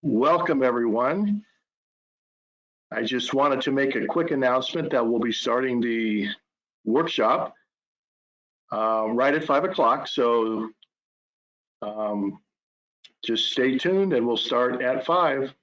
Welcome, everyone. I just wanted to make a quick announcement that we'll be starting the workshop right at 5 o'clock. So just stay tuned and we'll start at 5.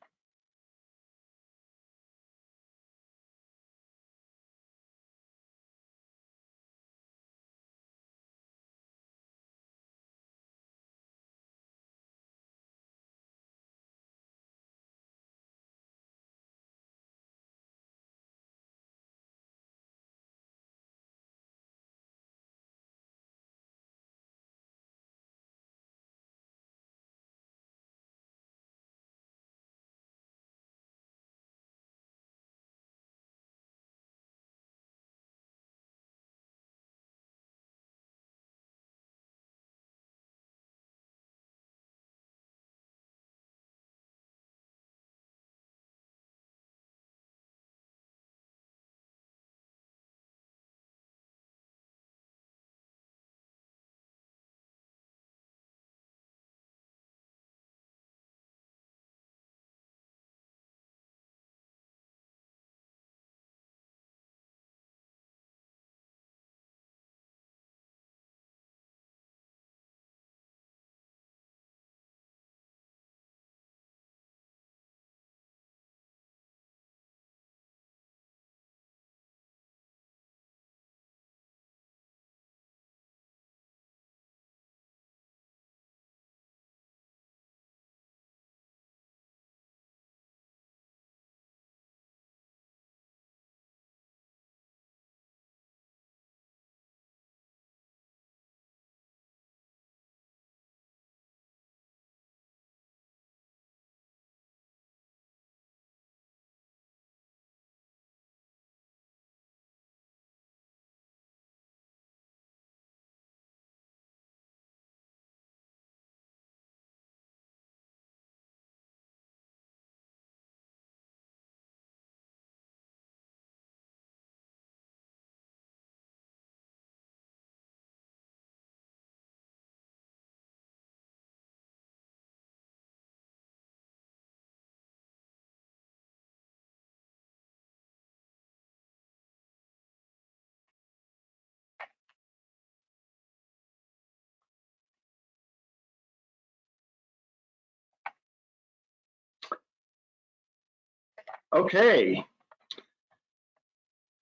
Okay.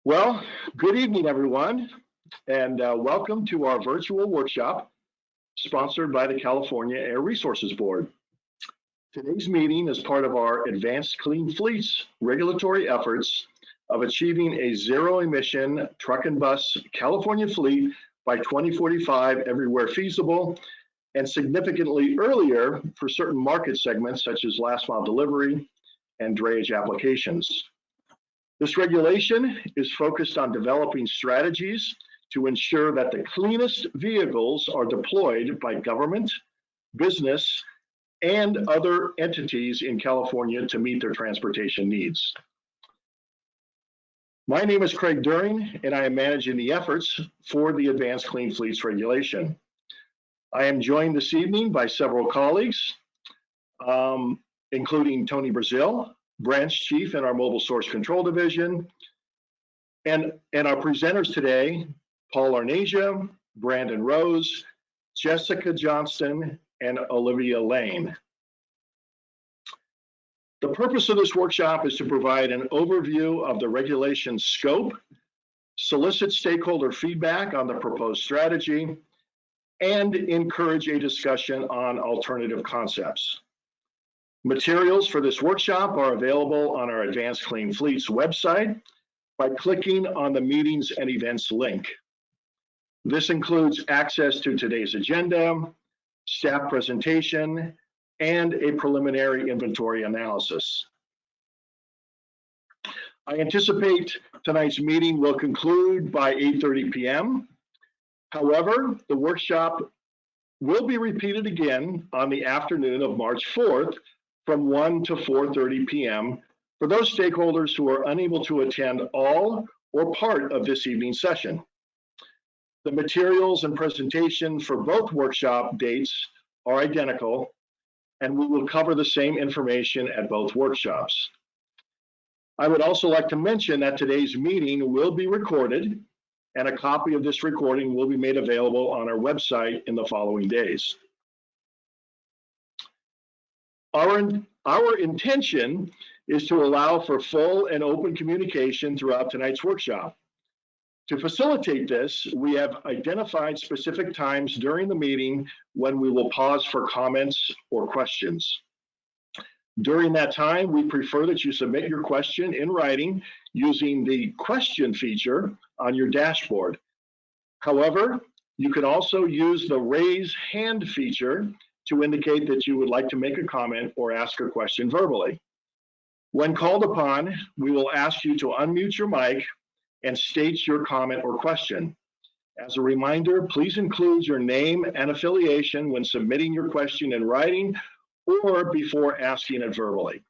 Well, good evening, everyone, and welcome to our virtual workshop sponsored by the California Air Resources Board. Today's meeting is part of our Advanced Clean Fleets regulatory efforts of achieving a zero-emission truck and bus California fleet by 2045 everywhere feasible, and significantly earlier for certain market segments such as last mile delivery and drayage applications. This regulation is focused on developing strategies to ensure that the cleanest vehicles are deployed by government, business, and other entities in California to meet their transportation needs. My name is Craig During, and I am managing the efforts for the Advanced Clean Fleets regulation. I am joined this evening by several colleagues, including Tony Brazil, Branch Chief in our Mobile Source Control Division, and our presenters today, Paul Arnasia, Brandon Rose, Jessica Johnston, and Olivia Lane. The purpose of this workshop is to provide an overview of the regulation scope, solicit stakeholder feedback on the proposed strategy, and encourage a discussion on alternative concepts. Materials for this workshop are available on our Advanced Clean Fleets website by clicking on the Meetings and Events link. This includes access to today's agenda, staff presentation, and a preliminary inventory analysis. I anticipate tonight's meeting will conclude by 8:30 p.m. However, the workshop will be repeated again on the afternoon of March 4th from 1 to 4:30 p.m. for those stakeholders who are unable to attend all or part of this evening's session. The materials and presentation for both workshop dates are identical, and we will cover the same information at both workshops. I would also like to mention that today's meeting will be recorded, and a copy of this recording will be made available on our website in the following days. Our intention is to allow for full and open communication throughout tonight's workshop. To facilitate this, we have identified specific times during the meeting when we will pause for comments or questions. During that time, we prefer that you submit your question in writing using the question feature on your dashboard. However, you can also use the raise hand feature to indicate that you would like to make a comment or ask a question verbally. When called upon, we will ask you to unmute your mic and state your comment or question. As a reminder, please include your name and affiliation when submitting your question in writing or before asking it verbally.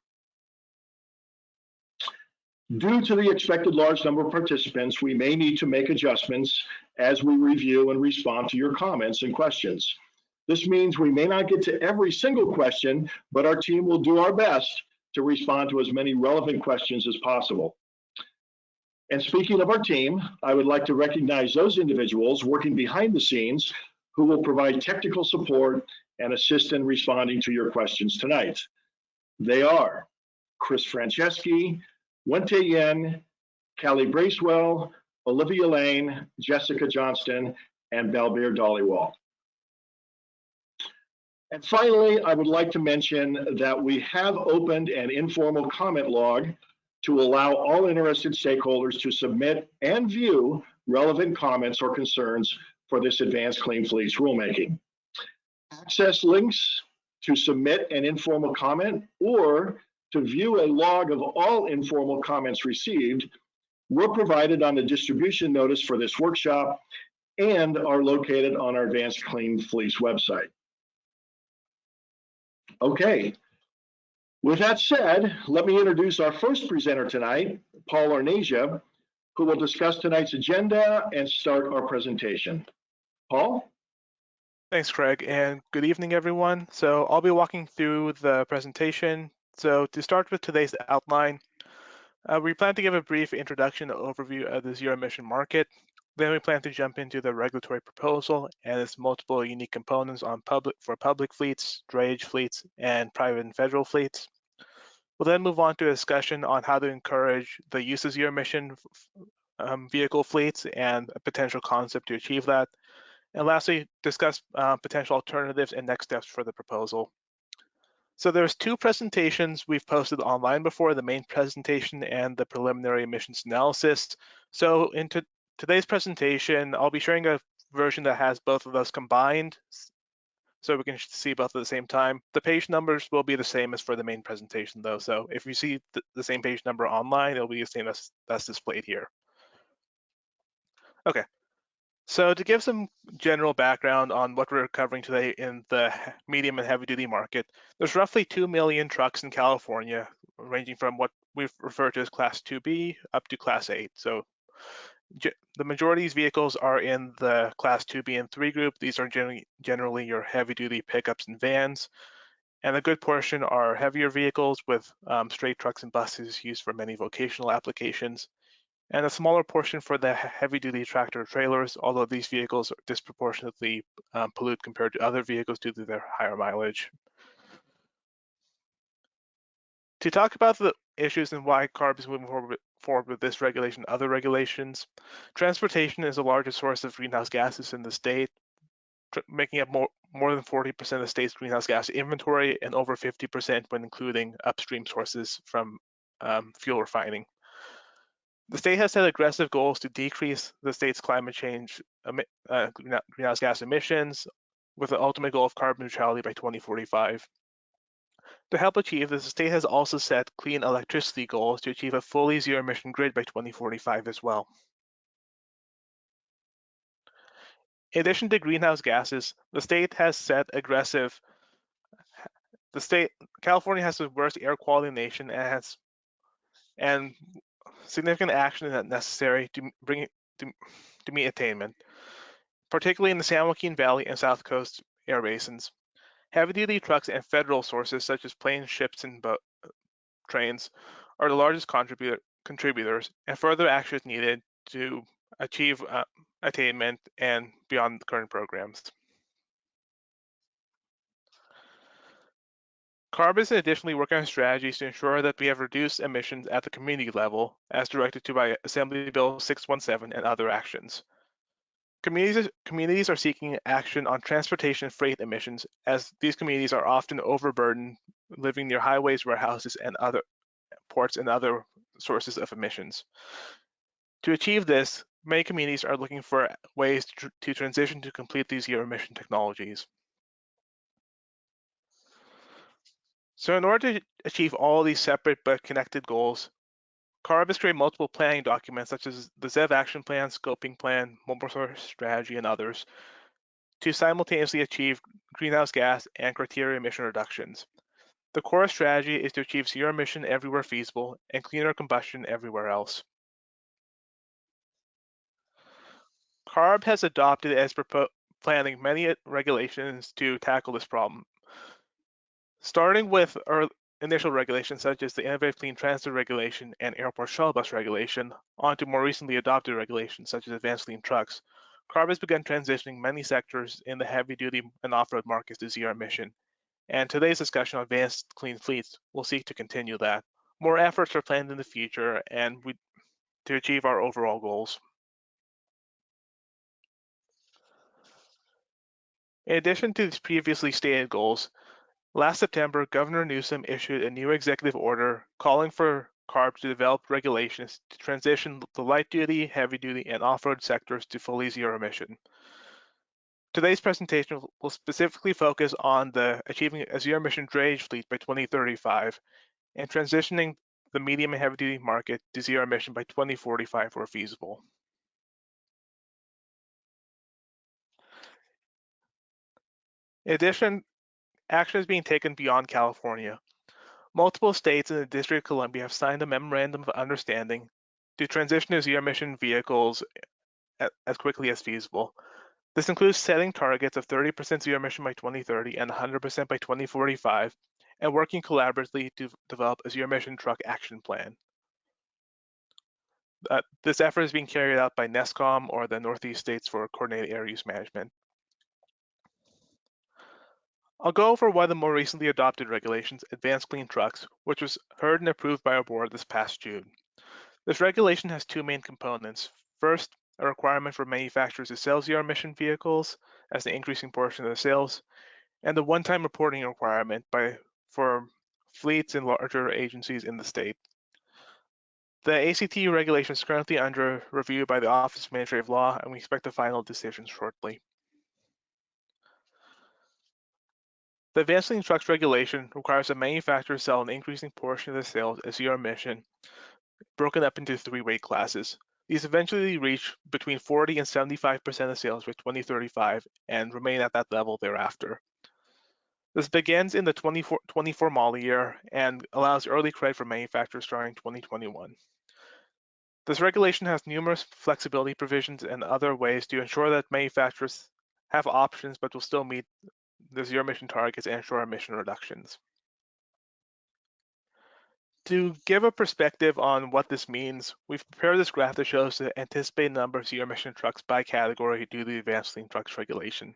Due to the expected large number of participants, we may need to make adjustments as we review and respond to your comments and questions. This means we may not get to every single question, but our team will do our best to respond to as many relevant questions as possible. And speaking of our team, I would like to recognize those individuals working behind the scenes who will provide technical support and assist in responding to your questions tonight. They are Chris Franceschi, Wente Yen, Callie Bracewell, Olivia Lane, Jessica Johnston, and Balbir Dhaliwal. And finally, I would like to mention that we have opened an informal comment log to allow all interested stakeholders to submit and view relevant comments or concerns for this advanced clean fleets rulemaking. Access links to submit an informal comment or to view a log of all informal comments received were provided on the distribution notice for this workshop and are located on our Advanced Clean Fleets website. Okay, with that said, let me introduce our first presenter tonight, Paul Arnasia, who will discuss tonight's agenda and start our presentation. Paul? Thanks, Craig, and good evening, everyone. So I'll be walking through the presentation. So to start with today's outline, we plan to give a brief introduction and overview of the zero emission market. Then we plan to jump into the regulatory proposal and its multiple unique components on public fleets, drayage fleets, and private and federal fleets. We'll then move on to a discussion on how to encourage the use of zero emission vehicle fleets and a potential concept to achieve that. And lastly, discuss potential alternatives and next steps for the proposal. So there's two presentations we've posted online before, the main presentation and the preliminary emissions analysis. So in today's presentation, I'll be sharing a version that has both of those combined, so we can see both at the same time. The page numbers will be the same as for the main presentation though. So if you see the same page number online, it'll be the same as that's displayed here. Okay. So to give some general background on what we're covering today in the medium and heavy duty market, there's roughly 2 million trucks in California, ranging from what we've referred to as Class 2B up to Class 8. So the majority of these vehicles are in the Class 2B and 3 group. These are generally your heavy duty pickups and vans. And a good portion are heavier vehicles with straight trucks and buses used for many vocational applications. And a smaller portion for the heavy-duty tractor trailers, although these vehicles disproportionately pollute compared to other vehicles due to their higher mileage. To talk about the issues and why CARB is moving forward with this regulation and other regulations, transportation is the largest source of greenhouse gases in the state, making up more than 40% of the state's greenhouse gas inventory and over 50% when including upstream sources from fuel refining. The state has set aggressive goals to decrease the state's climate change greenhouse gas emissions with the ultimate goal of carbon neutrality by 2045. To help achieve this, the state has also set clean electricity goals to achieve a fully zero emission grid by 2045 as well. In addition to greenhouse gases, the state has set aggressive, California has the worst air quality in the nation and significant action is necessary to meet attainment, particularly in the San Joaquin Valley and South Coast air basins. Heavy-duty trucks and federal sources such as planes, ships, and trains are the largest contributors, and further action is needed to achieve attainment and beyond the current programs. CARB is additionally working on strategies to ensure that we have reduced emissions at the community level, as directed to by Assembly Bill 617 and other actions. Communities are seeking action on transportation and freight emissions, as these communities are often overburdened living near highways, warehouses, and other ports and other sources of emissions. To achieve this, many communities are looking for ways to transition to completely zero-emission technologies. So in order to achieve all these separate but connected goals, CARB has created multiple planning documents such as the ZEV Action Plan, Scoping Plan, Mobile Source Strategy, and others to simultaneously achieve greenhouse gas and criteria emission reductions. The core strategy is to achieve zero emission everywhere feasible and cleaner combustion everywhere else. CARB has adopted as planning many regulations to tackle this problem. Starting with initial regulations such as the Innovative Clean Transit Regulation and Airport Shuttle Bus Regulation, onto more recently adopted regulations such as Advanced Clean Trucks, CARB has begun transitioning many sectors in the heavy-duty and off-road markets to zero emission, and today's discussion on advanced clean fleets will seek to continue that. More efforts are planned in the future and to achieve our overall goals. In addition to these previously stated goals, last September, Governor Newsom issued a new executive order calling for CARB to develop regulations to transition the light-duty, heavy-duty, and off-road sectors to fully zero emission. Today's presentation will specifically focus on achieving a zero-emission drayage fleet by 2035 and transitioning the medium and heavy-duty market to zero emission by 2045 where feasible. In addition, action is being taken beyond California. Multiple states and the District of Columbia have signed a memorandum of understanding to transition to zero-emission vehicles as quickly as feasible. This includes setting targets of 30% zero emission by 2030 and 100% by 2045, and working collaboratively to develop a zero-emission truck action plan. This effort is being carried out by NESCOM, or the Northeast States for Coordinated Air Use Management. I'll go over one of the more recently adopted regulations, Advanced Clean Trucks, which was heard and approved by our board this past June. This regulation has two main components. First, a requirement for manufacturers to sell zero-emission vehicles as an increasing portion of the sales, and the one-time reporting requirement for fleets and larger agencies in the state. The ACT regulation is currently under review by the Office of Administrative Law, and we expect a final decision shortly. The Advanced Clean Trucks regulation requires a manufacturer sell an increasing portion of the sales as zero emission, broken up into three weight classes. These eventually reach between 40 and 75% of sales by 2035 and remain at that level thereafter. This begins in the 2024 model year and allows early credit for manufacturers starting 2021. This regulation has numerous flexibility provisions and other ways to ensure that manufacturers have options but will still meet the zero emission targets and ensure emission reductions. To give a perspective on what this means, we've prepared this graph that shows the anticipated number of zero emission trucks by category due to the Advanced Clean Trucks regulation.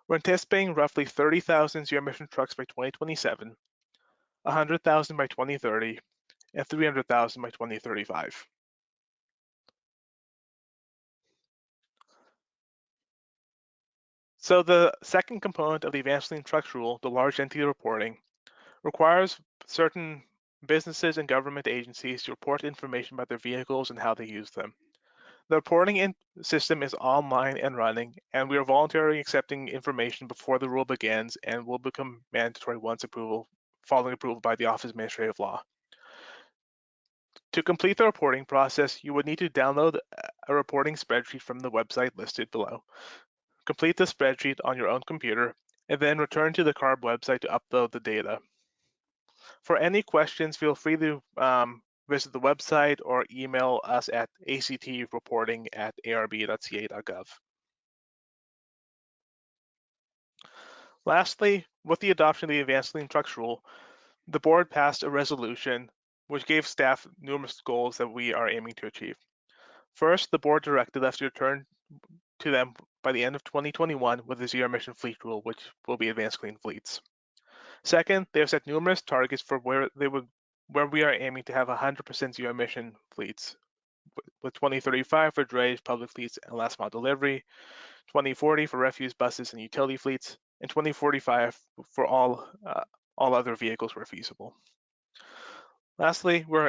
We're anticipating roughly 30,000 zero emission trucks by 2027, 100,000 by 2030, and 300,000 by 2035. So the second component of the Advanced Clean Trucks rule, the large entity reporting, requires certain businesses and government agencies to report information about their vehicles and how they use them. The reporting system is online and running, and we are voluntarily accepting information before the rule begins and will become mandatory following approval by the Office of Administrative Law. To complete the reporting process, you would need to download a reporting spreadsheet from the website listed below. Complete the spreadsheet on your own computer, and then return to the CARB website to upload the data. For any questions, feel free to visit the website or email us at actreporting@arb.ca.gov. Lastly, with the adoption of the Advanced Clean Trucks rule, the board passed a resolution which gave staff numerous goals that we are aiming to achieve. First, the board directed us to return to them by the end of 2021 with a zero emission fleet rule, which will be advanced clean fleets. Second, they have set numerous targets for where we are aiming to have 100% zero emission fleets, with 2035 for drayage, public fleets, and last mile delivery, 2040 for refuse buses and utility fleets, and 2045 for all other vehicles where feasible. Lastly, we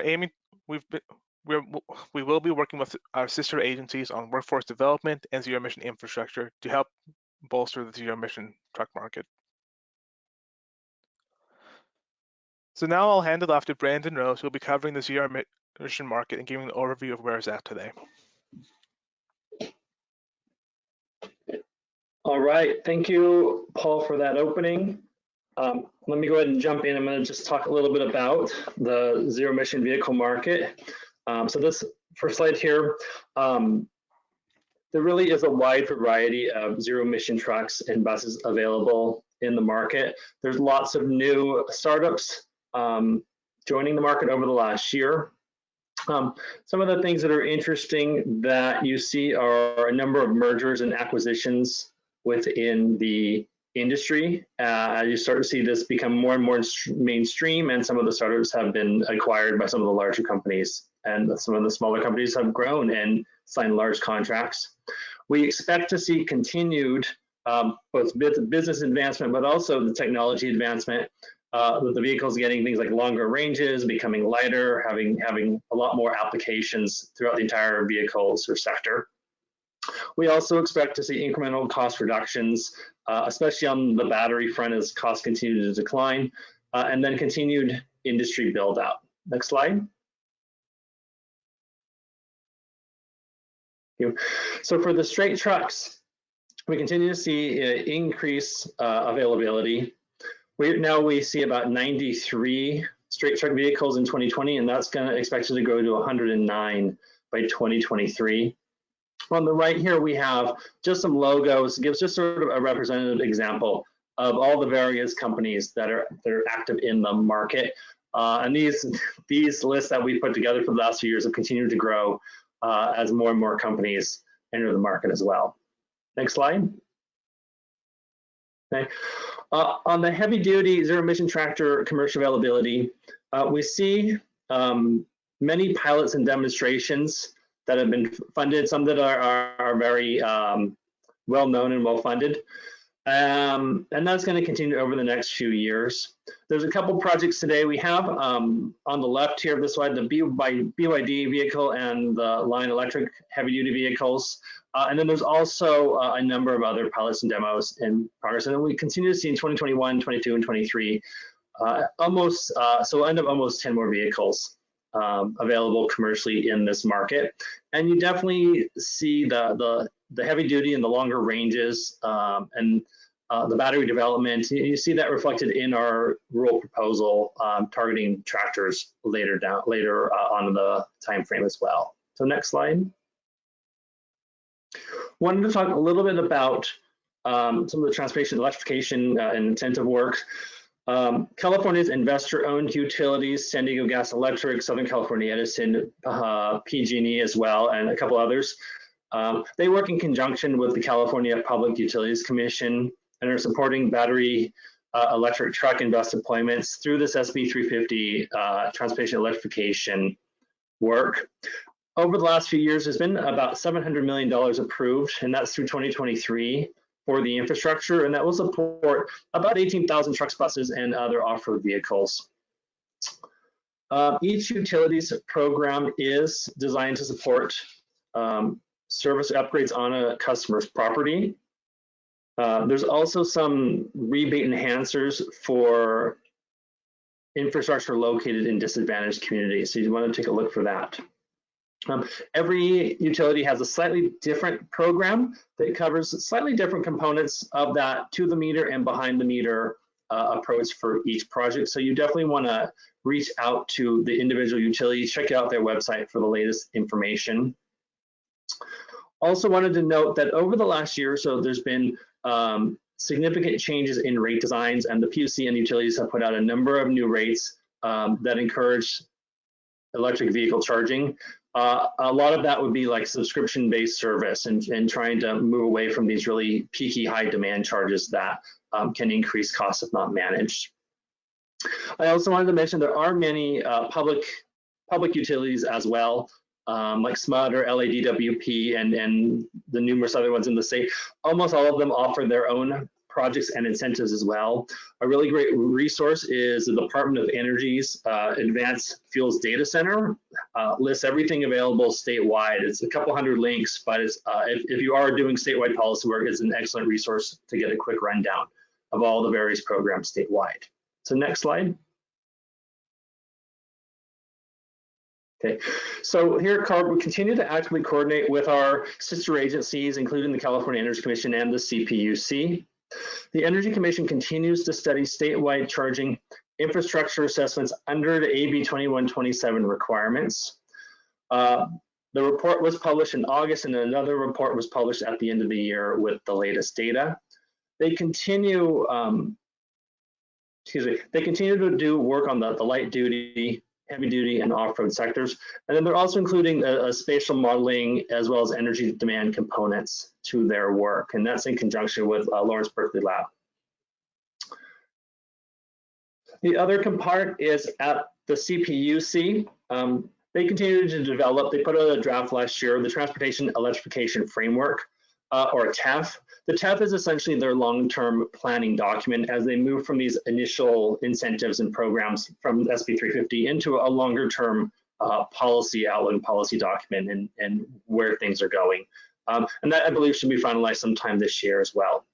will be working with our sister agencies on workforce development and zero emission infrastructure to help bolster the zero emission truck market. So now I'll hand it off to Brandon Rose, who will be covering the zero emission market and giving an overview of where it's at today. All right, thank you, Paul, for that opening. Let me go ahead and jump in. I'm going to just talk a little bit about the zero emission vehicle market. So this first slide here, there really is a wide variety of zero emission trucks and buses available in the market. There's lots of new startups joining the market over the last year. Some of the things that are interesting that you see are a number of mergers and acquisitions within the industry. You start to see this become more and more mainstream, and some of the startups have been acquired by some of the larger companies, and some of the smaller companies have grown and signed large contracts. We expect to see continued both business advancement, but also the technology advancement, with the vehicles getting things like longer ranges, becoming lighter, having a lot more applications throughout the entire vehicles or sector. We also expect to see incremental cost reductions, especially on the battery front as costs continue to decline, and then continued industry build out. Next slide. So for the straight trucks, we continue to see increased availability. We see about 93 straight truck vehicles in 2020, and that's expected to go to 109 by 2023. On the right here, we have just some logos. It gives just sort of a representative example of all the various companies that are active in the market. And these lists that we put together for the last few years have continued to grow as more and more companies enter the market as well. Next slide. Okay. On the heavy duty zero emission tractor commercial availability, we see many pilots and demonstrations that have been funded, some that are very well known and well funded. And that's going to continue over the next few years. There's a couple projects today we have on the left here of this slide, the BYD vehicle and the Line electric heavy duty vehicles. And then there's also a number of other pilots and demos in progress. And then we continue to see in 2021, 22, and 23, so we'll end up almost 10 more vehicles available commercially in this market. And you definitely see the heavy duty and the longer ranges and the battery development. You see that reflected in our rule proposal targeting tractors later on in the time frame as well. So next slide. Wanted to talk a little bit about some of the transportation electrification and incentive work. California's investor-owned utilities, San Diego Gas Electric, Southern California Edison, PG&E as well, and a couple others. They work in conjunction with the California Public Utilities Commission and are supporting battery electric truck and bus deployments through this SB 350 transportation electrification work. Over the last few years, there's been about $700 million approved, and that's through 2023 for the infrastructure, and that will support about 18,000 trucks, buses, and other off-road vehicles. Each utilities program is designed to support service upgrades on a customer's property. There's also some rebate enhancers for infrastructure located in disadvantaged communities, so you want to take a look for that. Every utility has a slightly different program that covers slightly different components of that to the meter and behind the meter approach for each project. So you definitely want to reach out to the individual utilities, check out their website for the latest information. Also wanted to note that over the last year or so, there's been significant changes in rate designs, and the PUC and utilities have put out a number of new rates that encourage electric vehicle charging. A lot of that would be like subscription-based service and trying to move away from these really peaky high demand charges that can increase costs if not managed. I also wanted to mention there are many public utilities as well, like SMUD or LADWP and the numerous other ones in the state. Almost all of them offer their own projects and incentives as well. A really great resource is the Department of Energy's Advanced Fuels Data Center. Lists everything available statewide. It's a couple hundred links, but it's, if you are doing statewide policy work, it's an excellent resource to get a quick rundown of all the various programs statewide. So next slide. Okay, so here at CARB, we continue to actively coordinate with our sister agencies, including the California Energy Commission and the CPUC. The Energy Commission continues to study statewide charging infrastructure assessments under the AB 2127 requirements. The report was published in August, and another report was published at the end of the year with the latest data. They continue, they continue to do work on the light duty, heavy duty, and off-road sectors. And then they're also including a spatial modeling as well as energy demand components to their work. And that's in conjunction with Lawrence Berkeley Lab. The other part is at the CPUC. They continue to develop, they put out a draft last year, the Transportation Electrification Framework, or TEF. The TEF is essentially their long-term planning document as they move from these initial incentives and programs from SB 350 into a longer-term policy outline, policy document, and where things are going. And that, I believe, should be finalized sometime this year as well.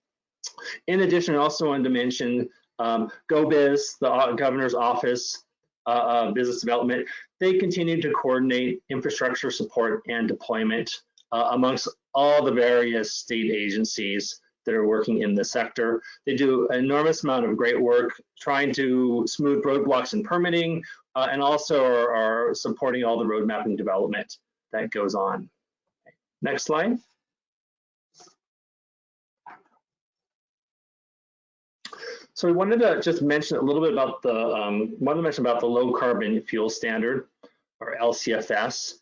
In addition, I also wanted to mention GoBiz, the Governor's Office of Business Development. They continue to coordinate infrastructure support and deployment amongst all the various state agencies that are working in the sector. They do an enormous amount of great work trying to smooth roadblocks and permitting, and also are supporting all the road mapping development that goes on. Next slide. So we wanted to just mention a little bit about the low carbon fuel standard, or LCFS.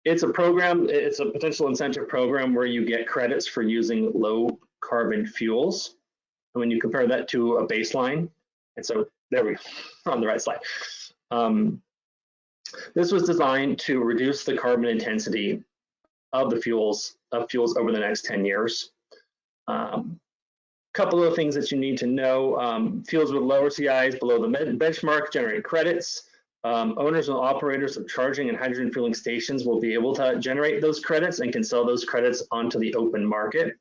It's a program, it's a potential incentive program where you get credits for using low carbon fuels. And when you compare that to a baseline, and so there we go, on the right slide. This was designed to reduce the carbon intensity of the fuels over the next 10 years. Couple of things that you need to know. Fuels with lower CIs below the benchmark generate credits. Owners and operators of charging and hydrogen fueling stations will be able to generate those credits and can sell those credits onto the open market.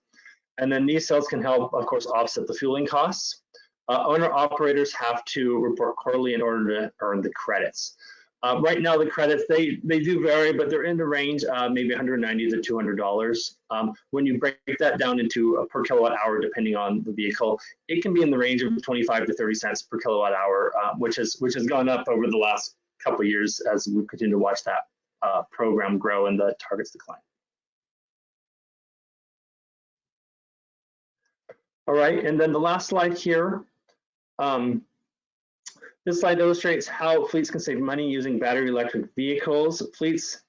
And then these sales can help, of course, offset the fueling costs. Owner operators have to report quarterly in order to earn the credits. Right now, the credits, they do vary, but they're in the range maybe $190 to $200. When you break that down into a per kilowatt hour, depending on the vehicle, it can be in the range of 25 to 30 cents per kilowatt hour, which has gone up over the last couple of years as we continue to watch that program grow and the targets decline. All right, and then the last slide here. This slide illustrates how fleets can save money using battery electric vehicles. Fleets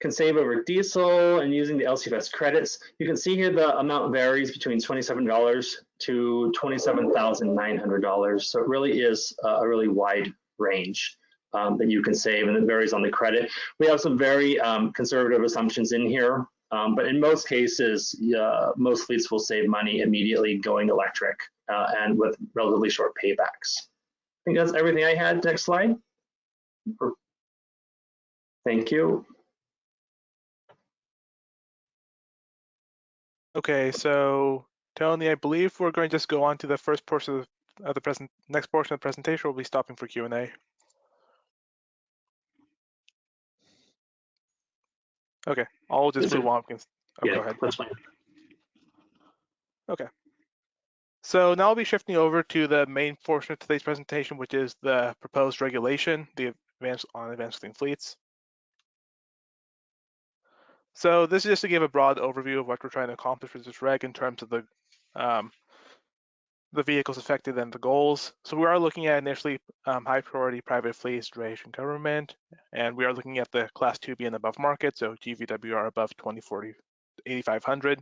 can save over diesel and using the LCFS credits. You can see here the amount varies between $27 to $27,900. So it really is a really wide range that you can save, and it varies on the credit. We have some very conservative assumptions in here, but in most cases, most fleets will save money immediately going electric and with relatively short paybacks. I think that's everything I had. Next slide. Thank you. Okay, so Tony, I believe we're going to just go on to the first portion of the next portion of the presentation. We'll be stopping for Q&A. Okay, I'll just move on. Yeah, go ahead. That's fine. Okay. So now I'll be shifting over to the main portion of today's presentation, which is the proposed regulation, the advanced clean fleets. So this is just to give a broad overview of what we're trying to accomplish with this reg in terms of the the vehicles affected and the goals. So we are looking at initially high priority private fleets, drayage, and government, and we are looking at the class 2B and above market, so GVWR above 2040, 8500.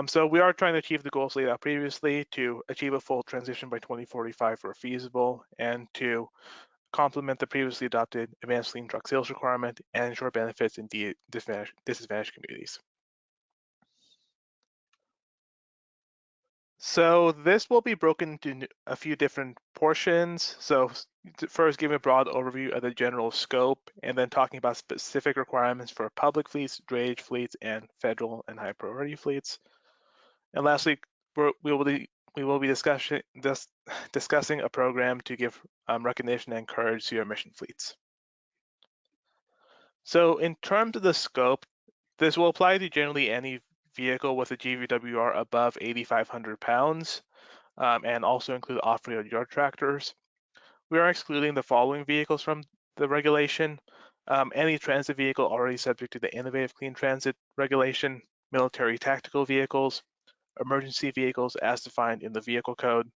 So we are trying to achieve the goals laid out previously to achieve a full transition by 2045 where feasible, and to complement the previously adopted advanced lean truck sales requirement and ensure benefits in disadvantaged communities. So this will be broken into a few different portions. So first, giving a broad overview of the general scope, and then talking about specific requirements for public fleets, drayage fleets, and federal and high priority fleets. And lastly, we will be discussing a program to give recognition and encourage zero emission fleets. So in terms of the scope, this will apply to generally any vehicle with a GVWR above 8,500 pounds, and also include off-road yard tractors. We are excluding the following vehicles from the regulation: any transit vehicle already subject to the Innovative Clean Transit regulation, military tactical vehicles, emergency vehicles as defined in the vehicle code,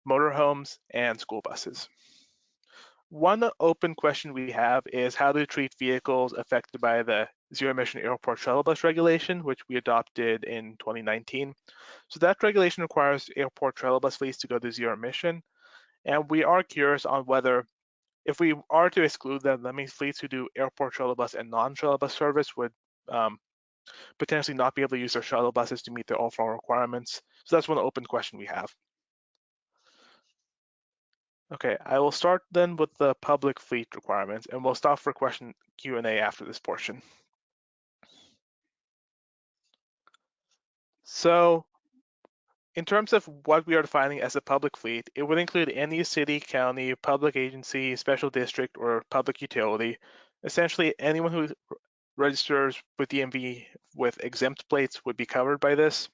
motorhomes, and school buses. One open question we have is how to treat vehicles affected by the zero emission airport shuttle bus regulation, which we adopted in 2019. So that regulation requires airport shuttle bus fleets to go to zero emission. And we are curious on whether, if we are to exclude them, that means fleets who do airport shuttle bus and non-shuttle bus service would potentially not be able to use their shuttle buses to meet their overall requirements. So that's one open question we have. Okay, I will start then with the public fleet requirements, and we'll stop for question Q&A after this portion. So in terms of what we are defining as a public fleet, it would include any city, county, public agency, special district, or public utility. Essentially, anyone who registers with DMV with exempt plates would be covered by this.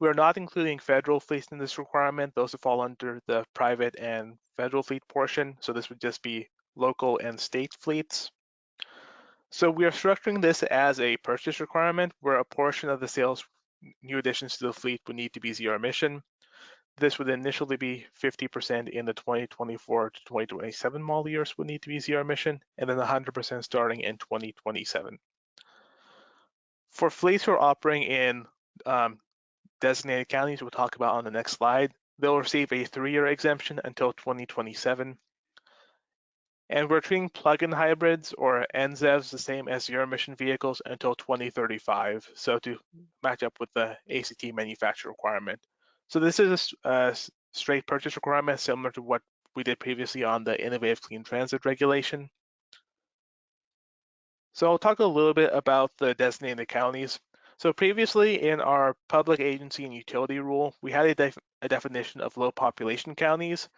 We are not including federal fleets in this requirement. Those would fall under the private and federal fleet portion. So this would just be local and state fleets. So we are structuring this as a purchase requirement where a portion of the sales new additions to the fleet would need to be zero emission. This would initially be 50% in the 2024 to 2027 model years would need to be zero emission, and then 100% starting in 2027. For fleets who are operating in designated counties, we'll talk about on the next slide, they'll receive a 3-year exemption until 2027. And we're treating plug-in hybrids or NZEVs the same as zero emission vehicles until 2035, so to match up with the ACT manufacturer requirement. So this is a straight purchase requirement similar to what we did previously on the Innovative Clean Transit regulation. So I'll talk a little bit about the designated counties. So previously in our public agency and utility rule, we had a definition of low population counties.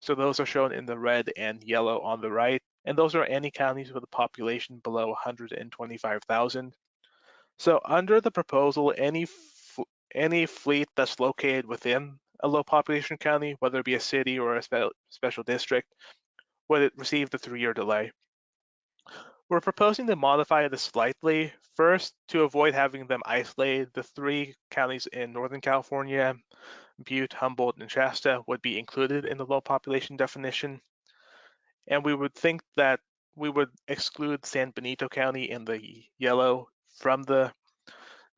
So those are shown in the red and yellow on the right, and those are any counties with a population below 125,000. So under the proposal, any fleet that's located within a low population county, whether it be a city or a special district, would receive the 3-year delay. We're proposing to modify this slightly. First, to avoid having them isolated, the 3 counties in Northern California, Butte, Humboldt, and Shasta would be included in the low population definition. And we would think that we would exclude San Benito County in the yellow from the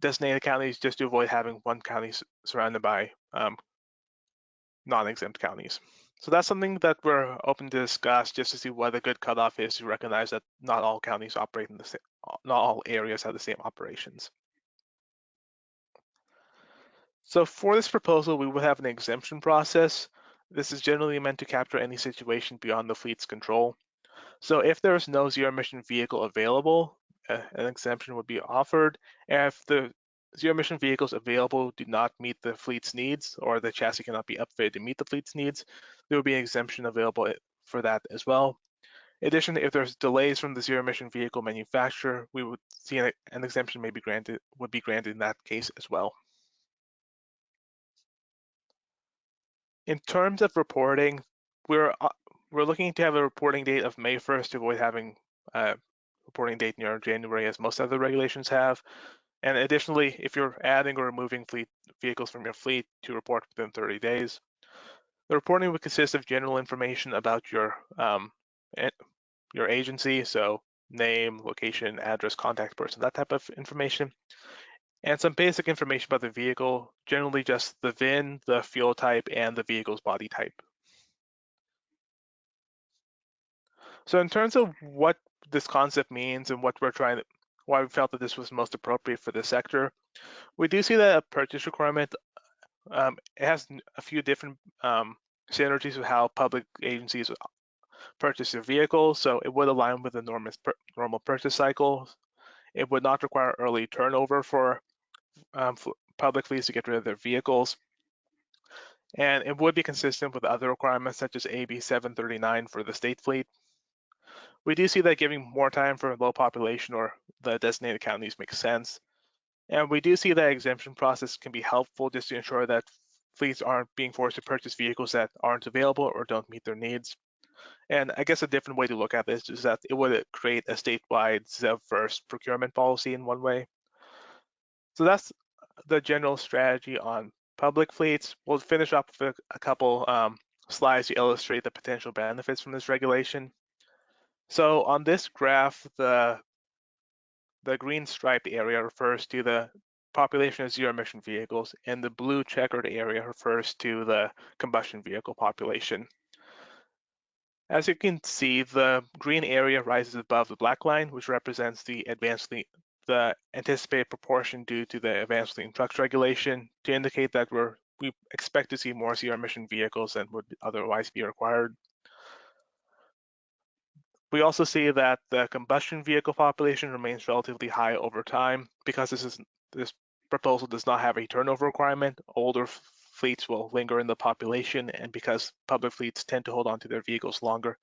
designated counties just to avoid having one county surrounded by non-exempt counties. So that's something that we're open to discuss just to see what a good cutoff is to recognize that not all counties operate in the same, not all areas have the same operations. So for this proposal, we would have an exemption process. This is generally meant to capture any situation beyond the fleet's control. So if there is no zero emission vehicle available, an exemption would be offered. And if the zero emission vehicles available do not meet the fleet's needs, or the chassis cannot be upfitted to meet the fleet's needs, there will be an exemption available for that as well. In addition, if there's delays from the zero emission vehicle manufacturer, we would see an exemption would be granted in that case as well. In terms of reporting, we're looking to have a reporting date of May 1st to avoid having a reporting date near January as most other regulations have. And additionally, if you're adding or removing vehicles from your fleet, to report within 30 days. The reporting would consist of general information about your agency, so name, location, address, contact person, that type of information, and some basic information about the vehicle, generally just the VIN, the fuel type, and the vehicle's body type. So in terms of what this concept means and what why we felt that this was most appropriate for this sector, we do see that a purchase requirement, it has a few different synergies with how public agencies purchase their vehicles. So it would align with the normal purchase cycle. It would not require early turnover for public fleets to get rid of their vehicles. And it would be consistent with other requirements such as AB 739 for the state fleet. We do see that giving more time for low population or the designated counties makes sense. And we do see that exemption process can be helpful just to ensure that fleets aren't being forced to purchase vehicles that aren't available or don't meet their needs. And I guess a different way to look at this is that it would create a statewide ZEV-first procurement policy in one way. So that's the general strategy on public fleets. We'll finish up with a couple slides to illustrate the potential benefits from this regulation. So on this graph, the green striped area refers to the population of zero emission vehicles, and the blue checkered area refers to the combustion vehicle population. As you can see, the green area rises above the black line, which represents the anticipated proportion due to the advanced clean trucks regulation, to indicate that we expect to see more zero emission vehicles than would otherwise be required. We also see that the combustion vehicle population remains relatively high over time because this proposal does not have a turnover requirement. Older fleets will linger in the population, and because public fleets tend to hold on to their vehicles longer,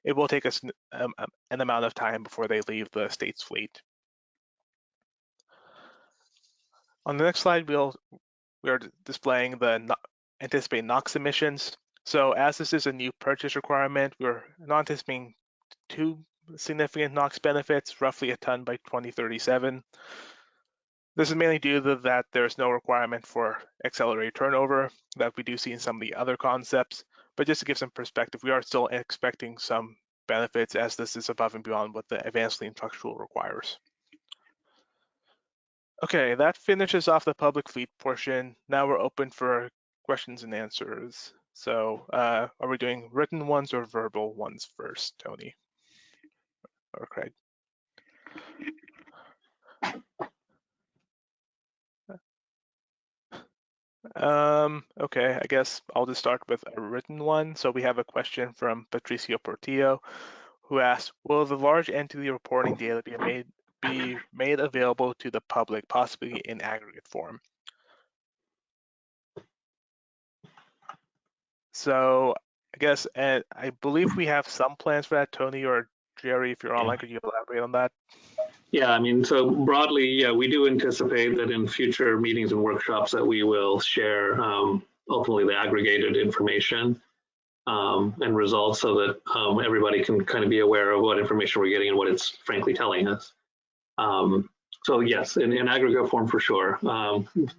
it will take us an amount of time before they leave the state's fleet. On the next slide, we are displaying the anticipated NOx emissions. So as this is a new purchase requirement, we're not anticipating too significant NOx benefits, roughly a ton by 2037. This is mainly due to that there's no requirement for accelerated turnover that we do see in some of the other concepts. But just to give some perspective, we are still expecting some benefits as this is above and beyond what the advanced clean trucks rule requires. Okay, that finishes off the public fleet portion. Now we're open for questions and answers. So are we doing written ones or verbal ones first, Tony or Craig? Okay, I guess I'll just start with a written one. So we have a question from Patricio Portillo, who asks, will the large entity reporting data be made available to the public, possibly in aggregate form? So I guess, and I believe we have some plans for that. Tony or Jerry, if you're online, could you elaborate on that? Yeah, I mean, so broadly, yeah, we do anticipate that in future meetings and workshops that we will share ultimately the aggregated information and results so that everybody can kind of be aware of what information we're getting and what it's frankly telling us. So yes, in aggregate form for sure,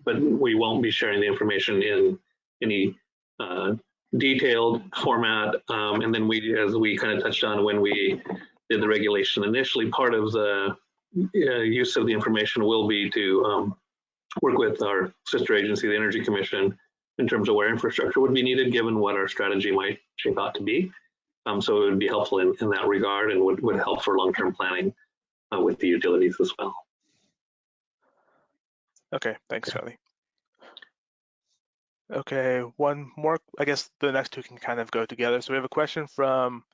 but we won't be sharing the information in any detailed format. And then as we kind of touched on when we did the regulation initially, part of the use of the information will be to work with our sister agency, the Energy Commission, in terms of where infrastructure would be needed, given what our strategy might shape out to be. So it would be helpful in that regard and would help for long-term planning with the utilities as well. Okay, thanks, Tony. Okay, one more, I guess the next two can kind of go together. So we have a question from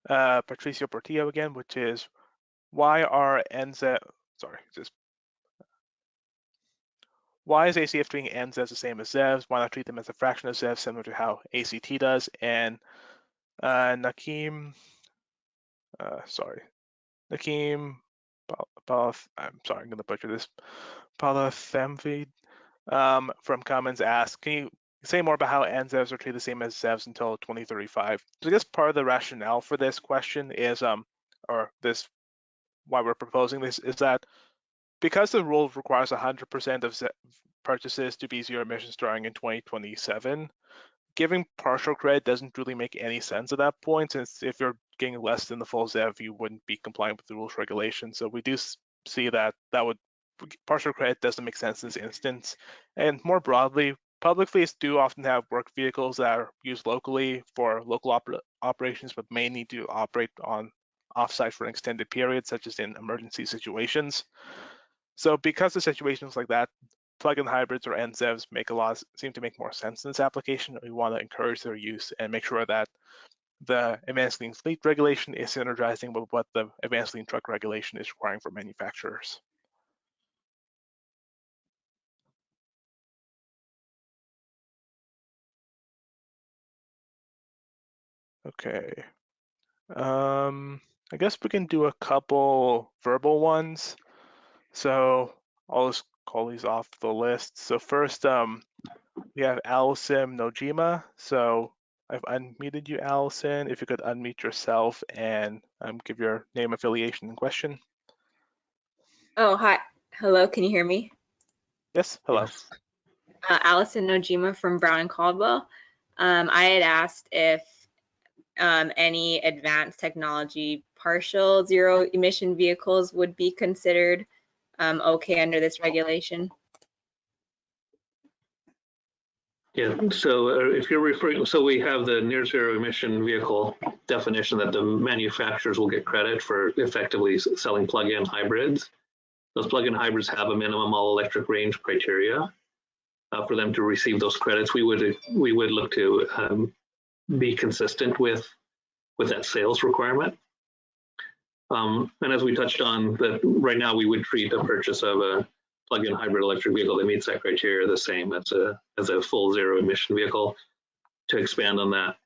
Patricio Portillo again, which is, why is ACF treating NZEVs the same as ZEVs? Why not treat them as a fraction of ZEVs, similar to how ACT does? And Nakeem, I'm sorry, I'm going to butcher this, Palathamvid from Cummins asks, can you say more about how NZEVs are treated the same as ZEVs until 2035? So I guess part of the rationale for this question is, why we're proposing this is that because the rule requires 100% of purchases to be zero emissions starting in 2027, giving partial credit doesn't really make any sense at that point, since if you're getting less than the full ZEV, you wouldn't be complying with the rules regulations. So we do see that partial credit doesn't make sense in this instance. And more broadly, public fleets do often have work vehicles that are used locally for local operations, but may need to operate on offsite for an extended period, such as in emergency situations. So because of situations like that, plug-in hybrids or NZEVs seem to make more sense in this application. We want to encourage their use and make sure that the advanced clean fleet regulation is synergizing with what the advanced clean truck regulation is requiring for manufacturers. Okay. I guess we can do a couple verbal ones. So I'll just call these off the list. So first, we have Allison Nojima. So I've unmuted you, Allison. If you could unmute yourself and give your name, affiliation, and question. Oh, hi. Hello, can you hear me? Yes, hello. Yes. Allison Nojima from Brown and Caldwell. I had asked if any advanced technology partial zero emission vehicles would be considered okay under this regulation. Yeah, so if you're referring, so we have the near zero emission vehicle definition that the manufacturers will get credit for effectively selling plug-in hybrids. Those plug-in hybrids have a minimum all electric range criteria. For them to receive those credits, we would look to be consistent with that sales requirement. And as we touched on, that right now we would treat a purchase of a plug-in hybrid electric vehicle that meets that criteria the same as a full zero emission vehicle. To expand on that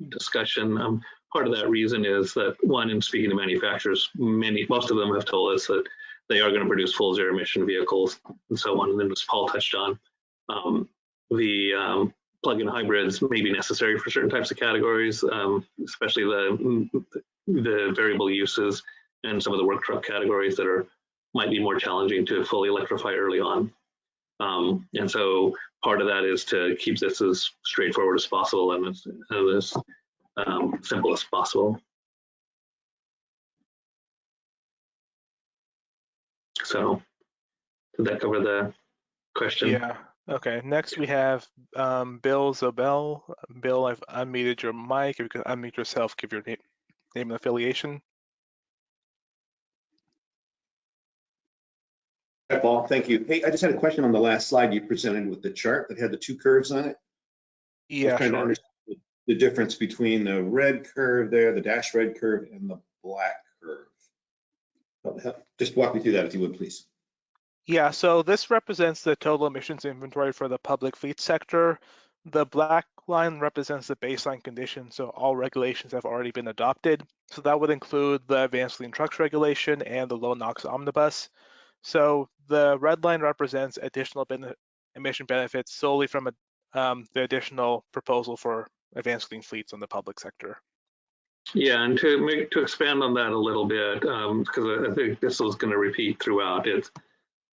discussion, part of that reason is that, one, in speaking to manufacturers, most of them have told us that they are going to produce full zero emission vehicles and so on. And then as Paul touched on, the plug-in hybrids may be necessary for certain types of categories, especially the variable uses and some of the work truck categories that might be more challenging to fully electrify early on. And so part of that is to keep this as straightforward as possible and as simple as possible. So did that cover the question? Yeah. Okay. Next we have Bill Zobel. Bill, I've unmuted your mic. If you could unmute yourself, give your name and affiliation. Hi, Paul. Thank you. Hey, I just had a question on the last slide you presented with the chart that had the two curves on it. Yeah, trying to sure. understand the difference between the red curve there, the dash red curve, and the black curve. Just walk me through that if you would, please. Yeah, so this represents the total emissions inventory for the public fleet sector. The black line represents the baseline condition, so all regulations have already been adopted. So that would include the Advanced Clean Trucks regulation and the low NOx omnibus. So the red line represents additional emission benefits solely from the additional proposal for advanced clean fleets on the public sector. Yeah, and to expand on that a little bit, because I think this is going to repeat throughout,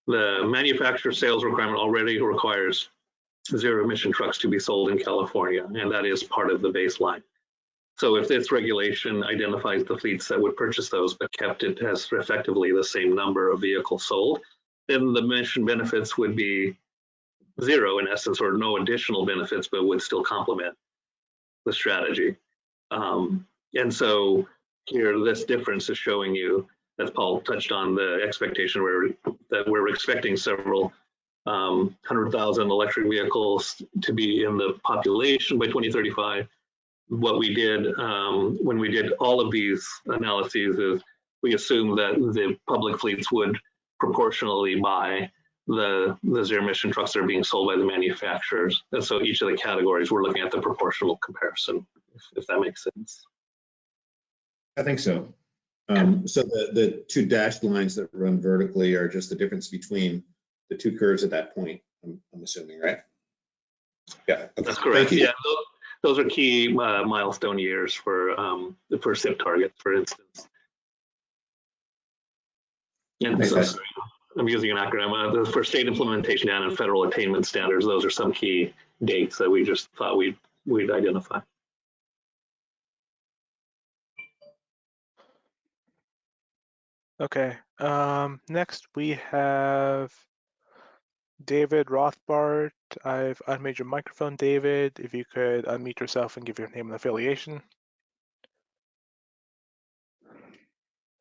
the manufacturer sales requirement already requires zero emission trucks to be sold in California, and that is part of the baseline. So if this regulation identifies the fleets that would purchase those but kept it as effectively the same number of vehicles sold, then the emission benefits would be zero in essence, or no additional benefits, but would still complement the strategy. And so here, this difference is showing you, as Paul touched on, the expectation that we're expecting several 100,000 electric vehicles to be in the population by 2035. What we did when we did all of these analyses is we assumed that the public fleets would proportionally buy the zero emission trucks that are being sold by the manufacturers. And so each of the categories, we're looking at the proportional comparison, if that makes sense. I think so. So the two dashed lines that run vertically are just the difference between the two curves at that point, I'm assuming, right? Yeah, okay. That's correct. Thank you. Yeah, those are key milestone years for SIP targets, for instance. And so, I'm using an acronym, for state implementation and federal attainment standards. Those are some key dates that we just thought we'd identify. Okay. Next we have David Rothbart. I've unmuted your microphone, David. If you could unmute yourself and give your name and affiliation.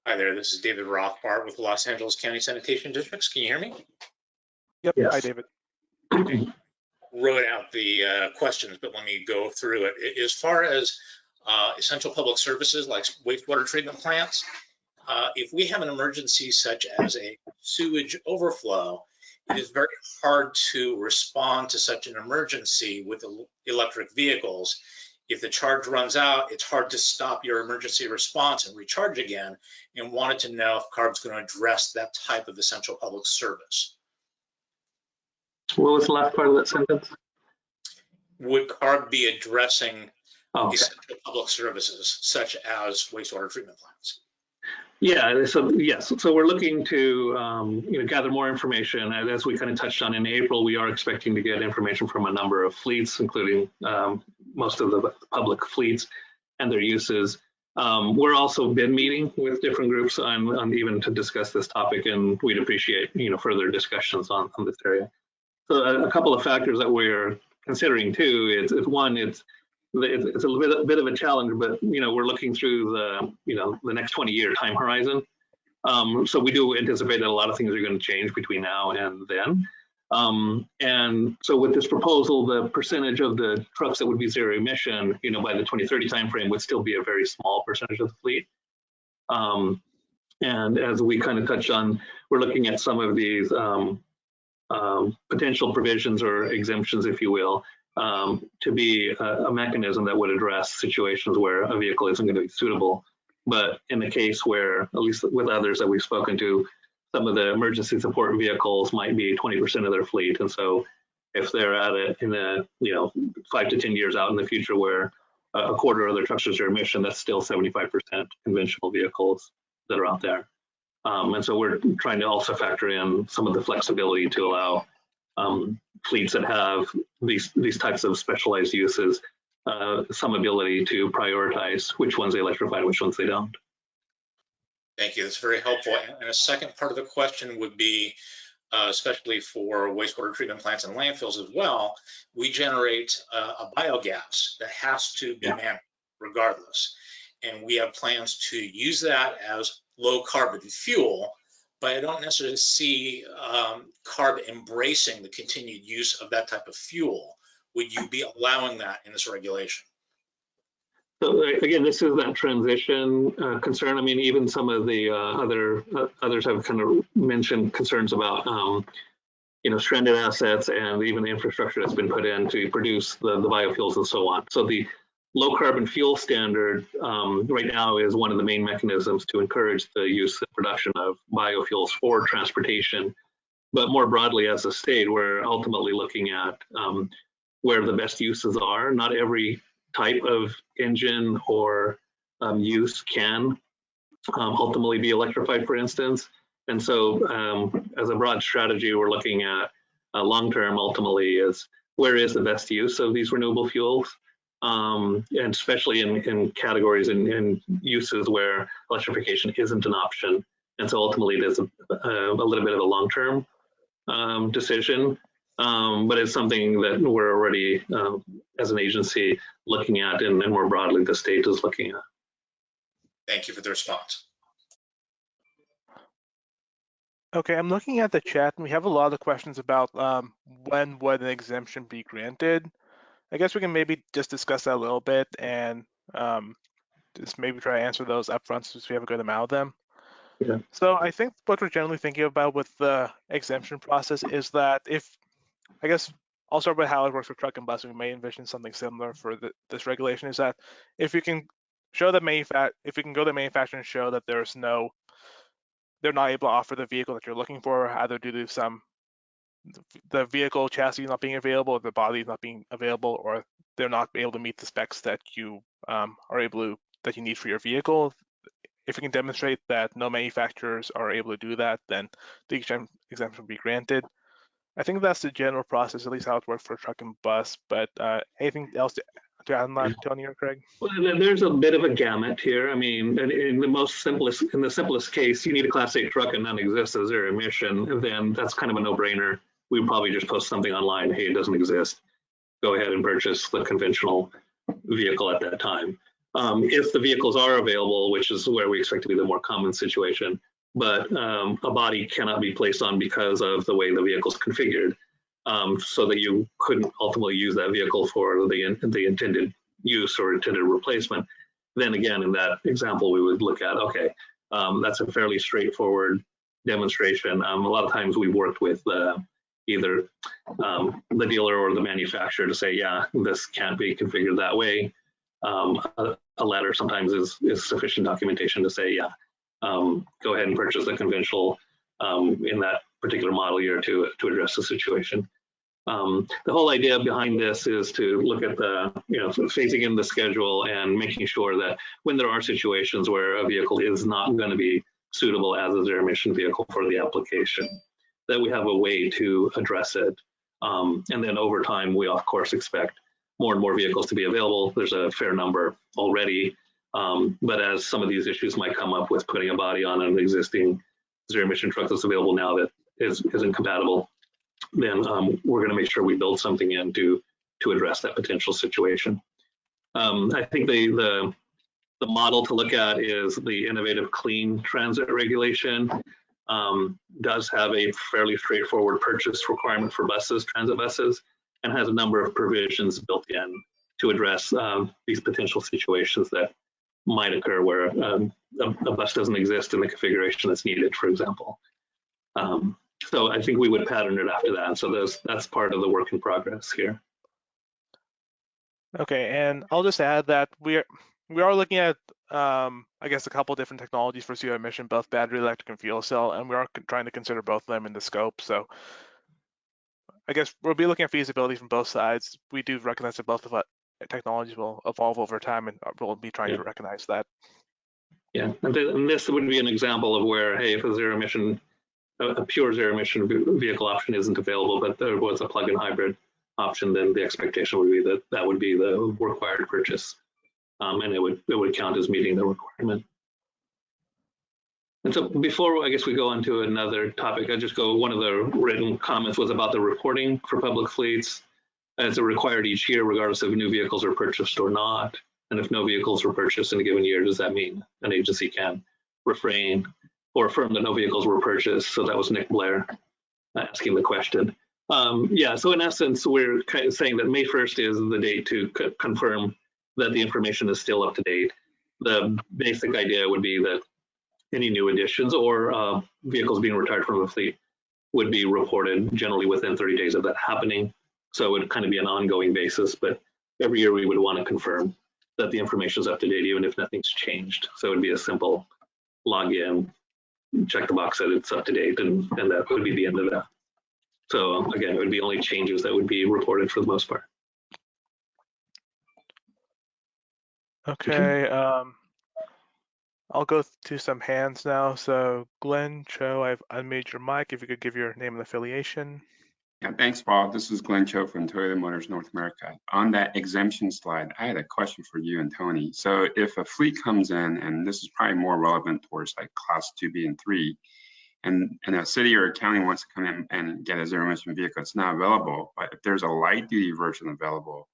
Hi there, this is David Rothbart with Los Angeles County Sanitation Districts. Can you hear me? Yep. Yes. Hi, David. Okay. Wrote out the questions, but let me go through it. As far as essential public services like wastewater treatment plants, if we have an emergency such as a sewage overflow, it is very hard to respond to such an emergency with electric vehicles. If the charge runs out, it's hard to stop your emergency response and recharge again, and wanted to know if CARB's going to address that type of essential public service. What was the last part of that sentence? Would CARB be addressing Okay. essential public services such as wastewater treatment plants? Yeah, so yes, so we're looking to gather more information. And as we kind of touched on in April, we are expecting to get information from a number of fleets, including most of the public fleets and their uses. We're also been meeting with different groups on even to discuss this topic, and we'd appreciate further discussions on this area. So a couple of factors that we're considering too is one, it's a bit of a challenge, but we're looking through the next 20-year time horizon. So we do anticipate that a lot of things are going to change between now and then. And so with this proposal, the percentage of the trucks that would be zero emission, by the 2030 timeframe would still be a very small percentage of the fleet. And as we kind of touched on, we're looking at some of these potential provisions or exemptions, if you will, to be a mechanism that would address situations where a vehicle isn't going to be suitable. But in the case where, at least with others that we've spoken to, some of the emergency support vehicles might be 20% of their fleet. And so if they're at it in the 5 to 10 years out in the future where a quarter of their trucks are zero emission, that's still 75% conventional vehicles that are out there. And so we're trying to also factor in some of the flexibility to allow fleets that have these types of specialized uses some ability to prioritize which ones they electrify and which ones they don't. Thank you, that's very helpful. And a second part of the question would be, especially for wastewater treatment plants and landfills as well, we generate a biogas that has to be managed regardless. And we have plans to use that as low carbon fuel, but I don't necessarily see CARB embracing the continued use of that type of fuel. Would you be allowing that in this regulation? So again, this is that transition concern. I mean, even some of the others have kind of mentioned concerns about stranded assets and even the infrastructure that's been put in to produce the biofuels and so on. So the low carbon fuel standard right now is one of the main mechanisms to encourage the use and production of biofuels for transportation. But more broadly as a state, we're ultimately looking at where the best uses are. Not every type of engine or use can ultimately be electrified, for instance. And so as a broad strategy, we're looking at long-term ultimately is where is the best use of these renewable fuels? And especially in categories and uses where electrification isn't an option. And so ultimately it is a little bit of a long-term decision, but it's something that we're already, as an agency, looking at, and more broadly, the state is looking at. Thank you for the response. Okay, I'm looking at the chat, and we have a lot of questions about when would an exemption be granted. I guess we can maybe just discuss that a little bit and just maybe try to answer those up front since we have a good amount of them. Yeah. So I think what we're generally thinking about with the exemption process is that I guess I'll start with how it works for truck and bus. We may envision something similar for this regulation is that if you can show that if you can go to the manufacturer and show that they're not able to offer the vehicle that you're looking for, either due to the vehicle chassis not being available, or the body not being available, or they're not able to meet the specs that you that you need for your vehicle. if you can demonstrate that no manufacturers are able to do that, then the exemption will be granted. I think that's the general process, at least how it works for truck and bus. But anything else to add on that, Tony or Craig? Well, there's a bit of a gamut here. I mean, in the simplest case, you need a Class 8 truck and none exists as zero emission, then that's kind of a no-brainer. We would probably just post something online, hey, it doesn't exist. Go ahead and purchase the conventional vehicle at that time. If the vehicles are available, which is where we expect to be the more common situation, but a body cannot be placed on because of the way the vehicle is configured, so that you couldn't ultimately use that vehicle for the intended use or intended replacement, then again, in that example, we would look at, okay, that's a fairly straightforward demonstration. A lot of times we've worked with either the dealer or the manufacturer to say, yeah, this can't be configured that way. A letter sometimes is sufficient documentation to say, yeah, go ahead and purchase the conventional in that particular model year to address the situation. The whole idea behind this is to look at the, phasing in the schedule and making sure that when there are situations where a vehicle is not going to be suitable as a zero emission vehicle for the application, that we have a way to address it. And then over time, we of course expect more and more vehicles to be available. There's a fair number already, but as some of these issues might come up with putting a body on an existing zero emission truck that's available now that isn't compatible, then we're going to make sure we build something in to address that potential situation. I think the model to look at is the Innovative Clean Transit Regulation. Does have a fairly straightforward purchase requirement for buses, transit buses, and has a number of provisions built in to address these potential situations that might occur where a bus doesn't exist in the configuration that's needed, for example. So I think we would pattern it after that. So that's part of the work in progress here. Okay, and I'll just add that we are looking at, I guess, a couple different technologies for zero emission, both battery electric and fuel cell, and we are trying to consider both of them in the scope. So I guess we'll be looking at feasibility from both sides. We do recognize that both of our technologies will evolve over time, and we'll be trying to recognize that. Yeah, and this would be an example of where, hey, if a pure zero emission vehicle option isn't available, but there was a plug-in hybrid option, then the expectation would be that would be the required purchase, and it would count as meeting the requirement. And so before I guess we go on to another topic, one of the written comments was about the reporting for public fleets. Is it required each year regardless if new vehicles are purchased or not? And if no vehicles were purchased in a given year, does that mean an agency can refrain or affirm that no vehicles were purchased? So that was Nick Blair asking the question. Yeah, so in essence, we're kind of saying that May 1st is the date to confirm that the information is still up to date. The basic idea would be that any new additions or vehicles being retired from the fleet would be reported generally within 30 days of that happening. So it would kind of be an ongoing basis, but every year we would want to confirm that the information is up to date, even if nothing's changed. So it would be a simple login, check the box that it's up to date, and that would be the end of that. So again, it would be only changes that would be reported for the most part. Okay, I'll go to some hands now. So Glenn Cho, I've unmuted your mic. If you could give your name and affiliation. Yeah, thanks, Paul. This is Glenn Cho from Toyota Motors North America. On that exemption slide, I had a question for you and Tony. So if a fleet comes in, and this is probably more relevant towards like class 2B and 3, and a city or a county wants to come in and get a zero emission vehicle, it's not available. But if there's a light duty version available,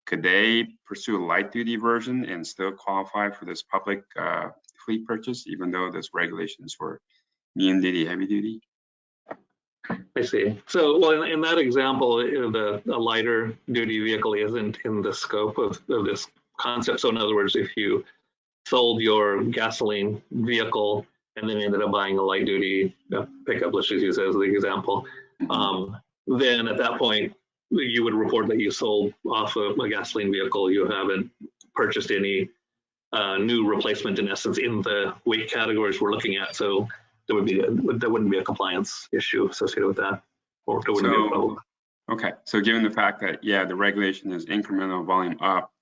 could they pursue a light duty version and still qualify for this public fleet purchase, even though there's regulations for medium duty, heavy duty? I see. So, well, in that example, the lighter duty vehicle isn't in the scope of this concept. So in other words, if you sold your gasoline vehicle and then ended up buying a light duty pickup, let's just use that as the example, then at that point, you would report that you sold off a gasoline vehicle. You haven't purchased any new replacement, in essence, in the weight categories we're looking at. So there wouldn't be a compliance issue associated with that, or there wouldn't be a problem. Okay, so given the fact that, yeah, the regulation is incremental volume up,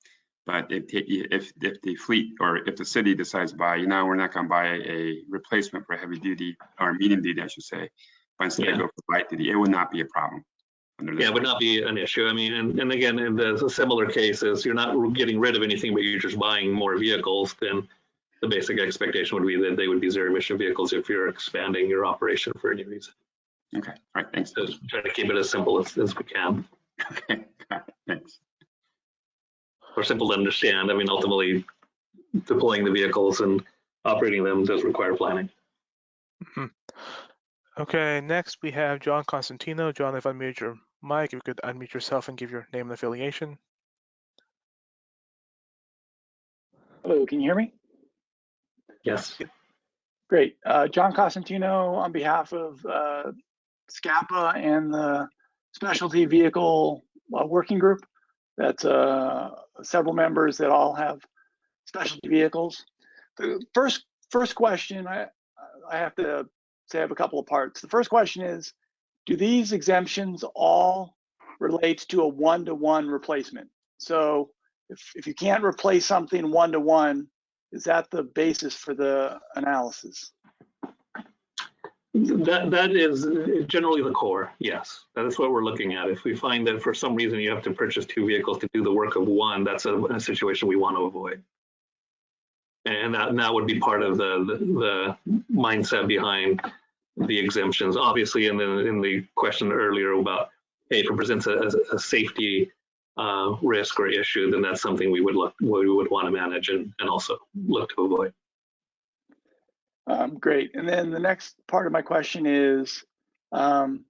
But if the fleet or if the city decides to buy, we're not going to buy a replacement for heavy duty or medium duty, I should say, but instead go for light duty, it would not be a problem. Yeah, it would not be an issue. I mean, and again, in the similar cases, you're not getting rid of anything, but you're just buying more vehicles. Then the basic expectation would be that they would be zero emission vehicles if you're expanding your operation for any reason. Okay, all right, thanks. Just try to keep it as simple as we can. Okay, thanks. Or simple to understand. I mean, ultimately, deploying the vehicles and operating them does require planning. Mm-hmm. Okay, next we have John Constantino. John, if I unmute your mic, if you could unmute yourself and give your name and affiliation. Hello, can you hear me? Yes. Great. John Costantino on behalf of SCAPA and the Specialty Vehicle Working Group. That's several members that all have specialty vehicles. The first question, I have to say I have a couple of parts. The first question is, do these exemptions all relate to a one-to-one replacement? So if you can't replace something one-to-one, is that the basis for the analysis? That is generally the core, yes. That is what we're looking at. If we find that for some reason you have to purchase two vehicles to do the work of one, that's a situation we want to avoid. And that would be part of the mindset behind the exemptions. Obviously, in the question earlier about, hey, if it presents a safety risk or issue, then that's something we would want to manage and also look to avoid. Great. And then the next part of my question is, some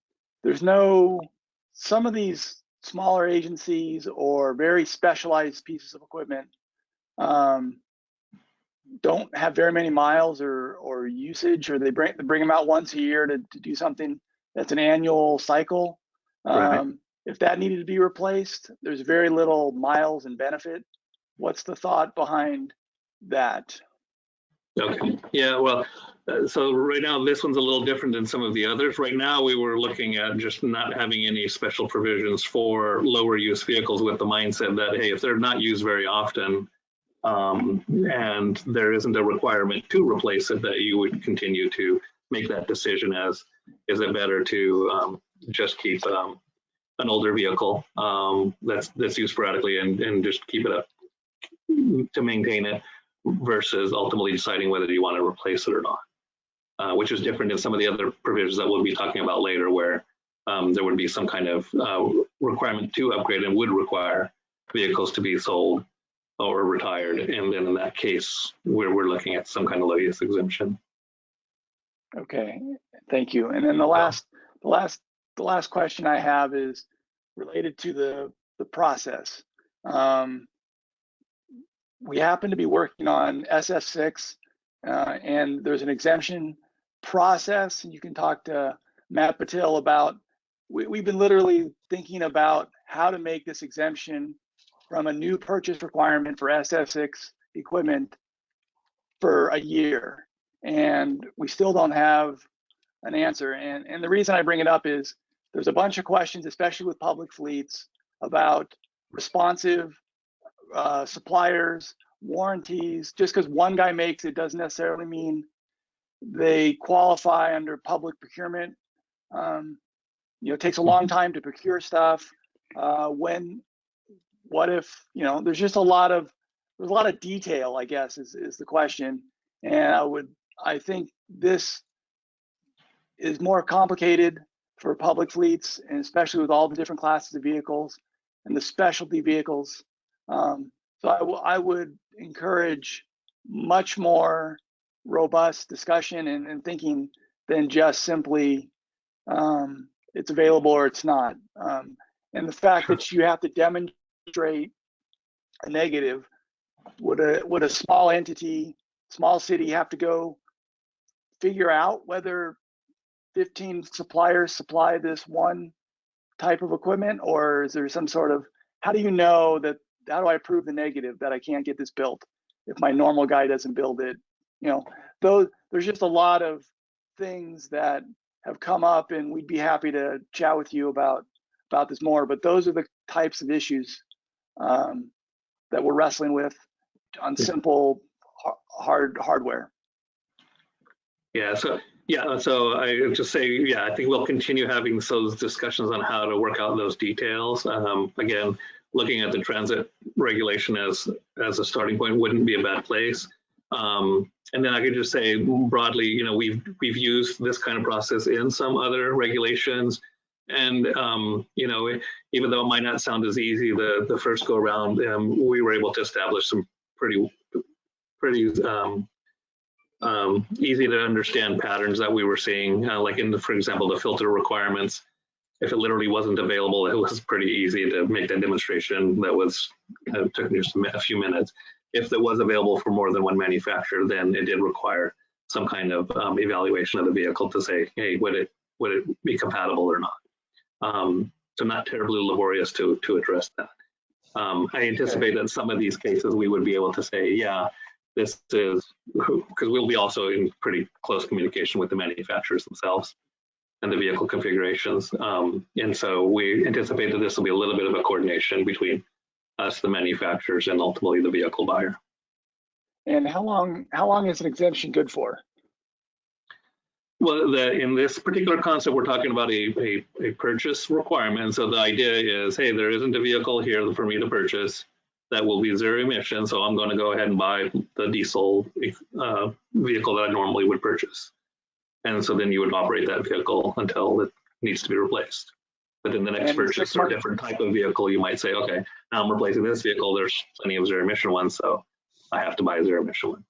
of these smaller agencies or very specialized pieces of equipment don't have very many miles or usage, or they bring them out once a year to do something that's an annual cycle. Right. If that needed to be replaced, there's very little miles and benefit. What's the thought behind that? Okay. Yeah, well, so right now this one's a little different than some of the others. Right now we were looking at just not having any special provisions for lower use vehicles with the mindset that, hey, if they're not used very often and there isn't a requirement to replace it, that you would continue to make that decision as, is it better to just keep an older vehicle that's used sporadically and just keep it up to maintain it, versus ultimately deciding whether you want to replace it or not, which is different than some of the other provisions that we'll be talking about later, where there would be some kind of requirement to upgrade and would require vehicles to be sold or retired. And then in that case, we're looking at some kind of low use exemption. Okay, thank you. And then the last question I have is related to the process. We happen to be working on SF6 and there's an exemption process, and you can talk to Matt Patil about, we've been literally thinking about how to make this exemption from a new purchase requirement for SF6 equipment for a year, and we still don't have an answer. And the reason I bring it up is there's a bunch of questions, especially with public fleets, about responsive suppliers, warranties. Just because one guy makes it doesn't necessarily mean they qualify under public procurement. It takes a long time to procure stuff. What if, there's just a lot of detail, I guess, is the question. And I think this is more complicated for public fleets, and especially with all the different classes of vehicles and the specialty vehicles. So I would encourage much more robust discussion and thinking than just simply it's available or it's not. And the fact that you have to demonstrate a negative, would a small entity, small city have to go figure out whether 15 suppliers supply this one type of equipment, or is there some sort of, how do I prove the negative that I can't get this built if my normal guy doesn't build it? There's just a lot of things that have come up, and we'd be happy to chat with you about this more, but those are the types of issues that we're wrestling with on simple hardware. Yeah, so I would just say, yeah, I think we'll continue having those discussions on how to work out those details. Again, looking at the transit regulation as a starting point wouldn't be a bad place. And then I could just say broadly, you know, we've used this kind of process in some other regulations, and you know, even though it might not sound as easy the first go around, we were able to establish some pretty easy to understand patterns that we were seeing, like for example, the filter requirements. If it literally wasn't available, it was pretty easy to make that demonstration. That was took just a few minutes. If it was available for more than one manufacturer, then it did require some kind of evaluation of the vehicle to say, hey, would it be compatible or not? So not terribly laborious to address that. I anticipate that in some of these cases we would be able to say, yeah, this is, because we'll be also in pretty close communication with the manufacturers themselves and the vehicle configurations. And so we anticipate that this will be a little bit of a coordination between us, the manufacturers, and ultimately the vehicle buyer. And how long is an exemption good for? Well, in this particular concept, we're talking about a purchase requirement. So the idea is, hey, there isn't a vehicle here for me to purchase that will be zero emission, so I'm going to go ahead and buy the diesel vehicle that I normally would purchase. And so then you would operate that vehicle until it needs to be replaced. But in the next purchase or different type of vehicle, you might say, okay, now I'm replacing this vehicle. There's plenty of zero emission ones, so I have to buy a zero emission one.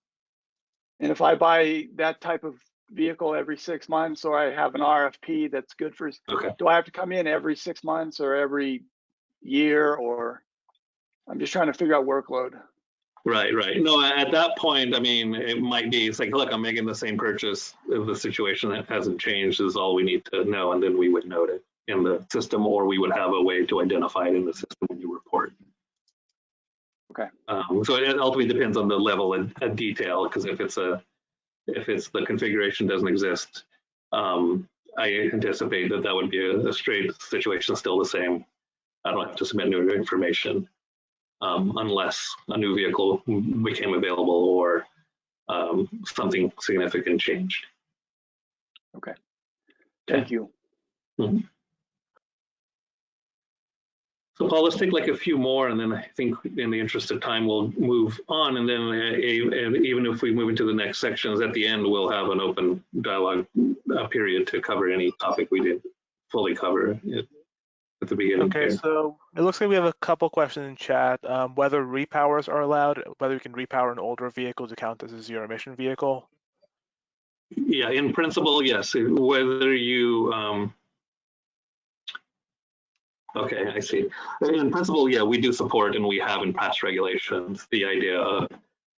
And if I buy that type of vehicle every 6 months, or I have an RFP that's good for, do I have to come in every 6 months or every year, or I'm just trying to figure out workload? Right. No, at that point, I mean, it might be, it's like, look, I'm making the same purchase. If the situation that hasn't changed is all we need to know, and then we would note it in the system, or we would have a way to identify it in the system when you report. Okay. So it ultimately depends on the level of detail, because if it's the configuration doesn't exist, I anticipate that would be a straight situation, still the same. I don't have to submit new information unless a new vehicle became available or something significant changed. Okay. Thank you. Mm-hmm. So Paul, let's take like a few more, and then I think in the interest of time, we'll move on. And then and even if we move into the next sections, at the end, we'll have an open dialogue period to cover any topic we didn't fully cover at the beginning. Okay, so it looks like we have a couple questions in chat. Whether repowers are allowed, whether we can repower an older vehicle to count as a zero emission vehicle. Yeah, in principle, yes. Whether you okay, I see. In principle, yeah, we do support, and we have in past regulations, the idea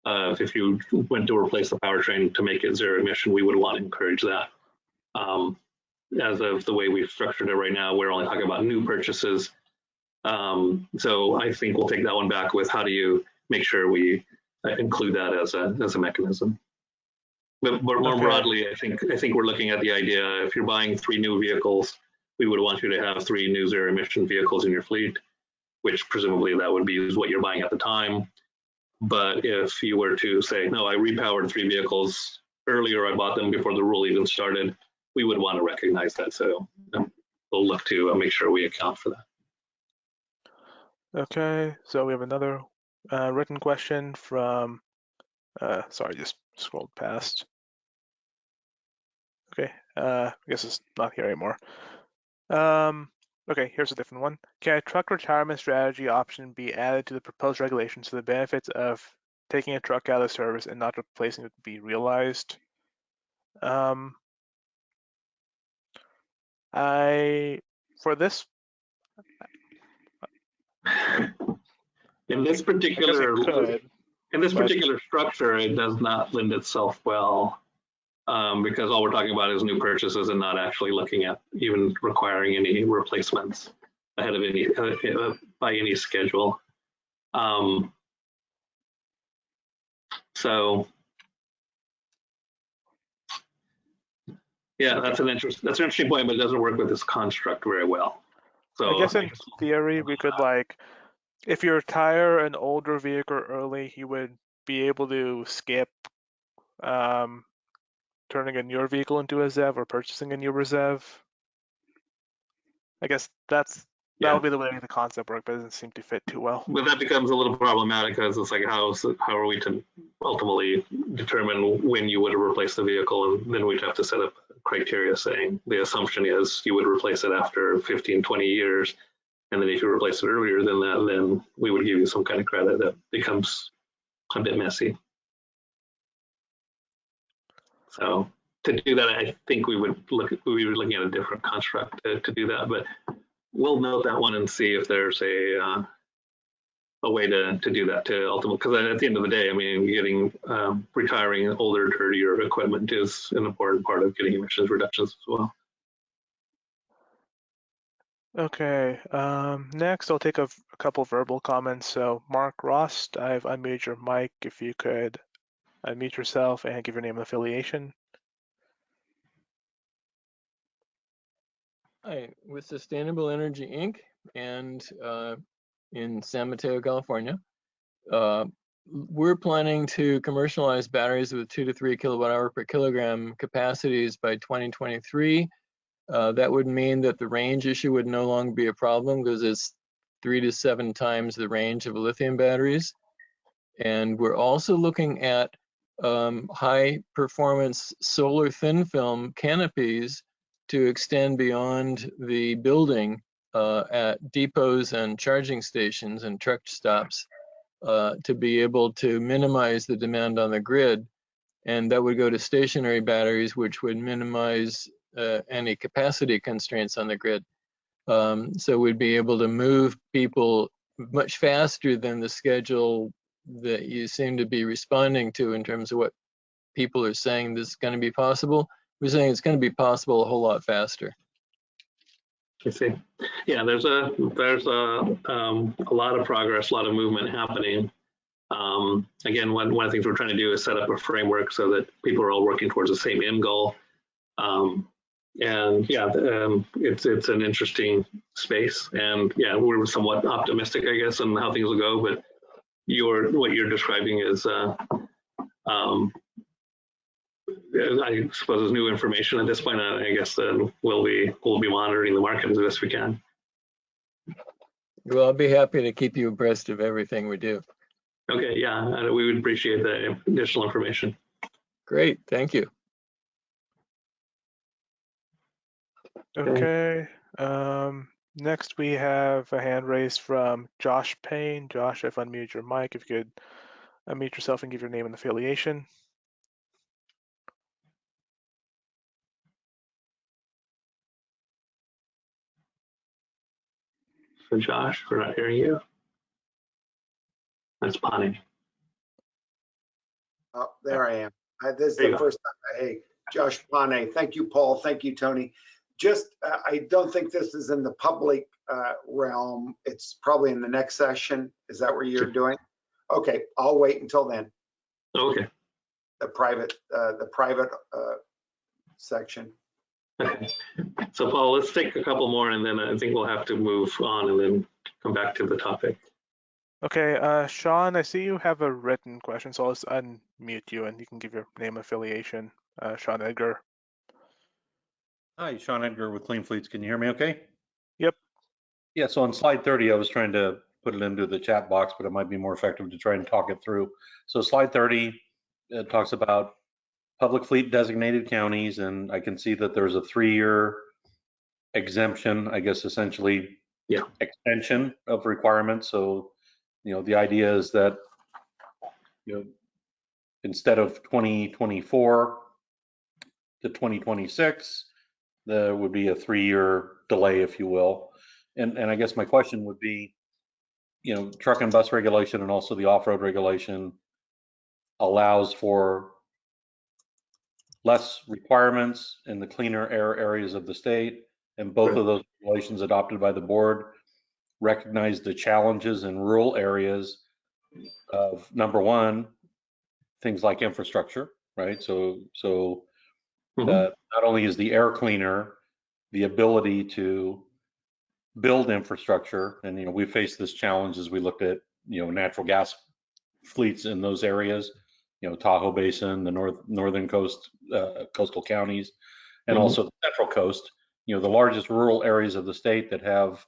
of if you went to replace the powertrain to make it zero emission, we would want to encourage that. As of the way we've structured it right now, we're only talking about new purchases. So I think we'll take that one back with how do you make sure we include that as a mechanism. But more broadly, I think we're looking at the idea, if you're buying 3 new vehicles, we would want you to have 3 new zero emission vehicles in your fleet, which presumably that would be what you're buying at the time. But if you were to say, no, I repowered 3 vehicles earlier, I bought them before the rule even started, we would want to recognize that. So we'll look to make sure we account for that. Okay, so we have another written question from, sorry, just scrolled past. Okay, I guess it's not here anymore. Okay, here's a different one. Can a truck retirement strategy option be added to the proposed regulations so the benefits of taking a truck out of service and not replacing it be realized? For this, in this particular structure, it does not lend itself well, because all we're talking about is new purchases and not actually looking at even requiring any replacements ahead of any by any schedule. So yeah, that's an interesting point, but it doesn't work with this construct very well. So I guess in theory we could like if you retire an older vehicle early, you would be able to skip turning a newer vehicle into a ZEV or purchasing a newer ZEV. I guess that would be the way the concept worked, but it doesn't seem to fit too well. But that becomes a little problematic because it's like, how are we to ultimately determine when you would replace the vehicle? And then we'd have to set up criteria saying the assumption is you would replace it after 15, 20 years. And then if you replace it earlier than that, then we would give you some kind of credit. That becomes a bit messy. So to do that, I think we would be looking at a different construct to do that. But we'll note that one and see if there's a way to do that to ultimately, because at the end of the day, I mean, retiring older, dirtier equipment is an important part of getting emissions reductions as well. Okay, next I'll take a couple verbal comments. So Mark Rost, I've unmuted your mic. If you could unmute yourself and give your name and affiliation. Hi, with Sustainable Energy Inc. and in San Mateo, California. We're planning to commercialize batteries with 2 to 3 kilowatt hour per kilogram capacities by 2023. That would mean that the range issue would no longer be a problem because it's 3 to 7 times the range of lithium batteries. And we're also looking at high performance solar thin film canopies to extend beyond the building at depots and charging stations and truck stops to be able to minimize the demand on the grid. And that would go to stationary batteries, which would minimize any capacity constraints on the grid. So we'd be able to move people much faster than the schedule that you seem to be responding to in terms of what people are saying this is going to be possible. We're saying it's going to be possible a whole lot faster. I see. Yeah, there's a lot of progress, a lot of movement happening. Again, one of the things we're trying to do is set up a framework so that people are all working towards the same end goal. And yeah, it's an interesting space. And yeah, we're somewhat optimistic, I guess, on how things will go. But what you're describing is, I suppose, is new information at this point. I guess we'll be monitoring the market as best we can. Well, I'll be happy to keep you abreast of everything we do. Okay, yeah, we would appreciate the additional information. Great, thank you. Okay, next we have a hand raised from Josh Payne. Josh, I've unmuted your mic. If you could unmute yourself and give your name and affiliation. So Josh, we're not hearing you. That's Bonnie. Oh, there I am. This is the first time. Hey, Josh Pane. Thank you, Paul. Thank you, Tony. Just, I don't think this is in the public realm. It's probably in the next session. Is that what you're doing? Okay, I'll wait until then. Okay. The private section. Okay. So Paul, let's take a couple more, and then I think we'll have to move on and then come back to the topic. Okay, Sean, I see you have a written question, so I'll just unmute you and you can give your name and affiliation. Sean Edgar. Hi, Sean Edgar with Clean Fleets. Can you hear me okay? Yep. Yeah, so on slide 30, I was trying to put it into the chat box, but it might be more effective to try and talk it through. So slide 30 talks about public fleet designated counties, and I can see that there's a 3-year exemption, I guess essentially extension of requirements. So, the idea is that, instead of 2024 to 2026, there would be a 3-year delay, if you will. And I guess my question would be, truck and bus regulation and also the off-road regulation allows for less requirements in the cleaner air areas of the state. And both of those regulations adopted by the board recognize the challenges in rural areas of, number one, things like infrastructure, right? So not only is the air cleaner, the ability to build infrastructure. And, we faced this challenge as we looked at, natural gas fleets in those areas, Tahoe Basin, the northern coast, coastal counties, and also the central coast, the largest rural areas of the state that have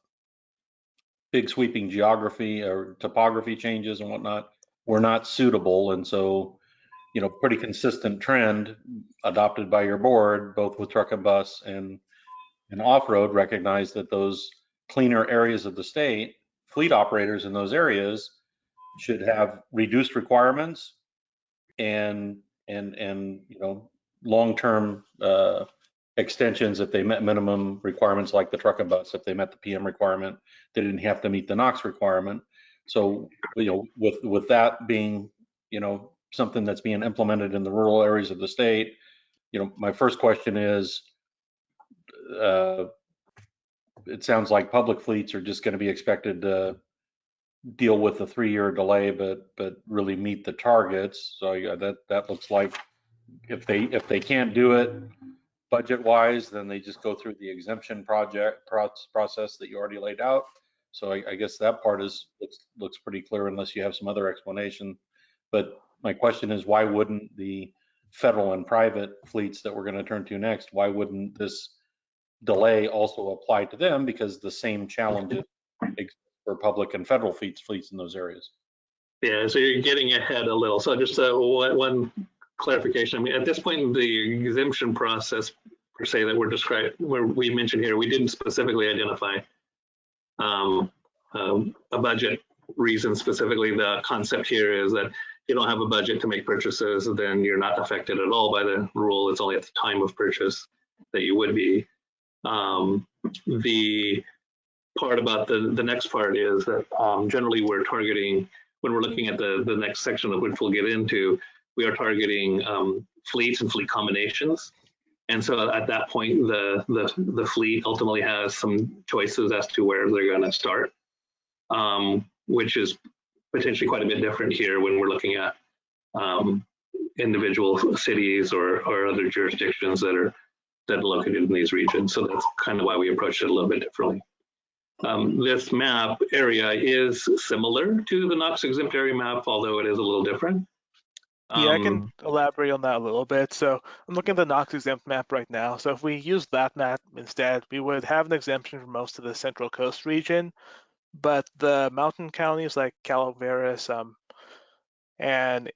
big sweeping geography or topography changes and whatnot were not suitable. And so, pretty consistent trend adopted by your board, both with truck and bus and off-road, recognize that those cleaner areas of the state, fleet operators in those areas should have reduced requirements and long-term extensions if they met minimum requirements, like the truck and bus. If they met the PM requirement, they didn't have to meet the NOx requirement. So, with that being, something that's being implemented in the rural areas of the state, my first question is, it sounds like public fleets are just going to be expected to deal with the 3-year delay, but really meet the targets. So that looks like if they can't do it budget wise, then they just go through the exemption process that you already laid out. So I guess that part looks pretty clear, unless you have some other explanation. But my question is, why wouldn't the federal and private fleets that we're going to turn to next, why wouldn't this delay also apply to them? Because the same challenges exist for public and federal fleets in those areas. Yeah, so you're getting ahead a little. So just one clarification. I mean, at this point in the exemption process, per se, that where we mentioned here, we didn't specifically identify a budget reason specifically. The concept here is that you don't have a budget to make purchases, then you're not affected at all by the rule. It's only at the time of purchase that you would be. The part about the next part is that generally we're targeting, when we're looking at the next section of which we'll get into, we are targeting fleets and fleet combinations. And so at that point, the fleet ultimately has some choices as to where they're going to start, which is potentially quite a bit different here when we're looking at individual cities or other jurisdictions that are located in these regions. So that's kind of why we approached it a little bit differently. This map area is similar to the NOx exempt area map, although it is a little different. Yeah, I can elaborate on that a little bit. So I'm looking at the NOx exempt map right now. So if we use that map instead, we would have an exemption for most of the Central Coast region, but the mountain counties like Calaveras and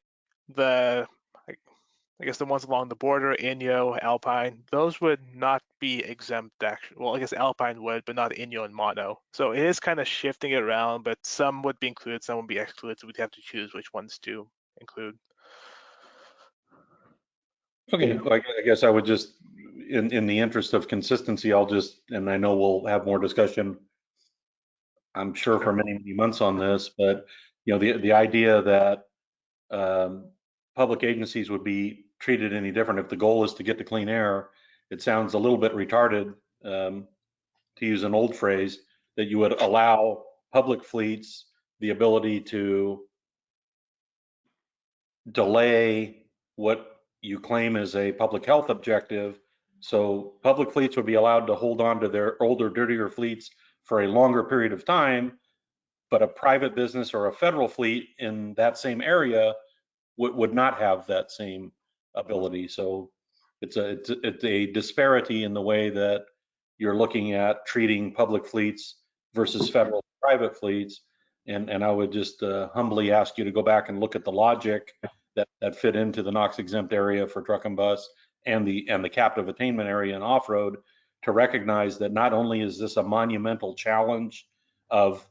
I guess the ones along the border, Inyo, Alpine, those would not be exempt actually. Well, I guess Alpine would, but not Inyo and Mono. So it is kind of shifting it around, but some would be included, some would be excluded. So we'd have to choose which ones to include. Okay, well, I guess I would just, in the interest of consistency, and I know we'll have more discussion, I'm sure, for many, many months on this, but the idea that public agencies would be treated any different if the goal is to get to clean air, it sounds a little bit retarded, to use an old phrase, that you would allow public fleets the ability to delay what you claim is a public health objective. So public fleets would be allowed to hold on to their older, dirtier fleets for a longer period of time, but a private business or a federal fleet in that same area would not have that same ability. So it's a disparity in the way that you're looking at treating public fleets versus federal private fleets. And I would just humbly ask you to go back and look at the logic that fit into the NOx exempt area for truck and bus and the captive attainment area and off-road, to recognize that not only is this a monumental challenge of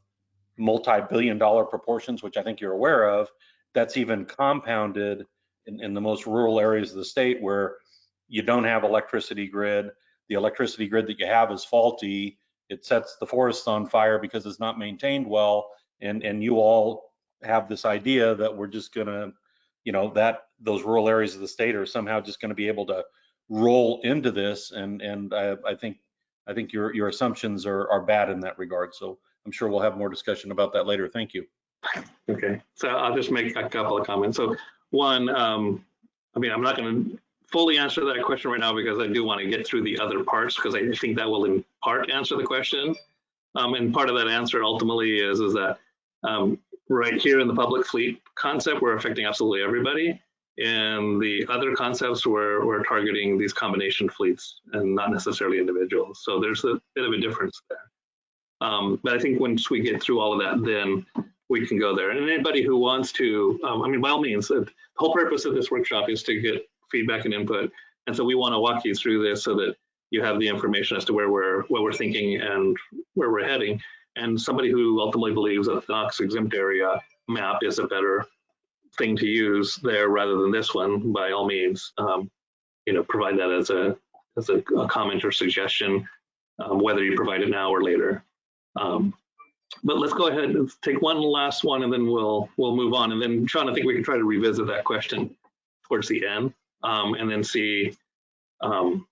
multi-billion-dollar proportions, which I think you're aware of, that's even compounded in the most rural areas of the state where you don't have electricity grid. The electricity grid that you have is faulty. It sets the forests on fire because it's not maintained well. And you all have this idea that we're just gonna, that those rural areas of the state are somehow just gonna be able to roll into this. And I think your assumptions are bad in that regard. So I'm sure we'll have more discussion about that later. Thank you. Okay, so I'll just make a couple of comments. So one, I mean, I'm not going to fully answer that question right now because I do want to get through the other parts, because I think that will in part answer the question. And part of that answer ultimately is that right here in the public fleet concept, we're affecting absolutely everybody. And the other concepts, we're targeting these combination fleets and not necessarily individuals. So there's a bit of a difference there. But I think once we get through all of that, then we can go there. And anybody who wants to, I mean, by all means, the whole purpose of this workshop is to get feedback and input. And so we want to walk you through this so that you have the information as to what we're thinking and where we're heading. And somebody who ultimately believes that the NOx exempt area map is a better thing to use there rather than this one, by all means, provide that as a comment or suggestion, whether you provide it now or later. But let's go ahead and take one last one, and then we'll move on. And then, Sean, I think we can try to revisit that question towards the end, and then see, how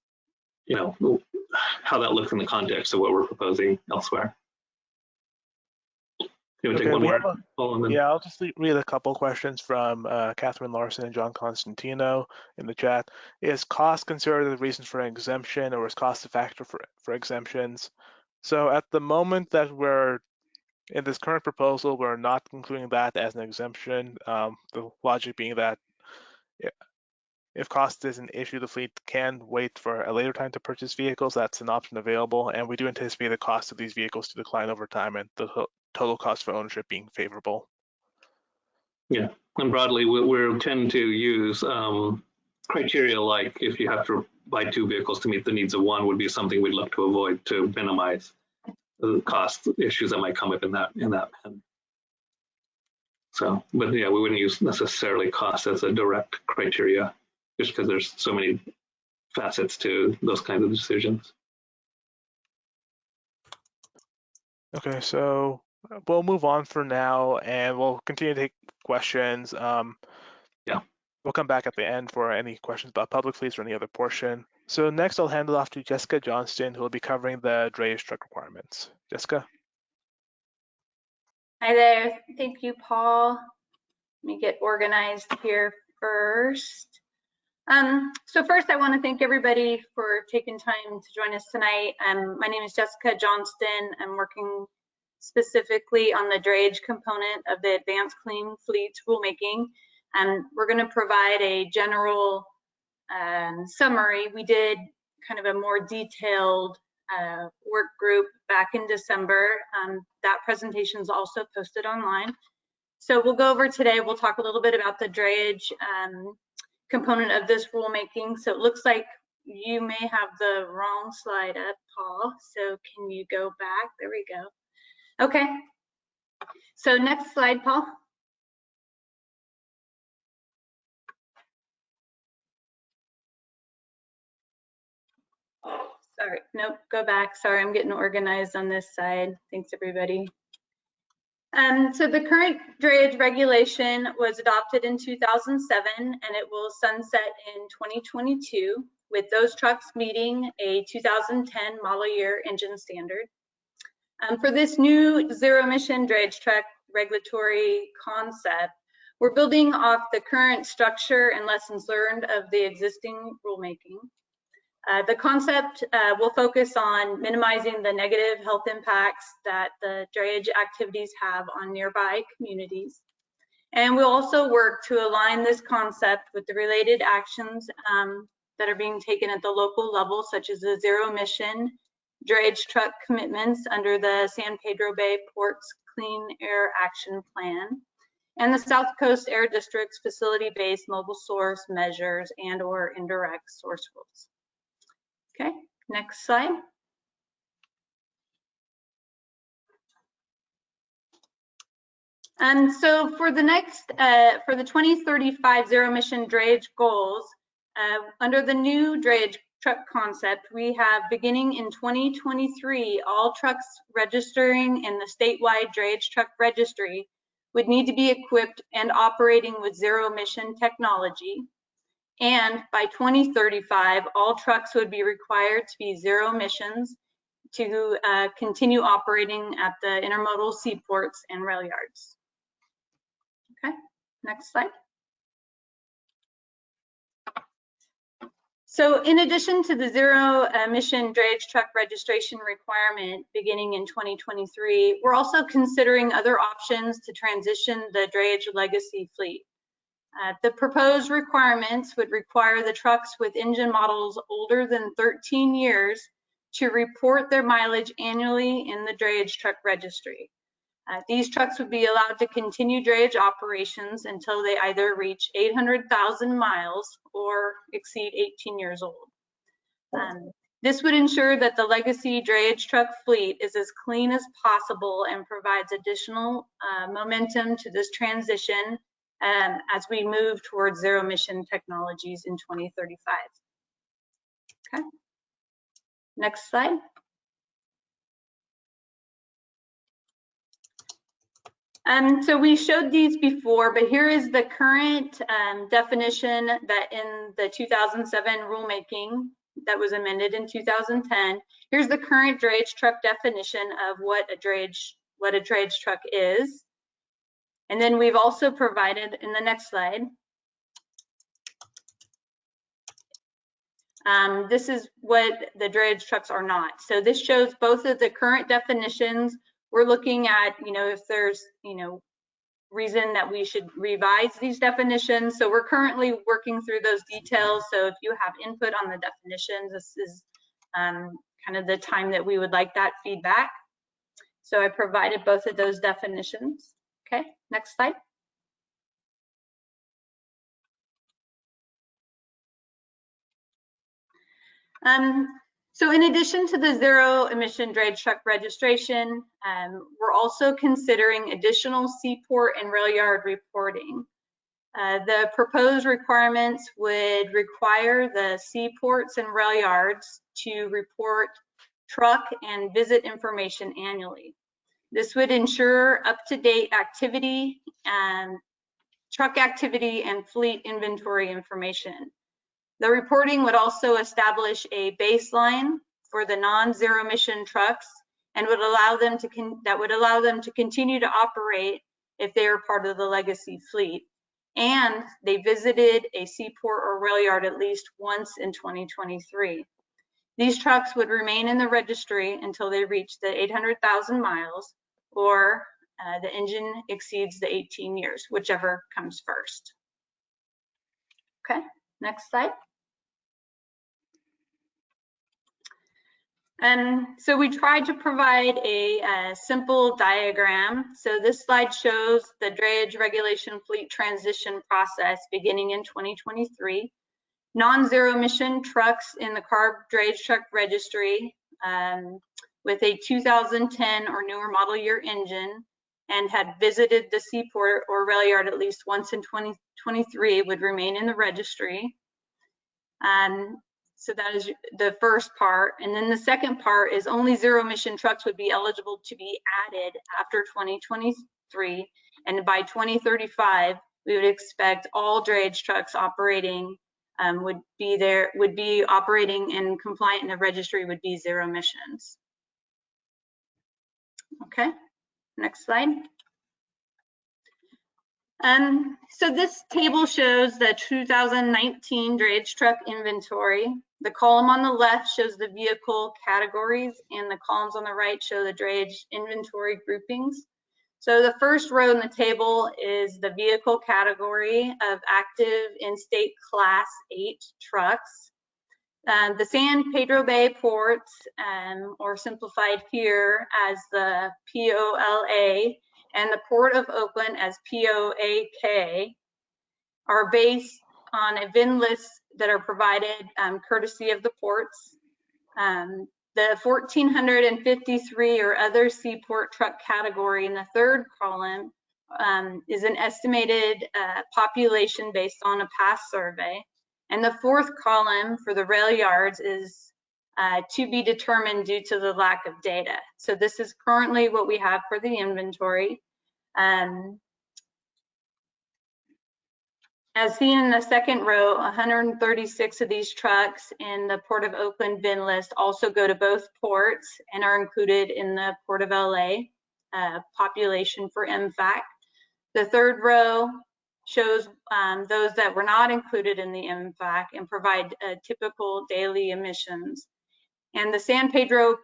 that looks in the context of what we're proposing elsewhere. You want to take one more? Yeah, I'll just read a couple questions from Catherine Larson and John Constantino in the chat. Is cost considered the reason for an exemption, or is cost a factor for exemptions? So at the moment that we're in this current proposal, we're not including that as an exemption. The logic being that if cost is an issue, the fleet can wait for a later time to purchase vehicles. That's an option available, and we do anticipate the cost of these vehicles to decline over time and the total cost for ownership being favorable. Yeah, and broadly, we tend to use criteria like if you have to buy 2 vehicles to meet the needs of one would be something we'd look to avoid to minimize the cost issues that might come up in that pen. So, but yeah, we wouldn't use necessarily cost as a direct criteria, just because there's so many facets to those kinds of decisions. Okay, so we'll move on for now, and we'll continue to take questions. Yeah. We'll come back at the end for any questions about public fleets or any other portion. So next, I'll hand it off to Jessica Johnston, who will be covering the drayage truck requirements. Jessica. Hi there. Thank you, Paul. Let me get organized here first. So first, I want to thank everybody for taking time to join us tonight. My name is Jessica Johnston. I'm working specifically on the drayage component of the Advanced Clean Fleets rulemaking. We're going to provide a general summary. We did kind of a more detailed work group back in December. That presentation is also posted online. So we'll go over today, we'll talk a little bit about the drayage component of this rulemaking. So it looks like you may have the wrong slide up, Paul. So can you go back? There we go. Okay. So next slide, Paul. Sorry, nope, go back. Sorry, I'm getting organized on this side. Thanks, everybody. So the current drayage regulation was adopted in 2007, and it will sunset in 2022, with those trucks meeting a 2010 model year engine standard. For this new zero-emission drayage truck regulatory concept, we're building off the current structure and lessons learned of the existing rulemaking. The concept will focus on minimizing the negative health impacts that the drayage activities have on nearby communities. And we'll also work to align this concept with the related actions that are being taken at the local level, such as the zero emission drayage truck commitments under the San Pedro Bay Ports Clean Air Action Plan and the South Coast Air District's facility-based mobile source measures and or indirect source rules. Okay, next slide. So for the next, for the 2035 zero emission drayage goals, under the new drayage truck concept, we have beginning in 2023, all trucks registering in the statewide drayage truck registry would need to be equipped and operating with zero emission technology. And by 2035, all trucks would be required to be zero emissions to continue operating at the intermodal seaports and rail yards. Okay, next slide. So in addition to the zero emission drayage truck registration requirement beginning in 2023, we're also considering other options to transition the drayage legacy fleet. The proposed requirements would require the trucks with engine models older than 13 years to report their mileage annually in the drayage truck registry. These trucks would be allowed to continue drayage operations until they either reach 800,000 miles or exceed 18 years old. This would ensure that the legacy drayage truck fleet is as clean as possible and provides additional momentum to this transition as we move towards zero emission technologies in 2035. Okay, next slide. So we showed these before, but here is the current definition that in the 2007 rulemaking that was amended in 2010. Here's the current drayage truck definition of what a drayage truck is. And then we've also provided in the next slide. This is what the drayage trucks are not. So this shows both of the current definitions. We're looking at, if there's, reason that we should revise these definitions. So we're currently working through those details. So if you have input on the definitions, this is kind of the time that we would like that feedback. So I provided both of those definitions. Okay, next slide. So in addition to the zero emission drayage truck registration, we're also considering additional seaport and rail yard reporting. The proposed requirements would require the seaports and rail yards to report truck and visit information annually. This would ensure up-to-date activity and truck activity and fleet inventory information. The reporting would also establish a baseline for the non-zero emission trucks and would allow them to continue to operate if they are part of the legacy fleet, and they visited a seaport or rail yard at least once in 2023. These trucks would remain in the registry until they reach the 800,000 miles or the engine exceeds the 18 years, whichever comes first. Okay, next slide. So we tried to provide a simple diagram. So this slide shows the drayage regulation fleet transition process beginning in 2023. Non-zero emission trucks in the CARB drayage truck registry with a 2010 or newer model year engine and had visited the seaport or rail yard at least once in 2023 would remain in the registry. So that is the first part. And then the second part is only zero emission trucks would be eligible to be added after 2023. And by 2035, we would expect all drayage trucks operating would be operating and compliant in the registry would be zero emissions. Okay, next slide. So this table shows the 2019 drayage truck inventory. The column on the left shows the vehicle categories and the columns on the right show the drayage inventory groupings. So the first row in the table is the vehicle category of active in-state class 8 trucks. The San Pedro Bay ports, or simplified here as the POLA, and the Port of Oakland as POAK are based on a VIN list that are provided courtesy of the ports. The 1,453 or other seaport truck category in the third column is an estimated population based on a past survey. And the fourth column for the rail yards is to be determined due to the lack of data. So this is currently what we have for the inventory. As seen in the second row, 136 of these trucks in the Port of Oakland VIN list also go to both ports and are included in the Port of LA population for MFAC. The third row shows those that were not included in the MFAC and provide typical daily emissions. And the San Pedro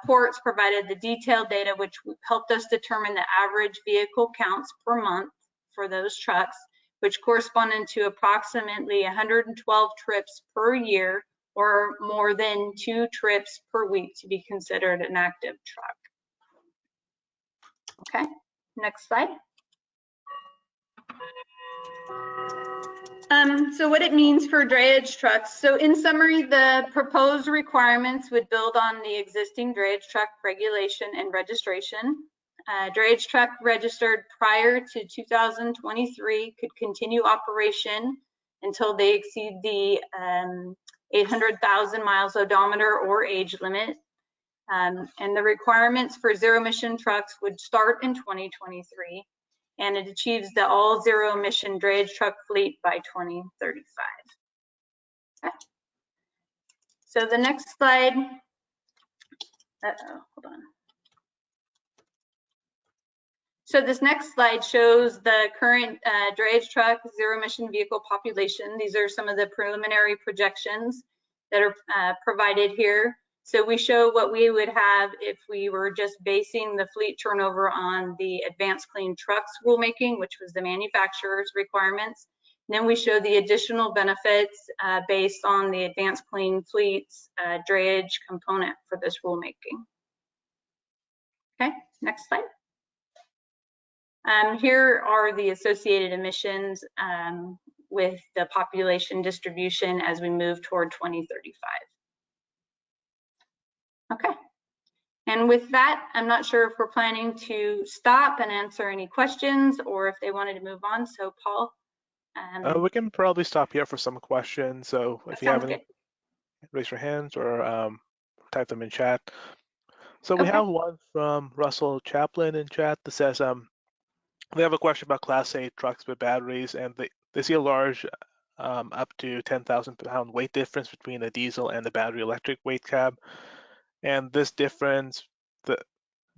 ports provided the detailed data, which helped us determine the average vehicle counts per month for those trucks, which corresponded to approximately 112 trips per year, or more than 2 trips per week to be considered an active truck. Okay, next slide. So what it means for drayage trucks. So in summary, the proposed requirements would build on the existing drayage truck regulation and registration. Drayage truck registered prior to 2023 could continue operation until they exceed the 800,000 miles odometer or age limit. And the requirements for zero emission trucks would start in 2023. And it achieves the all zero emission drayage truck fleet by 2035. Okay. So the next slide, hold on. So this next slide shows the current drayage truck zero emission vehicle population. These are some of the preliminary projections that are provided here. So we show what we would have if we were just basing the fleet turnover on the Advanced Clean Trucks rulemaking, which was the manufacturer's requirements. And then we show the additional benefits based on the Advanced Clean Fleets drayage component for this rulemaking. Okay, next slide. Here are the associated emissions with the population distribution as we move toward 2035. Okay, and with that, I'm not sure if we're planning to stop and answer any questions or if they wanted to move on. So Paul. We can probably stop here for some questions. So if you have any, good. raise your hands or type them in chat. So we have one from Russell Chaplin in chat that says, they have a question about Class 8 trucks with batteries, and they see a large up to 10,000 pound weight difference between the diesel and the battery electric weight cab. And this difference, the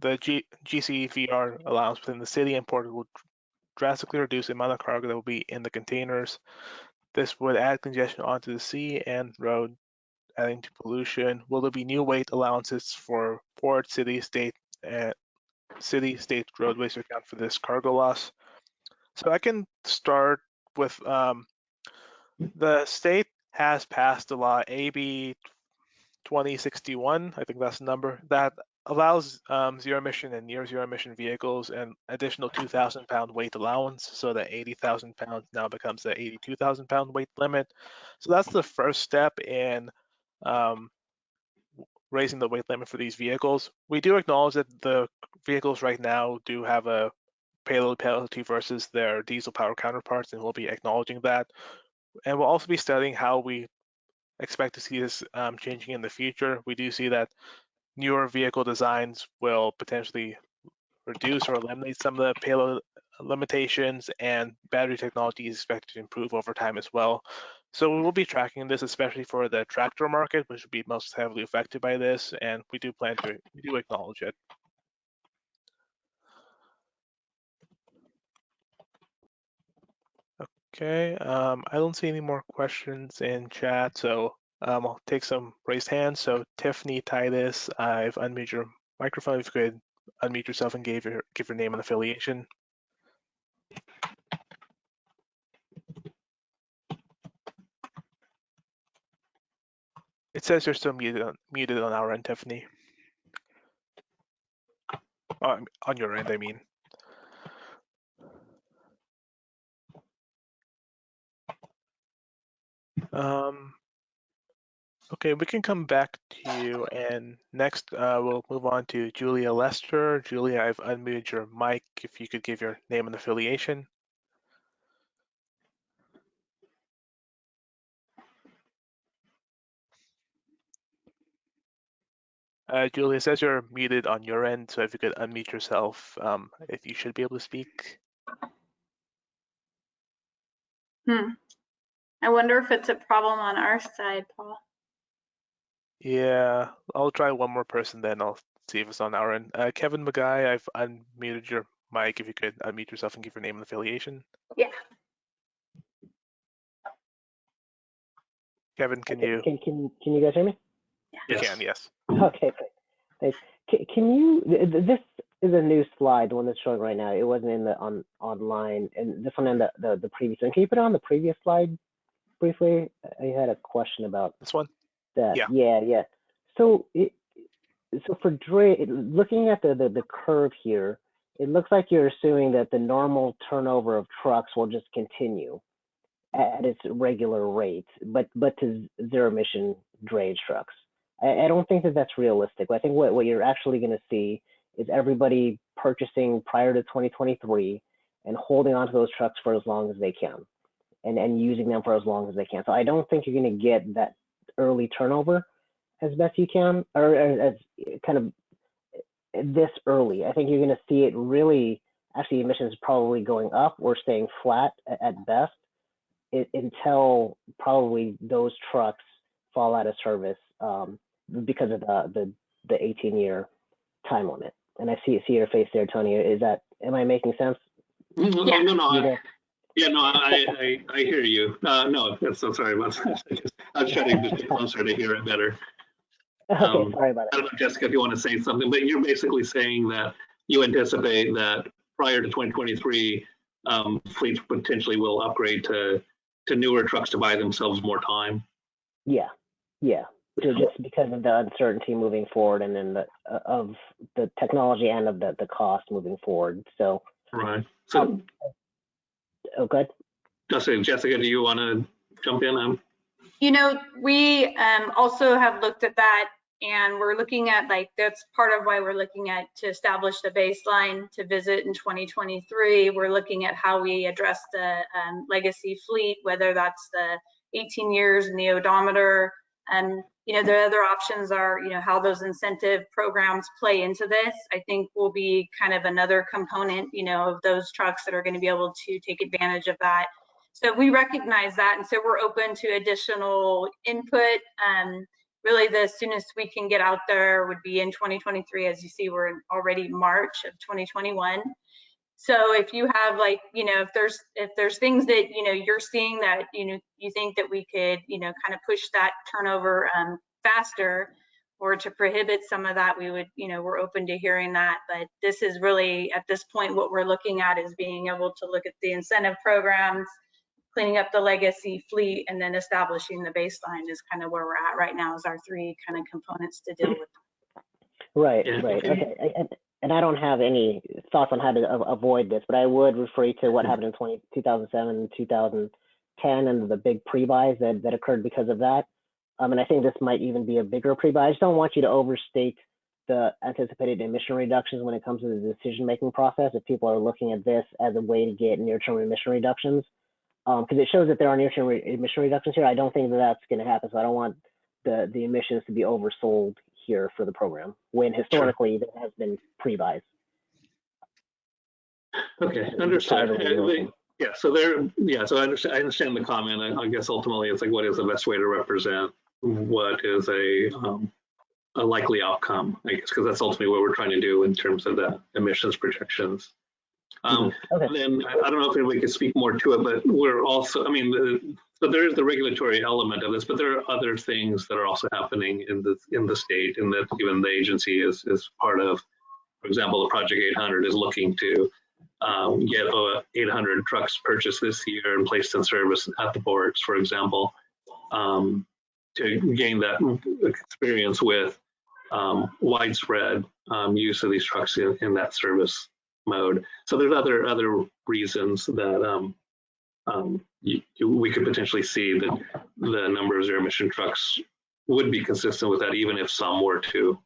GCVR allowance within the city and port will drastically reduce the amount of cargo that will be in the containers. This would add congestion onto the sea and road, adding to pollution. Will there be new weight allowances for port, city, state roadways to account for this cargo loss? So I can start with the state has passed a law, AB 2061, I think that's the number, that allows zero emission and near zero emission vehicles an additional 2,000 pound weight allowance, so that 80,000 pounds now becomes the 82,000 pound weight limit. So that's the first step in raising the weight limit for these vehicles. We do acknowledge that the vehicles right now do have a payload penalty versus their diesel power counterparts, and we'll be acknowledging that. And we'll also be studying how we expect to see this changing in the future. We do see that newer vehicle designs will potentially reduce or eliminate some of the payload limitations, and battery technology is expected to improve over time as well. So we'll be tracking this, especially for the tractor market, which will be most heavily affected by this, and we do acknowledge it. Okay, I don't see any more questions in chat, so I'll take some raised hands. So Tiffany Titus, I've unmuted your microphone. If you could unmute yourself and give your name and affiliation. It says you're still muted on our end, Tiffany. Oh, on your end, I mean. Okay, we can come back to you, and next we'll move on to Julia Lester. Julia, I've unmuted your mic. If you could give your name and affiliation. Julia, it says you're muted on your end, so if you could unmute yourself, if you should be able to speak. I wonder if it's a problem on our side, Paul. Yeah, I'll try one more person, then I'll see if it's on our end. Kevin McGuy, I've unmuted your mic. If you could unmute yourself and give your name and affiliation. Yeah. Kevin, can Okay, you? Can you guys hear me? You can, yes. Okay, great. Thanks. Can you? This is a new slide, the one that's showing right now. It wasn't in the online, and this one in the previous one. Can you put it on the previous slide briefly? I had a question about This one? that. Yeah. Yeah. So for looking at the curve here, it looks like you're assuming that the normal turnover of trucks will just continue at its regular rate, but to zero emission drayage trucks. I don't think that that's realistic. I think what you're actually going to see is everybody purchasing prior to 2023 and holding onto those trucks for as long as they can and using them for as long as they can. So I don't think you're going to get that early turnover as best you can, or as kind of this early. I think you're going to see it really, actually emissions probably going up or staying flat at best until probably those trucks fall out of service because of the 18-year time limit. And I see your face there, Tony. Am I making sense? No. Yeah. I hear you. No, I'm so sorry about that. I'm trying to get closer to hear it better. Okay, sorry about I don't know, Jessica, if you want to say something, but you're basically saying that you anticipate that prior to 2023, fleets potentially will upgrade to newer trucks to buy themselves more time. Yeah. Just because of the uncertainty moving forward, and then of the technology and of the cost moving forward. So. Right. So. Good. Jessica, do you want to jump in? We also have looked at that, and we're looking at, that's part of why we're looking at to establish the baseline to visit in 2023. We're looking at how we address the legacy fleet, whether that's the 18 years in the odometer. The other options are, how those incentive programs play into this, I think will be kind of another component, of those trucks that are going to be able to take advantage of that. So we recognize that, and so we're open to additional input. Really, the soonest we can get out there would be in 2023. As you see, we're in already March of 2021. So if you have if there's things that you're seeing that you think that we could kind of push that turnover faster, or to prohibit some of that, we would we're open to hearing that. But this is really, at this point, what we're looking at is being able to look at the incentive programs, cleaning up the legacy fleet, and then establishing the baseline is kind of where we're at right now, is our three kind of components to deal with. Right. Okay. And I don't have any thoughts on how to avoid this, but I would refer you to what happened in 2007 and 2010 and the big pre-buys that occurred because of that. And I think this might even be a bigger pre-buy. I just don't want you to overstate the anticipated emission reductions when it comes to the decision-making process. If people are looking at this as a way to get near-term emission reductions, because it shows that there are near-term emission reductions here. I don't think that that's going to happen. So I don't want the emissions to be oversold here for the program, when historically there has been pre-buys. Okay, understood. So I understand the comment. I guess ultimately it's like, what is the best way to represent what is a likely outcome, I guess, because that's ultimately what we're trying to do in terms of the emissions projections. Then I don't know if we could speak more to it, but we're also, so there is the regulatory element of this, but there are other things that are also happening in the state, and that even the agency is part of. For example, the Project 800 is looking to get 800 trucks purchased this year and placed in service at the ports, for example, to gain that experience with widespread use of these trucks in that service mode. So there's other reasons that we could potentially see that the number of zero emission trucks would be consistent with that, even if some were to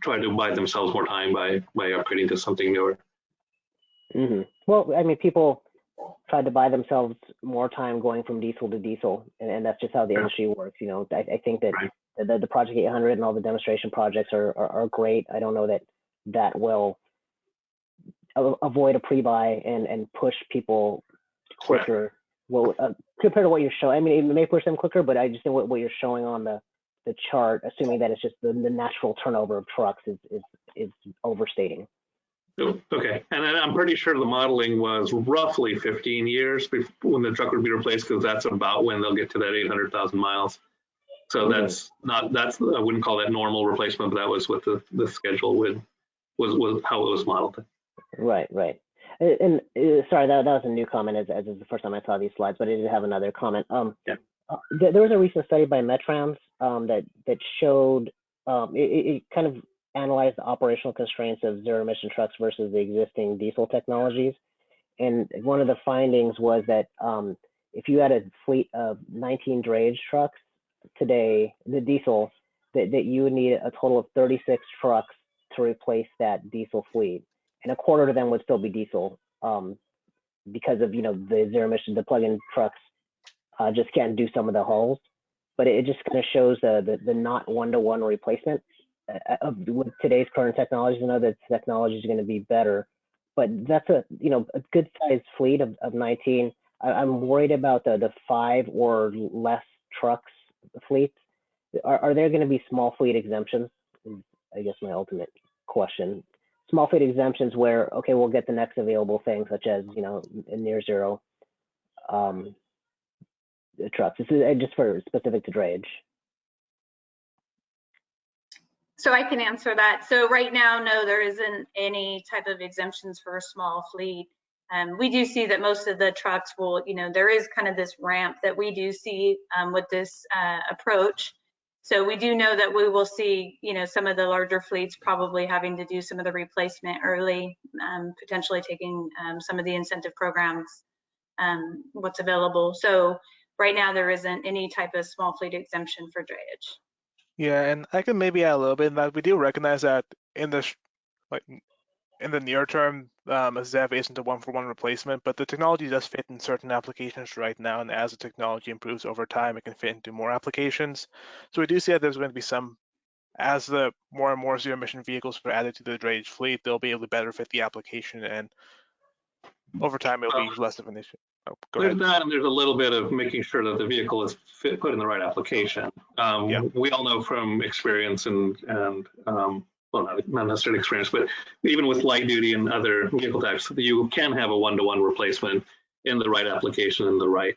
try to buy themselves more time by upgrading to something newer. Well, people tried to buy themselves more time going from diesel to diesel, and that's just how the industry works. I think that the Project 800 and all the demonstration projects are great. I don't know that will avoid a pre-buy and push people quicker. Well, compared to what you're showing, it may push them quicker, but I just think what you're showing on the chart, assuming that it's just the natural turnover of trucks, is overstating. Okay, and then I'm pretty sure the modeling was roughly 15 years when the truck would be replaced, because that's about when they'll get to that 800,000 miles. So that's not, I wouldn't call that normal replacement, but that was what the schedule was how it was modeled. Right. And sorry, that was a new comment as is the first time I saw these slides, but I did have another comment. Yeah. There was a recent study by Metrans that showed it kind of analyzed the operational constraints of zero emission trucks versus the existing diesel technologies. And one of the findings was that if you had a fleet of 19 drayage trucks today, the diesel, that you would need a total of 36 trucks to replace that diesel fleet. And a quarter of them would still be diesel because of, the zero emission, the plug-in trucks just can't do some of the hauls. But it just kind of shows the not one-to-one replacement with today's current technologies. I know that technology is going to be better, but that's a good sized fleet of 19. I'm worried about the 5 or less trucks fleets. Are there going to be small fleet exemptions? I guess my ultimate question. Small fleet exemptions where, okay, we'll get the next available thing, such as, near zero trucks. This is just for specific to drayage. So I can answer that. So right now, no, there isn't any type of exemptions for a small fleet. We do see that most of the trucks will, there is kind of this ramp that we do see with this approach. So we do know that we will see, some of the larger fleets probably having to do some of the replacement early, potentially taking some of the incentive programs, what's available. So right now there isn't any type of small fleet exemption for drayage. Yeah, and I can maybe add a little bit in that we do recognize that in the near term, a ZEV isn't a one-for-one replacement, but the technology does fit in certain applications right now, and as the technology improves over time, it can fit into more applications. So we do see that there's going to be some, as the more and more zero-emission vehicles are added to the drayage fleet, they'll be able to better fit the application, and over time, it'll be less of an issue. Oh, go ahead. There's that, and there's a little bit of making sure that the vehicle is put in the right application. We all know from experience and well, not necessarily experience, but even with light duty and other vehicle types, you can have a one-to-one replacement in the right application and the right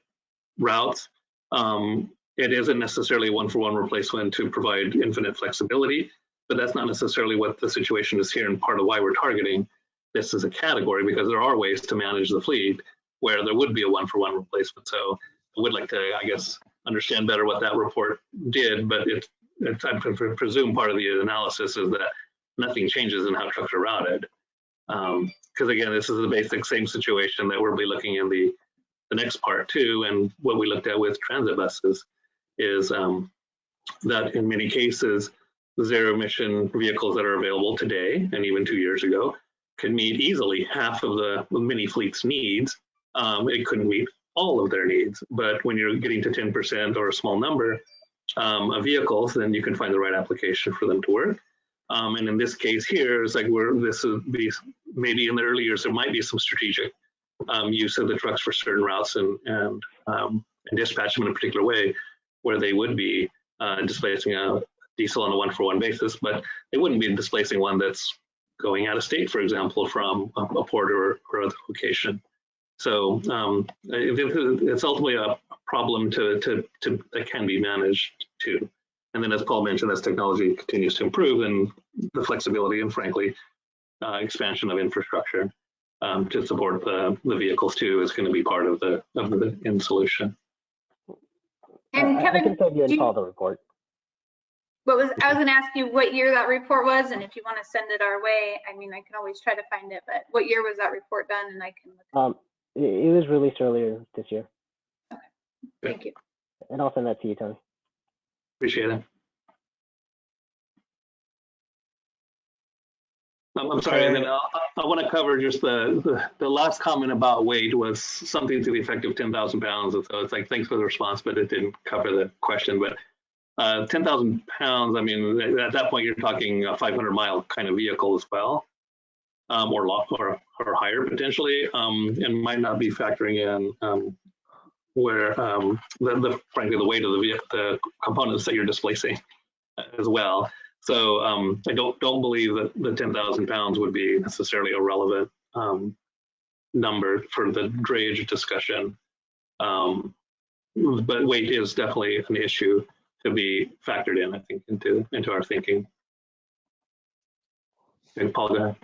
routes. It isn't necessarily a one-for-one replacement to provide infinite flexibility, but that's not necessarily what the situation is here, and part of why we're targeting this as a category, because there are ways to manage the fleet where there would be a one-for-one replacement. So I would like to, I guess, understand better what that report did, but I presume part of the analysis is that nothing changes in how trucks are routed. Because again, this is the basic same situation that we'll be looking in the next part too, and what we looked at with transit buses is that in many cases, the zero emission vehicles that are available today and even 2 years ago can meet easily half of the mini fleet's needs. It couldn't meet all of their needs, but when you're getting to 10% or a small number of vehicles, then you can find the right application for them to work. And in this case here, it's like this would be maybe in the early years, there might be some strategic use of the trucks for certain routes and dispatch them in a particular way where they would be displacing a diesel on a one-for-one basis, but they wouldn't be displacing one that's going out of state, for example, from a port or other location. So it's ultimately a problem that can be managed too. And then as Paul mentioned, as technology continues to improve, and the flexibility and frankly, expansion of infrastructure to support the vehicles too is going to be part of the end solution. And Kevin, I can send you and Paul the report. I was going to ask you what year that report was, and if you want to send it our way, I mean, I can always try to find it, but what year was that report done? And I can look. It was released earlier this year. Okay, thank you. And I'll send that to you, Tony. Appreciate it. I'm sorry, and then I want to cover just the last comment about weight was something to the effect of 10,000 pounds. And so it's like, thanks for the response, but it didn't cover the question. But 10,000 pounds, I mean, at that point, you're talking a 500-mile kind of vehicle as well, or higher potentially, and might not be factoring in where frankly, the weight of the vehicle, the components that you're displacing as well. So I don't believe that the 10,000 pounds would be necessarily a relevant number for the drayage discussion. But weight is definitely an issue to be factored in, I think, into our thinking. Okay, Paul, go ahead.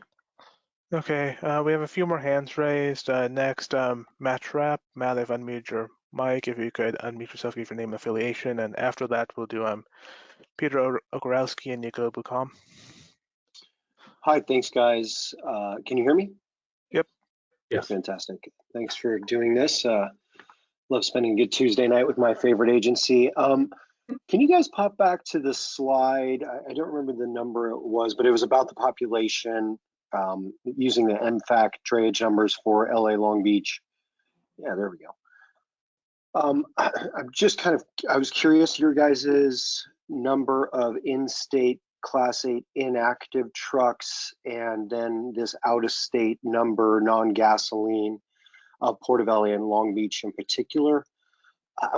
Okay, we have a few more hands raised. Next, Matt Trapp. Matt, I've unmuted your mic. If you could unmute yourself, give your name and affiliation, and after that, we'll do Peter Ogorowski and Nico Bucom. Hi, thanks, guys. Can you hear me? Yep. Yes. Fantastic. Thanks for doing this. Love spending a good Tuesday night with my favorite agency. Can you guys pop back to the slide? I don't remember the number it was, but it was about the population using the MFAC drayage numbers for LA Long Beach. Yeah, there we go. I'm just I was curious your guys's number of in-state Class 8 inactive trucks and then this out-of-state number, non-gasoline, of Port of LA and Long Beach in particular.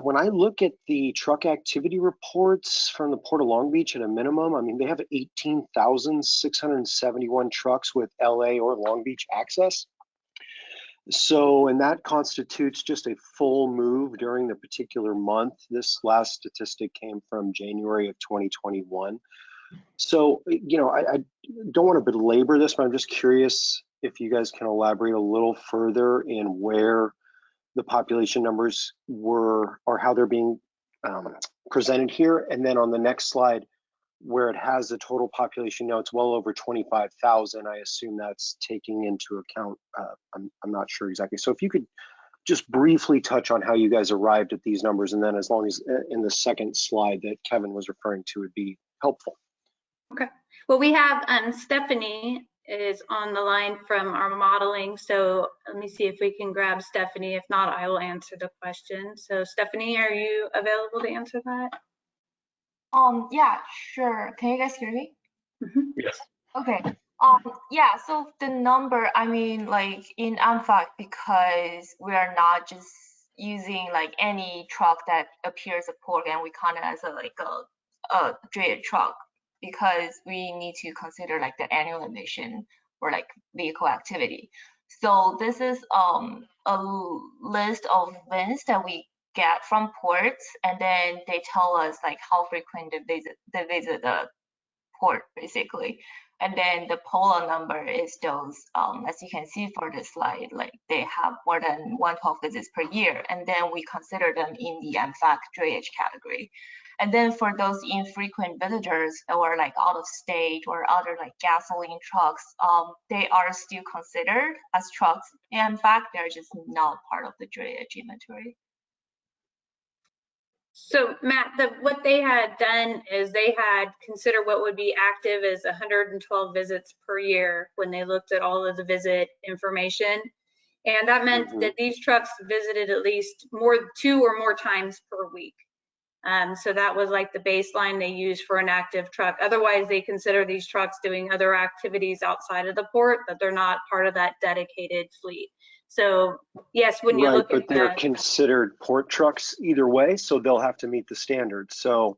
When I look at the truck activity reports from the Port of Long Beach at a minimum, I mean, they have 18,671 trucks with LA or Long Beach access. So, and that constitutes just a full move during the particular month. This last statistic came from January of 2021. So, you know, I don't want to belabor this, but I'm just curious if you guys can elaborate a little further in where the population numbers were or how they're being presented here. And then on the next slide, where it has the total population, now it's well over 25,000. I assume that's taking into account, I'm not sure exactly. So if you could just briefly touch on how you guys arrived at these numbers, and then as long as in the second slide that Kevin was referring to would be helpful. Okay. Well, we have Stephanie is on the line from our modeling. So let me see if we can grab Stephanie. If not, I will answer the question. So Stephanie, are you available to answer that? Yeah, sure. Can you guys hear me? Mm-hmm. Yes. Okay. Yeah, so the number, I mean, like in AMFAC, because we are not just using like any truck that appears at port and we count it as a drayage truck, because we need to consider like the annual emission or like vehicle activity. So this is a list of VINs that we get from ports, and then they tell us like how frequent they visit the port basically. And then the polar number is those, as you can see for the slide, like they have more than 112 visits per year, and then we consider them in the MFAC drayage category. And then for those infrequent visitors or like out of state or other like gasoline trucks, they are still considered as trucks. And in fact, they're just not part of the drayage inventory. So Matt, what they had done is they had considered what would be active as 112 visits per year when they looked at all of the visit information. And that meant that these trucks visited at least 2 or more times per week. So that was like the baseline they used for an active truck. Otherwise, they consider these trucks doing other activities outside of the port, but they're not part of that dedicated fleet. So yes, when you look at but they're considered port trucks either way, so they'll have to meet the standards. So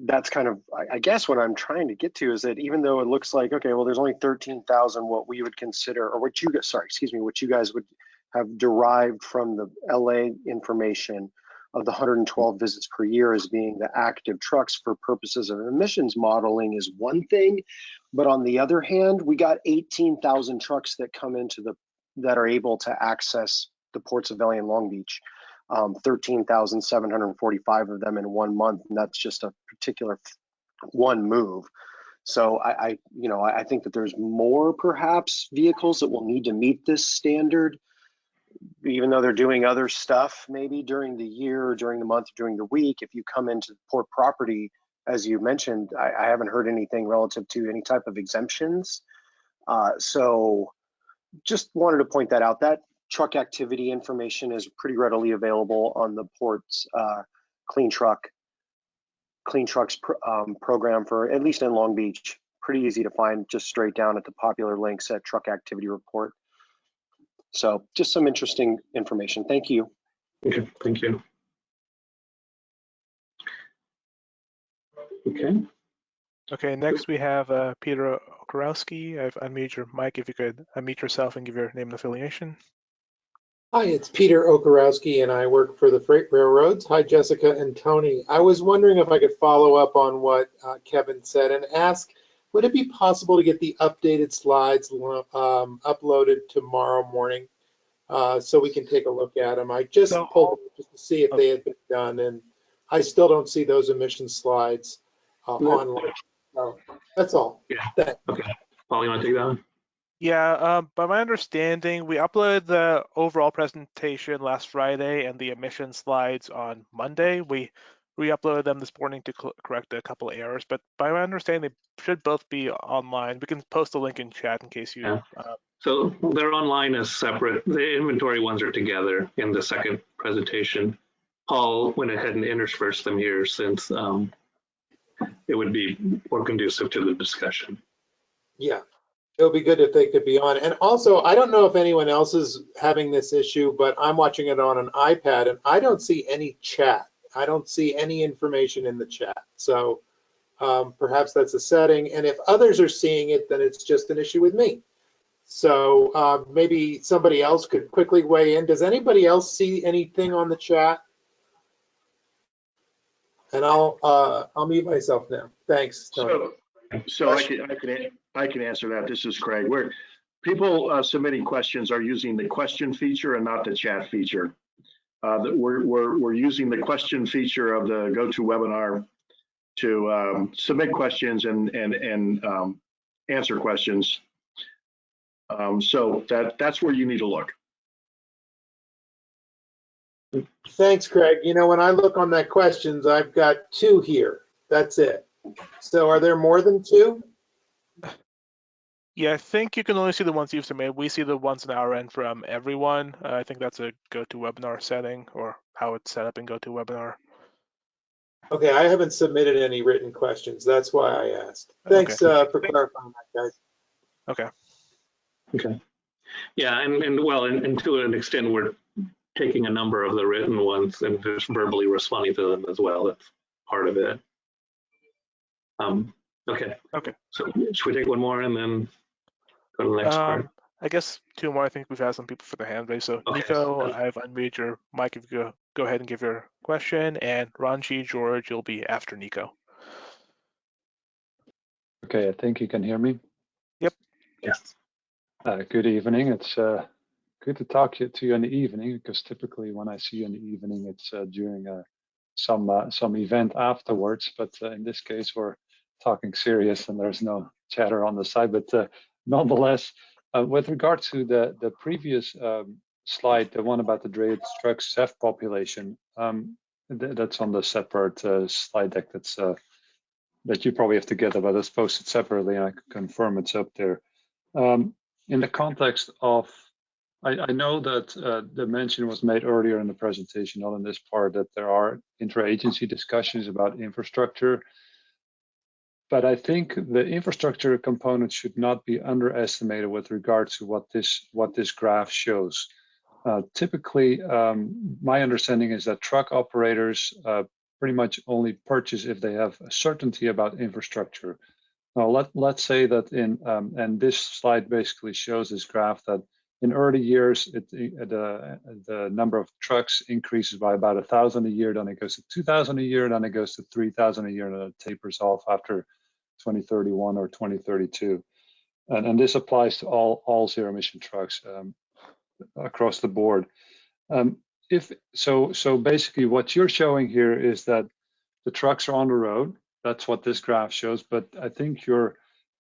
that's kind of, I guess what I'm trying to get to is that even though it looks like, okay, well, there's only 13,000 what we would consider, or what you guys, what you guys would have derived from the LA information of the 112 visits per year as being the active trucks for purposes of emissions modeling is one thing. But on the other hand, we got 18,000 trucks that come into that are able to access the ports of LA and Long Beach, 13,745 of them in 1 month, and that's just a particular one move. So I think that there's more perhaps vehicles that will need to meet this standard, even though they're doing other stuff maybe during the year, or during the month, or during the week. If you come into port property, as you mentioned, I haven't heard anything relative to any type of exemptions. So just wanted to point that out. That truck activity information is pretty readily available on the port's Clean Trucks program for, at least in Long Beach. Pretty easy to find, just straight down at the popular links at Truck Activity Report. So just some interesting information. Thank you. Okay, thank you. Okay. Okay, next we have Peter Okarowski. I've unmuted your mic. If you could unmute yourself and give your name and affiliation. Hi, it's Peter Okarowski, and I work for the Freight Railroads. Hi, Jessica and Tony. I was wondering if I could follow up on what Kevin said and ask, would it be possible to get the updated slides uploaded tomorrow morning so we can take a look at them? I just pulled them just to see if they had been done, and I still don't see those emission slides online. So that's all. Yeah. Thanks. Okay. Paul, you want to take that one? Yeah, by my understanding, we uploaded the overall presentation last Friday and the emission slides on Monday. We re-uploaded them this morning to correct a couple of errors, but by my understanding, they should both be online. We can post a link in chat in case you... Yeah. So they're online as separate. The inventory ones are together in the second presentation. Paul went ahead and interspersed them here since it would be more conducive to the discussion. Yeah. It would be good if they could be on. And also, I don't know if anyone else is having this issue, but I'm watching it on an iPad and I don't see any chat. I don't see any information in the chat. So perhaps that's a setting. And if others are seeing it, then it's just an issue with me. So maybe somebody else could quickly weigh in. Does anybody else see anything on the chat? And I'll mute myself now. Thanks, Tony. So I can answer that. This is Craig. People submitting questions are using the question feature and not the chat feature. We're using the question feature of the GoToWebinar to submit questions and answer questions. So that's where you need to look. Thanks, Craig. You know, when I look on that questions, I've got 2 here. That's it. So are there more than 2? Yeah, I think you can only see the ones you've submitted. We see the ones on our end from everyone. I think that's a GoToWebinar setting or how it's set up in GoToWebinar. Okay, I haven't submitted any written questions. That's why I asked. Thanks for clarifying that, guys. Okay. Okay. Yeah, and to an extent, we're taking a number of the written ones and just verbally responding to them as well. That's part of it. Okay. Okay. So should we take one more and then go to the next part? I guess 2 more. I think we've had some people for the hand raise. So Okay. Nico, I've unmuted your mic. If you go ahead and give your question, and Ranji, George, you'll be after Nico. Okay, I think you can hear me. Yep. Yes. Good evening. It's good to talk to you in the evening, because typically when I see you in the evening, it's during some event afterwards. But in this case, we're talking serious and there's no chatter on the side. But nonetheless, with regard to the previous slide, the one about the drayage truck CEF population, that's on the separate slide deck. That's that you probably have to get, but it's posted separately, and I can confirm it's up there. In the context of, I know that the mention was made earlier in the presentation, not in this part, that there are intra-agency discussions about infrastructure. But I think the infrastructure component should not be underestimated with regard to what this graph shows. Typically, my understanding is that truck operators pretty much only purchase if they have a certainty about infrastructure. Now, let's say that and this slide basically shows this graph that in early years, the number of trucks increases by about 1,000 a year, then it goes to 2,000 a year, then it goes to 3,000 a year, and then it tapers off after 2031 or 2032. And this applies to all zero emission trucks across the board. So basically what you're showing here is that the trucks are on the road. That's what this graph shows, but I think you're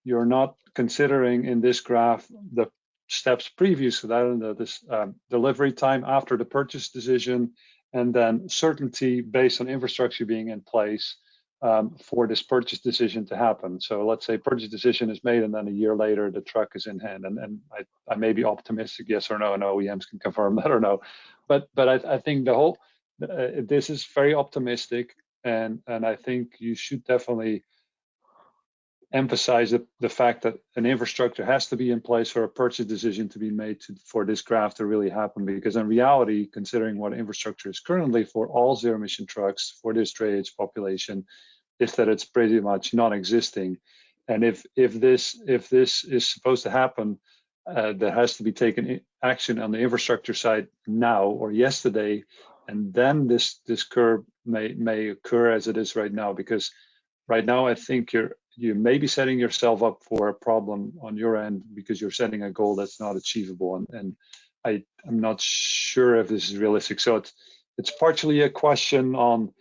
not considering in this graph the steps previous to that, and this delivery time after the purchase decision, and then certainty based on infrastructure being in place for this purchase decision to happen. So let's say purchase decision is made and then a year later the truck is in hand, and I may be optimistic, yes or no, and OEMs can confirm that or no, but I think the whole this is very optimistic, and I think you should definitely emphasize the fact that an infrastructure has to be in place for a purchase decision to be made for this graph to really happen, because in reality, considering what infrastructure is currently for all zero emission trucks for this drayage population, is that it's pretty much non-existing. And if this is supposed to happen, there has to be taken action on the infrastructure side now or yesterday, and then this curve may occur as it is right now. Because right now, I think you may be setting yourself up for a problem on your end because you're setting a goal that's not achievable, and I'm not sure if this is realistic. So it's partially a question on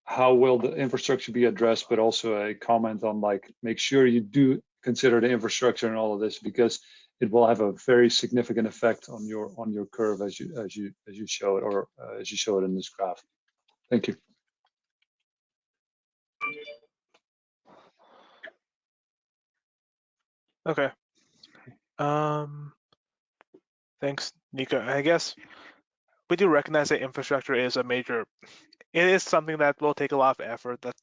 how will the infrastructure be addressed, but also a comment on like make sure you do consider the infrastructure and all of this, because it will have a very significant effect on your curve as you show it, or as you show it in this graph. Thank you. Okay. Thanks, Nico. I guess we do recognize that infrastructure is it is something that will take a lot of effort. That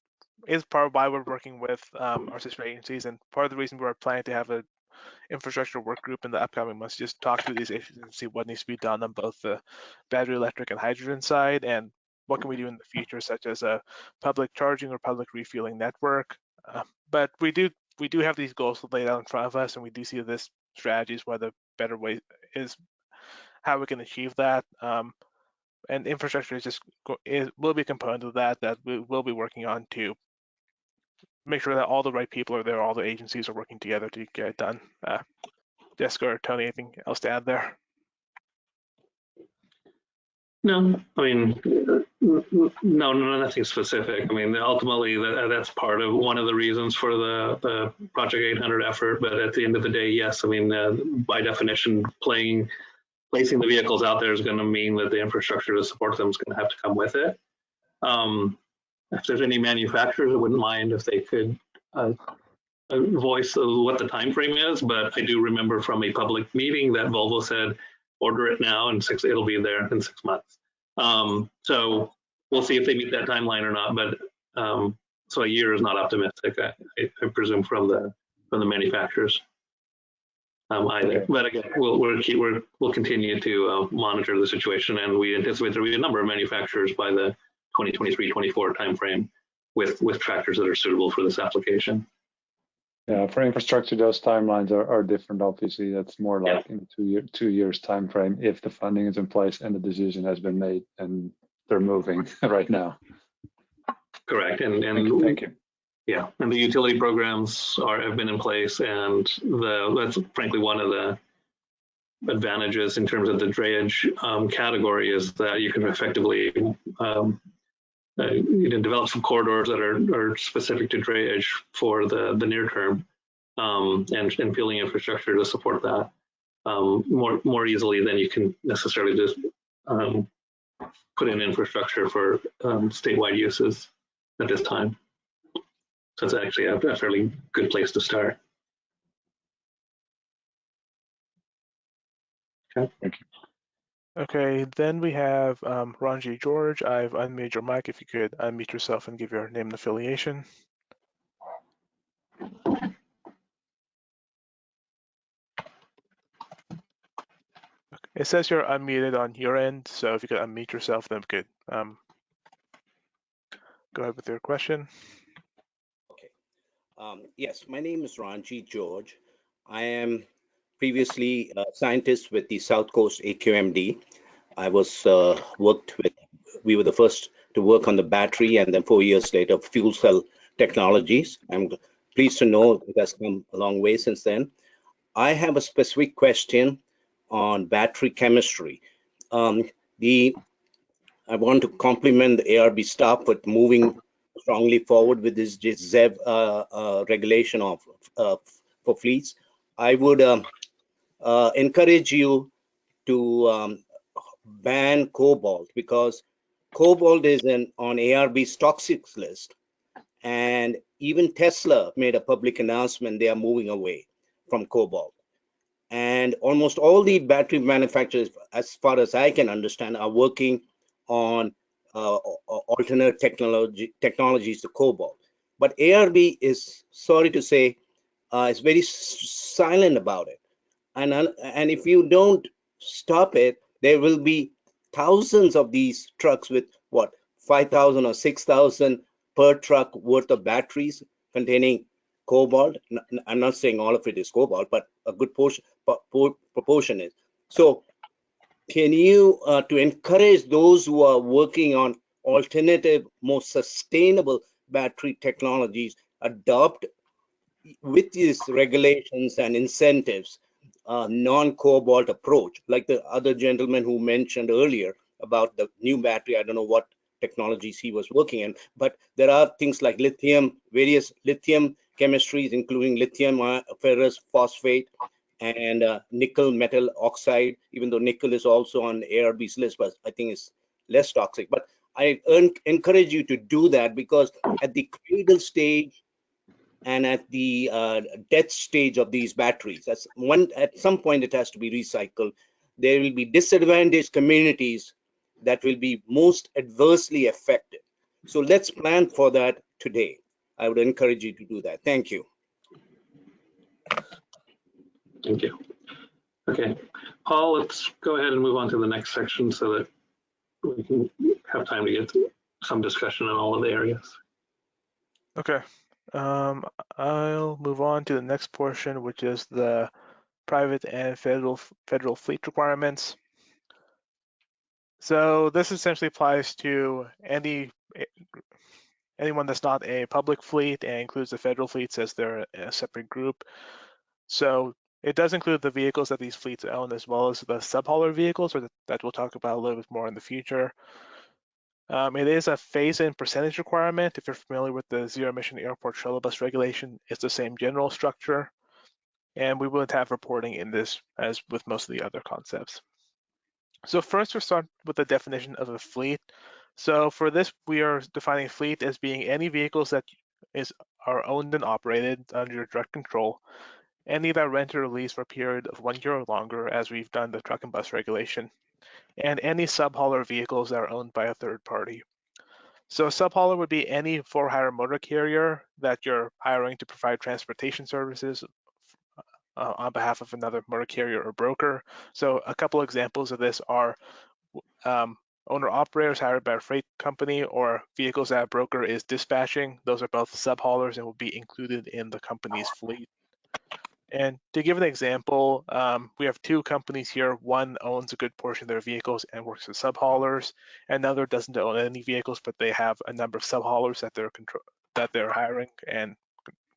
is part of why we're working with our sister agencies, and part of the reason we're planning to have an infrastructure work group in the upcoming months, just talk through these issues and see what needs to be done on both the battery electric and hydrogen side, and what can we do in the future, such as a public charging or public refueling network. But we do have these goals laid out in front of us, and we do see this strategy is what the better way is, how we can achieve that. And infrastructure will be a component of that we will be working on to make sure that all the right people are there, all the agencies are working together to get it done. Jessica or Tony, anything else to add there? No, I mean, no, nothing specific. I mean, ultimately, that's part of one of the reasons for the Project 800 effort. But at the end of the day, yes, I mean, by definition, placing the vehicles out there is going to mean that the infrastructure to support them is going to have to come with it. If there's any manufacturers, I wouldn't mind if they could voice what the time frame is. But I do remember from a public meeting that Volvo said, order it now, and it'll be there in 6 months. So we'll see if they meet that timeline or not. But so a year is not optimistic, I presume, from the manufacturers either. But again, we'll continue to monitor the situation, and we anticipate there will be a number of manufacturers by the 2023-24 timeframe with tractors that are suitable for this application. Yeah, for infrastructure, those timelines are different. Obviously, that's more like in 2 years time frame if the funding is in place and the decision has been made and they're moving right now. Correct, and thank you. Yeah, and the utility programs have been in place, and that's frankly one of the advantages in terms of the drayage category is that you can effectively develop some corridors that are specific to drayage for the near term, and fueling infrastructure to support that more easily than you can necessarily just put in infrastructure for statewide uses at this time. So it's actually a fairly good place to start. Okay. Thank you. Okay, then we have Ranji George. I've unmuted your mic. If you could unmute yourself and give your name and affiliation. It says you're unmuted on your end, so if you could unmute yourself, then we could go ahead with your question. Okay. Yes, my name is Ranji George. I am previously a scientist with the South Coast AQMD. I was we were the first to work on the battery, and then 4 years later, fuel cell technologies. I'm pleased to know it has come a long way since then. I have a specific question on battery chemistry. I want to compliment the ARB staff with moving strongly forward with this ZEV regulation for fleets. I would encourage you to ban cobalt, because cobalt is on ARB's toxic list, and even Tesla made a public announcement they are moving away from cobalt. And almost all the battery manufacturers, as far as I can understand, are working on alternate technologies to cobalt. But ARB is, sorry to say, is very silent about it. And if you don't stop it, there will be thousands of these trucks with 5,000 or 6,000 per truck worth of batteries containing cobalt. I'm not saying all of it is cobalt, but a good proportion is. So can you, to encourage those who are working on alternative, more sustainable battery technologies, adopt with these regulations and incentives, non-cobalt approach, like the other gentleman who mentioned earlier about the new battery. I don't know what technologies he was working in, but there are things like lithium, various lithium chemistries, including lithium ferrous phosphate and nickel metal oxide, even though nickel is also on ARB's list, but I think it's less toxic. But I encourage you to do that, because at the cradle stage and at the death stage of these batteries, at some point it has to be recycled. There will be disadvantaged communities that will be most adversely affected. So let's plan for that today. I would encourage you to do that. Thank you. Thank you. Okay, Paul, let's go ahead and move on to the next section so that we can have time to get to some discussion on all of the areas. Okay. I'll move on to the next portion, which is the private and federal fleet requirements. So this essentially applies to anyone that's not a public fleet and includes the federal fleets as they're a separate group. So it does include the vehicles that these fleets own, as well as the subhauler vehicles, or that we'll talk about a little bit more in the future. It is a phase-in percentage requirement. If you're familiar with the zero-emission airport shuttle bus regulation, it's the same general structure. And we would have reporting in this as with most of the other concepts. So first, we'll start with the definition of a fleet. So for this, we are defining fleet as being any vehicles that are owned and operated under your direct control, any that are rented or leased for a period of 1 year or longer, as we've done the truck and bus regulation, and any subhauler vehicles that are owned by a third party. So a subhauler would be any for-hire motor carrier that you're hiring to provide transportation services on behalf of another motor carrier or broker. So a couple examples of this are owner-operators hired by a freight company, or vehicles that a broker is dispatching. Those are both subhaulers and will be included in the company's fleet. And to give an example, we have two companies here. One owns a good portion of their vehicles and works with subhaulers. Another doesn't own any vehicles, but they have a number of subhaulers that they're hiring and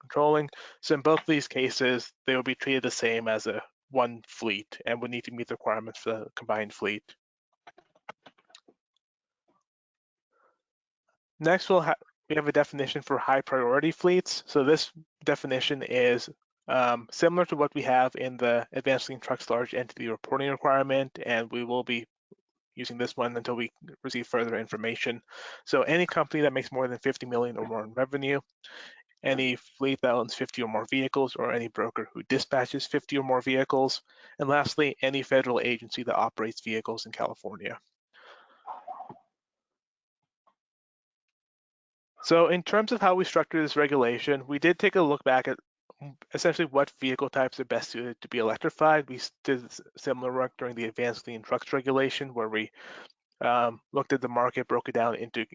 controlling. So in both of these cases, they will be treated the same as one fleet and would need to meet the requirements for the combined fleet. Next, we have a definition for high priority fleets. So this definition is similar to what we have in the Advanced Clean Trucks Large Entity Reporting requirement, and we will be using this one until we receive further information. So any company that makes more than 50 million or more in revenue, any fleet that owns 50 or more vehicles, or any broker who dispatches 50 or more vehicles, and lastly, any federal agency that operates vehicles in California. So in terms of how we structure this regulation, we did take a look back at essentially what vehicle types are best suited to be electrified. We did similar work during the Advanced Clean Trucks regulation, where we looked at the market, broke it down into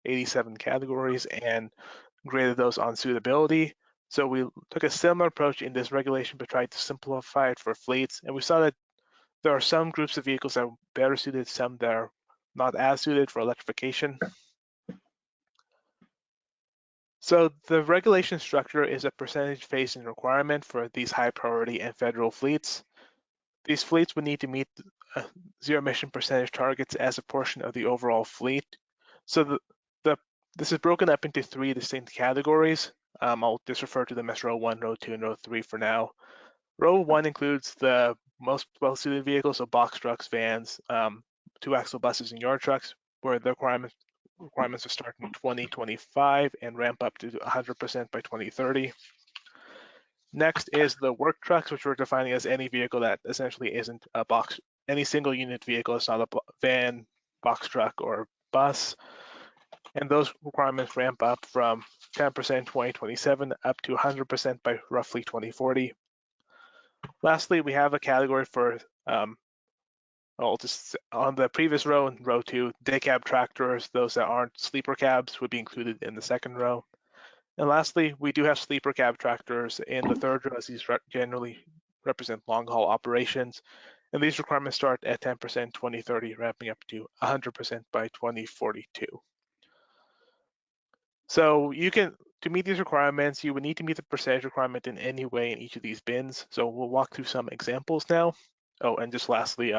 87 categories, and graded those on suitability. So we took a similar approach in this regulation, but tried to simplify it for fleets. And we saw that there are some groups of vehicles that are better suited, some that are not as suited for electrification. So the regulation structure is a percentage phase-in requirement for these high priority and federal fleets. These fleets would need to meet zero emission percentage targets as a portion of the overall fleet. So this is broken up into three distinct categories. I'll just refer to them as row 1, row 2, and row 3 for now. Row 1 includes the most well-suited vehicles, so box trucks, vans, two-axle buses, and yard trucks, where the requirements will start in 2025 and ramp up to 100% by 2030. Next is the work trucks, which we're defining as any vehicle that essentially isn't any single unit vehicle. It's not a van, box truck, or bus. And those requirements ramp up from 10% 2027 up to 100% by roughly 2040. Lastly, we have a category for just on the previous row in row 2, day cab tractors, those that aren't sleeper cabs, would be included in the second row. And lastly, we do have sleeper cab tractors in the third row, as these generally represent long haul operations. And these requirements start at 10% 2030, ramping up to 100% by 2042. So to meet these requirements, you would need to meet the percentage requirement in any way in each of these bins. So we'll walk through some examples now. Oh, and just lastly,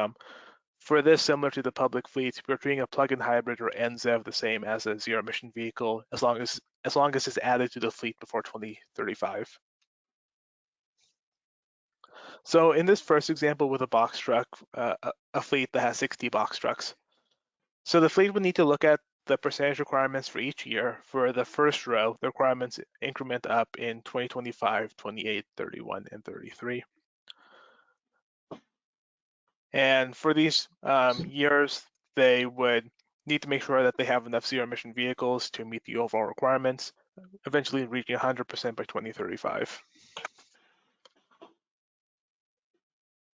for this, similar to the public fleets, we're treating a plug-in hybrid or NZEV the same as a zero-emission vehicle, as long as it's added to the fleet before 2035. So in this first example with a box truck, a fleet that has 60 box trucks. So the fleet would need to look at the percentage requirements for each year. For the first row, the requirements increment up in 2025, 28, 31, and 33. And for these years, they would need to make sure that they have enough zero-emission vehicles to meet the overall requirements, eventually reaching 100% by 2035.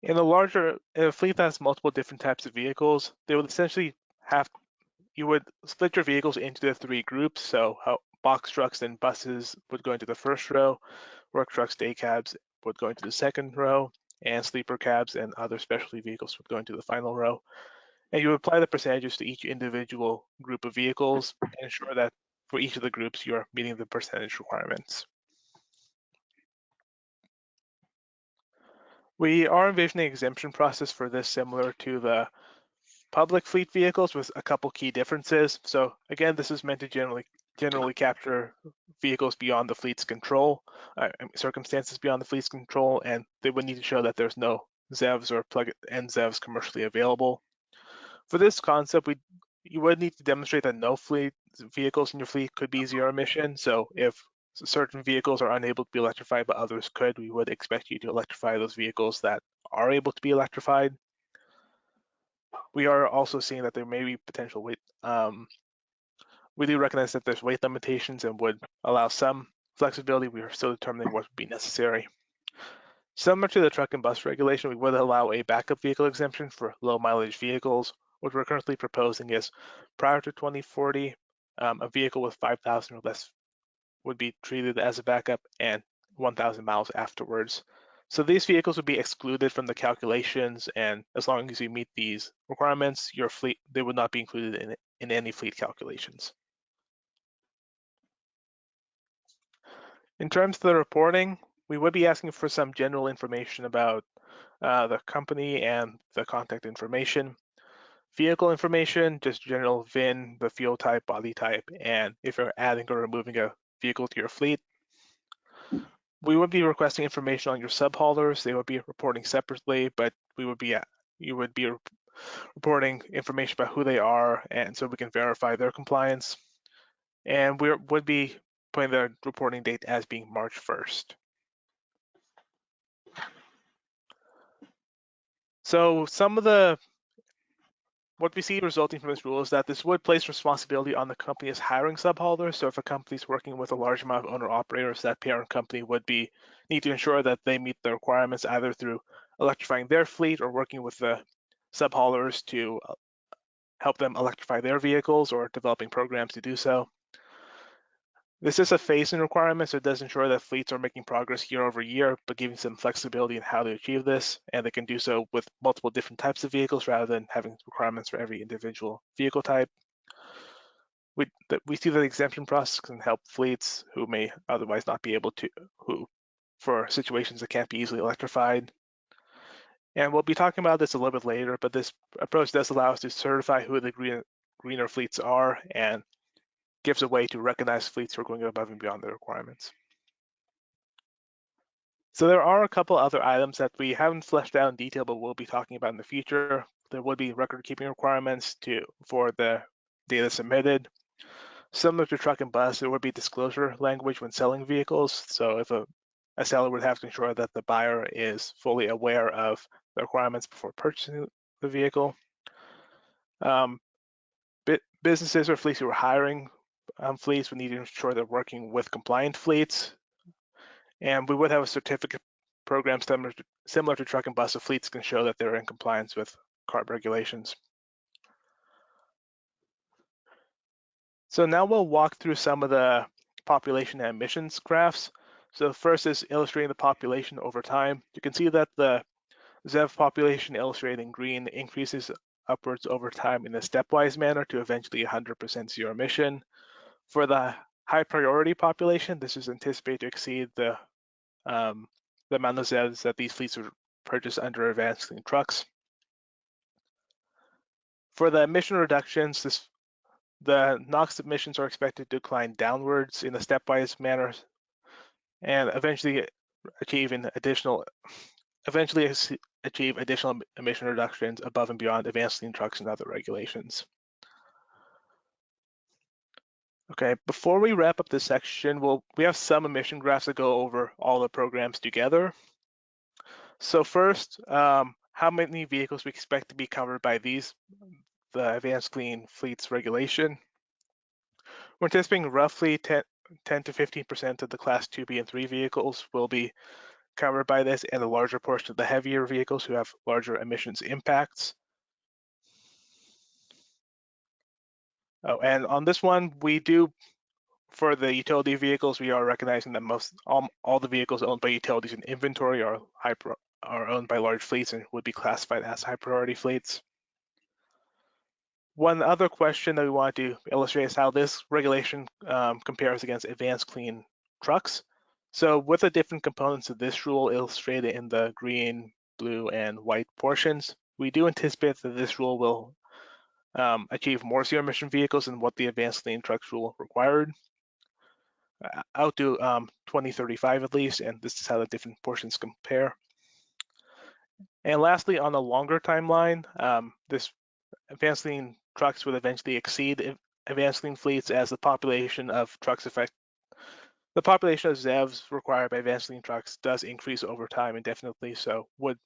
In a fleet that has multiple different types of vehicles, they would essentially you would split your vehicles into the 3 groups. So box trucks and buses would go into the first row, work trucks, day cabs would go into the second row, and sleeper cabs and other specialty vehicles would go into the final row. And you apply the percentages to each individual group of vehicles and ensure that for each of the groups, you're meeting the percentage requirements. We are envisioning an exemption process for this similar to the public fleet vehicles with a couple key differences. So again, this is meant to generally capture vehicles beyond the fleet's control, circumstances beyond the fleet's control, and they would need to show that there's no ZEVs or plug-in ZEVs commercially available. For this concept, you would need to demonstrate that no vehicles in your fleet could be zero emission. So if certain vehicles are unable to be electrified but others could, we would expect you to electrify those vehicles that are able to be electrified. We are also seeing that there may be potential weight. We do recognize that there's weight limitations and would allow some flexibility. We are still determining what would be necessary. Similar to the truck and bus regulation, we would allow a backup vehicle exemption for low mileage vehicles. What we're currently proposing is prior to 2040, a vehicle with 5,000 or less would be treated as a backup, and 1,000 miles afterwards. So these vehicles would be excluded from the calculations, and as long as you meet these requirements, your fleet, they would not be included in any fleet calculations. In terms of the reporting, we would be asking for some general information about the company and the contact information. Vehicle information, just general VIN, the fuel type, body type, and if you're adding or removing a vehicle to your fleet. We would be requesting information on your subhaulers. They would be reporting separately, but you would be reporting information about who they are, and so we can verify their compliance. And we would be putting the reporting date as being March 1st. So what we see resulting from this rule is that this would place responsibility on the company as hiring subhaulers. So if a company is working with a large amount of owner-operators, that parent company would need to ensure that they meet the requirements either through electrifying their fleet or working with the subhaulers to help them electrify their vehicles or developing programs to do so. This is a phase-in requirement, so it does ensure that fleets are making progress year over year, but giving some flexibility in how to achieve this, and they can do so with multiple different types of vehicles rather than having requirements for every individual vehicle type. We see that the exemption process can help fleets who may otherwise not be able to, for situations that can't be easily electrified. And we'll be talking about this a little bit later, but this approach does allow us to certify who the greener fleets are and gives a way to recognize fleets who are going above and beyond their requirements. So there are a couple other items that we haven't fleshed out in detail, but we'll be talking about in the future. There would be record-keeping requirements for the data submitted. Similar to truck and bus, there would be disclosure language when selling vehicles. So if a seller would have to ensure that the buyer is fully aware of the requirements before purchasing the vehicle. Businesses or fleets who are hiring fleets would need to ensure they're working with compliant fleets. And we would have a certificate program similar to truck and bus, so fleets can show that they're in compliance with CARB regulations. So now we'll walk through some of the population and emissions graphs. So first is illustrating the population over time. You can see that the ZEV population illustrated in green increases upwards over time in a stepwise manner to eventually 100% zero emission. For the high priority population, this is anticipated to exceed the amount of ZEVs that these fleets would purchase under advanced clean trucks. For the emission reductions, the NOx emissions are expected to decline downwards in a stepwise manner and eventually achieve additional emission reductions above and beyond advanced clean trucks and other regulations. Okay, before we wrap up this section, we have some emission graphs to go over all the programs together. So first, how many vehicles we expect to be covered by the Advanced Clean Fleets regulation. We're anticipating roughly 10 to 15% of the Class 2B and 3 vehicles will be covered by this, and a larger portion of the heavier vehicles who have larger emissions impacts. Oh, and on this one, for the utility vehicles, we are recognizing that all the vehicles owned by utilities in inventory are owned by large fleets and would be classified as high priority fleets. One other question that we want to illustrate is how this regulation compares against advanced clean trucks. So with the different components of this rule illustrated in the green, blue, and white portions, we do anticipate that this rule will achieve more zero emission vehicles than what the advanced clean trucks rule required, out to 2035 at least, and this is how the different portions compare. And lastly, on a longer timeline, this advanced clean trucks would eventually exceed advanced clean fleets as the population of ZEVs required by advanced clean trucks does increase over time indefinitely, so would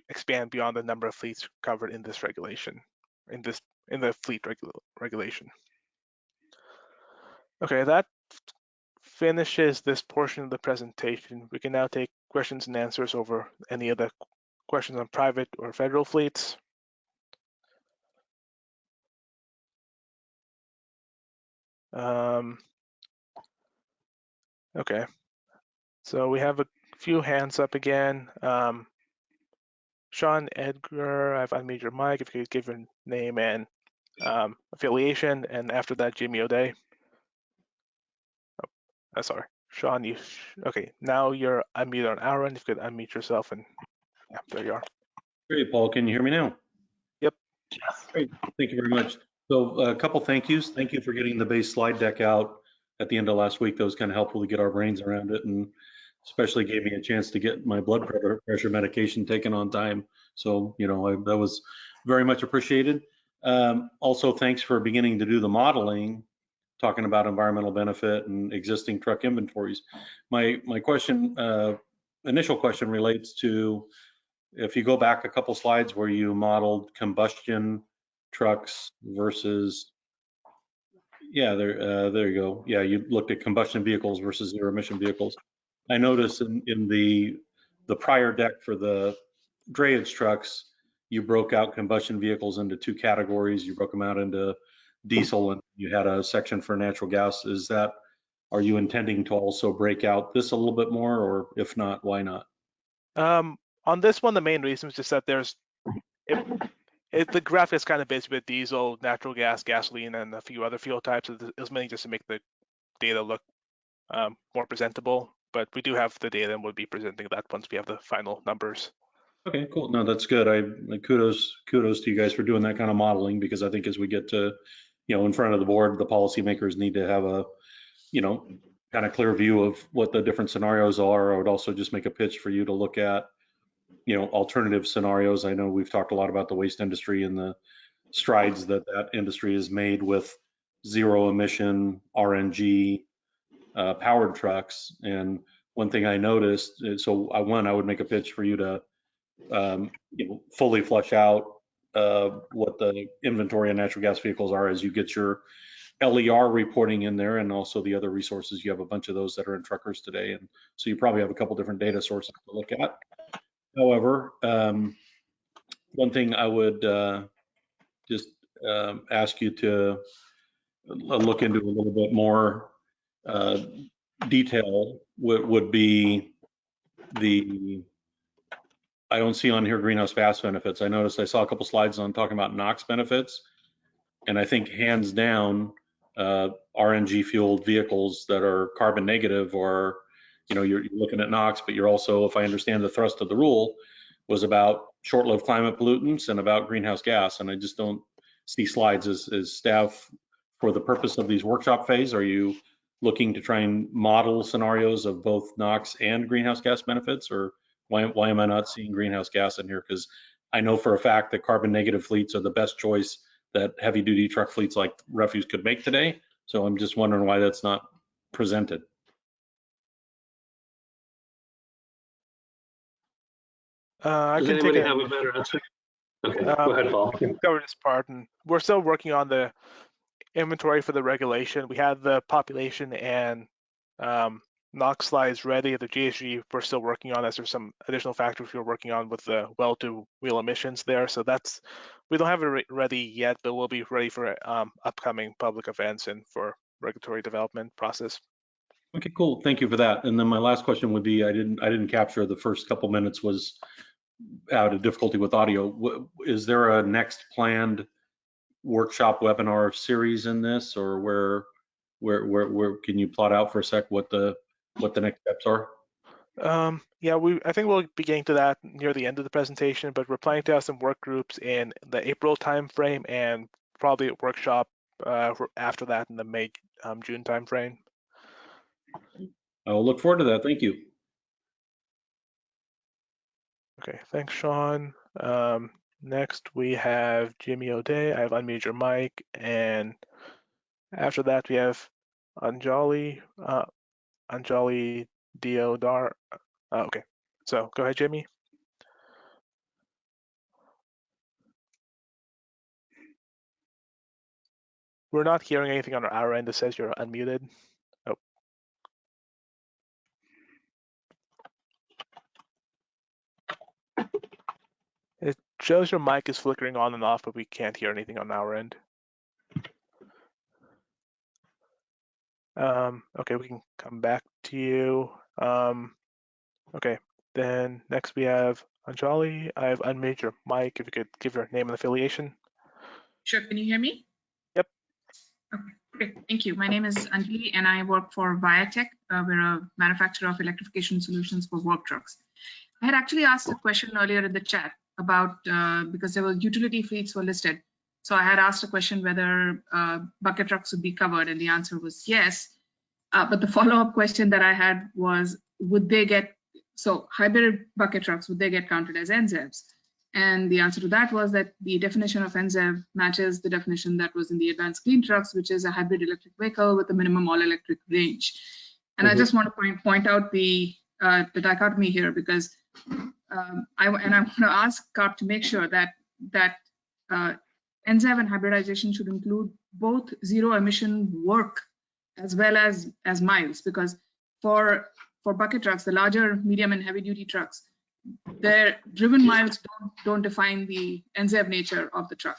expand beyond the number of fleets covered in this regulation, in the fleet regulation. Okay, that finishes this portion of the presentation. We can now take questions and answers over any of the questions on private or federal fleets. Okay, so we have a few hands up again. Sean Edgar, I've unmuted your mic. If you could give your name and affiliation, and after that, Jimmy O'Day. Oh, sorry, Sean. Okay? Now you're unmuted on our end. If you could unmute yourself, and yeah, there you are. Great, Paul. Can you hear me now? Yep. Great. Thank you very much. So a couple thank yous. Thank you for getting the base slide deck out at the end of last week. That was kind of helpful to get our brains around it, and especially gave me a chance to get my blood pressure medication taken on time. So, that was very much appreciated. Also, thanks for beginning to do the modeling, talking about environmental benefit and existing truck inventories. My question, initial question relates to, if you go back a couple slides where you modeled combustion trucks versus, yeah, there you go. Yeah, you looked at combustion vehicles versus zero emission vehicles. I noticed in the prior deck for the drayage trucks, you broke out combustion vehicles into two categories. You broke them out into diesel, and you had a section for natural gas. Are you intending to also break out this a little bit more, or if not, why not? On this one, the main reason is just that the graph is kind of based with diesel, natural gas, gasoline, and a few other fuel types. It was mainly just to make the data look more presentable, but we do have the data and we'll be presenting that once we have the final numbers. Okay, cool. No, that's good. Kudos to you guys for doing that kind of modeling, because I think as we get to, in front of the board, the policymakers need to have a, kind of clear view of what the different scenarios are. I would also just make a pitch for you to look at, alternative scenarios. I know we've talked a lot about the waste industry and the strides that industry has made with zero emission RNG powered trucks. And one thing I noticed, I would make a pitch for you to fully flush out what the inventory of natural gas vehicles are as you get your LER reporting in there, and also the other resources. You have a bunch of those that are in truckers today, and so you probably have a couple different data sources to look at. However, one thing I would just ask you to look into a little bit more detail would be I don't see on here greenhouse gas benefits. I noticed I saw a couple slides on talking about NOx benefits, and I think hands down, RNG fueled vehicles that are carbon negative, or you're looking at NOx, but you're also, if I understand the thrust of the rule, was about short-lived climate pollutants and about greenhouse gas, and I just don't see slides. As staff, for the purpose of these workshop phase, are you looking to try and model scenarios of both NOx and greenhouse gas benefits, or why am I not seeing greenhouse gas in here? Because I know for a fact that carbon negative fleets are the best choice that heavy duty truck fleets like refuse could make today. So I'm just wondering why that's not presented. Does anybody have a better answer? Okay, go ahead, Paul. Cover this part, and we're still working on the inventory for the regulation. We had the population and NOx slides ready. The GHG we're still working on, as there's some additional factors we're working on with the well-to-wheel emissions there. So we don't have it ready yet, but we'll be ready for upcoming public events and for regulatory development process. Okay, cool. Thank you for that. And then my last question would be, I didn't capture the first couple minutes, was out of difficulty with audio. Is there a next planned workshop webinar series in this, or where can you plot out for a sec what the next steps are? Yeah, I think we'll be getting to that near the end of the presentation, but we're planning to have some work groups in the April timeframe and probably a workshop after that in the May, June timeframe. I will look forward to that. Thank you. Okay, thanks, Sean. Next we have Jimmy O'Day. I have unmuted your mic, and after that we have Anjali Diodar. Okay, so go ahead, Jimmy. We're not hearing anything on our end that says you're unmuted. Oh. It shows your mic is flickering on and off, but we can't hear anything on our end. Okay, we can come back to you. Okay, then next we have Anjali. I have unmuted your mic. If you could give your name and affiliation. Sure, can you hear me? Yep. Okay, great, thank you. My name is Anjali and I work for Viatech. We're a manufacturer of electrification solutions for work trucks. I had actually asked a question earlier in the chat about, because there were utility fleets were listed. So I had asked a question whether bucket trucks would be covered, and the answer was yes. But the follow-up question that I had was, would they get, so hybrid bucket trucks, would they get counted as NZEVs? And the answer to that was that the definition of NZEV matches the definition that was in the advanced clean trucks, which is a hybrid electric vehicle with a minimum all-electric range. And I just want to point out the dichotomy here, because I want to ask CARB to make sure that NZEV and hybridization should include both zero emission work as well as miles, because for bucket trucks, the larger, medium, and heavy duty trucks, their driven miles don't define the NZEV nature of the truck,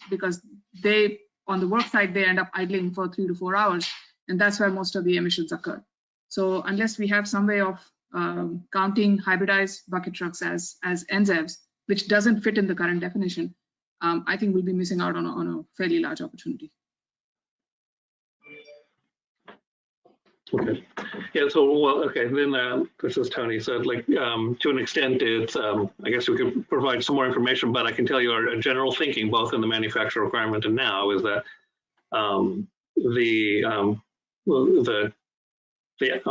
because they, on the work side, they end up idling for 3 to 4 hours, and that's where most of the emissions occur. So unless we have some way of counting hybridized bucket trucks as NZEVs, which doesn't fit in the current definition, I think we'll be missing out on a fairly large opportunity. Okay. Yeah. So, well, okay. Then this is Tony said, like, to an extent, it's. I guess we could provide some more information, but I can tell you our general thinking, both in the manufacturer requirement and now, is that I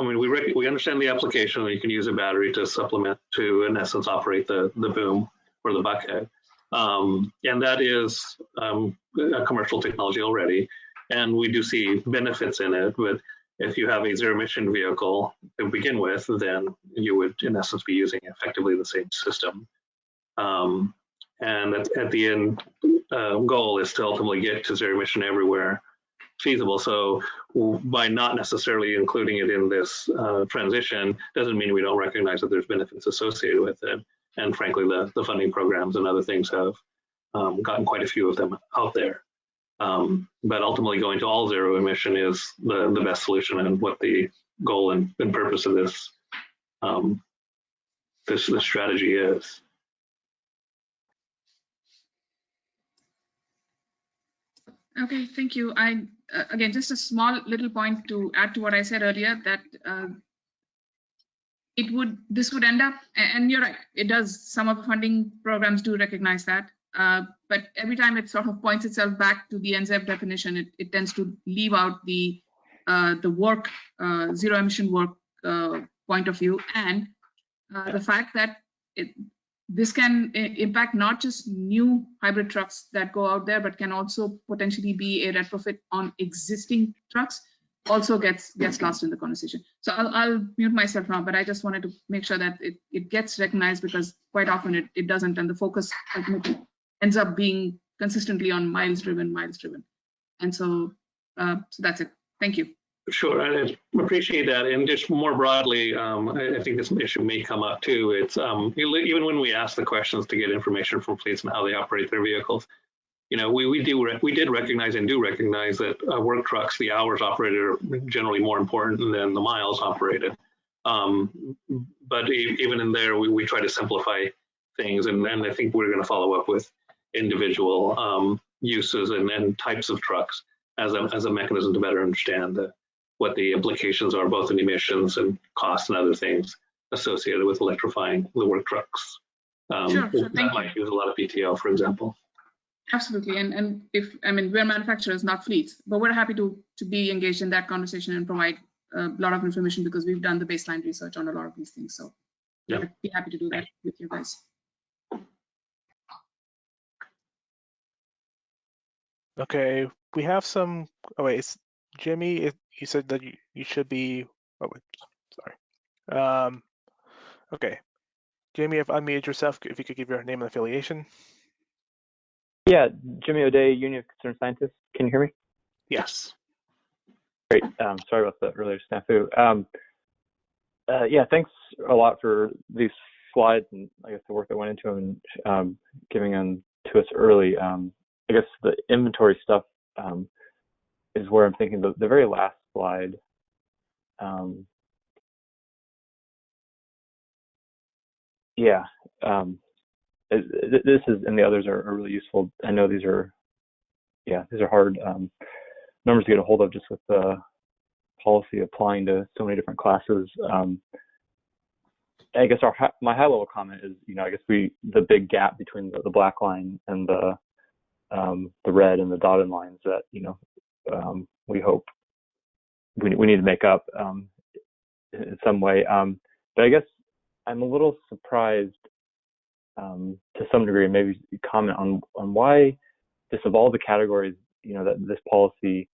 mean, we understand the application. You can use a battery to supplement, to in essence operate the boom or the bucket, and that is a commercial technology already, and we do see benefits in it. But if you have a zero emission vehicle to begin with, then you would in essence be using effectively the same system. And at the end goal is to ultimately get to zero emission everywhere feasible. So by not necessarily including it in this transition doesn't mean we don't recognize that there's benefits associated with it. and frankly, the funding programs and other things have gotten quite a few of them out there. But ultimately, going to all zero emission is the best solution, and what the goal and purpose of this this strategy is. Okay, thank you. Again, just a small little point to add to what I said earlier, that this would end up, and you're right, it does, some of the funding programs do recognize that, but every time it sort of points itself back to the NZEB definition, it tends to leave out the work, zero emission work point of view, and the fact that this can impact not just new hybrid trucks that go out there, but can also potentially be a retrofit on existing trucks, also gets lost in the conversation. So I'll mute myself now, but I just wanted to make sure that it gets recognized, because quite often it doesn't, and the focus ultimately ends up being consistently on miles driven. And so that's it. Thank you. Sure, I appreciate that. And just more broadly, I think this issue may come up too. It's even when we ask the questions to get information from fleets and how they operate their vehicles, you know, we did recognize and do recognize that work trucks, the hours operated are generally more important than the miles operated. But even in there, we try to simplify things, and I think we're going to follow up with individual uses and types of trucks as a mechanism to better understand what the implications are, both in emissions and costs and other things associated with electrifying the work trucks. Sure, that might use a lot of PTO, for example. Absolutely, and we're manufacturers, not fleets, but we're happy to be engaged in that conversation and provide a lot of information, because we've done the baseline research on a lot of these things. So yeah, I'd be happy to do that with you guys. Okay, we have some. Oh wait, it's Jimmy. You said that you should be. Oh wait, sorry. Okay, Jamie, if unmuted yourself, if you could give your name and affiliation. Yeah, Jimmy O'Day, Union of Concerned Scientists. Can you hear me? Yes. Great. Sorry about the earlier snafu. Yeah, thanks a lot for these slides and I guess the work that went into them and giving them to us early. I guess the inventory stuff is where I'm thinking the very last slide. Yeah. This is, and the others are really useful. I know these are hard numbers to get a hold of, just with the policy applying to so many different classes. I guess my high level comment is, I guess the big gap between the black line and the red and the dotted lines that we hope we need to make up in some way. But I guess I'm a little surprised to some degree, maybe comment on why, just of all the categories that this policy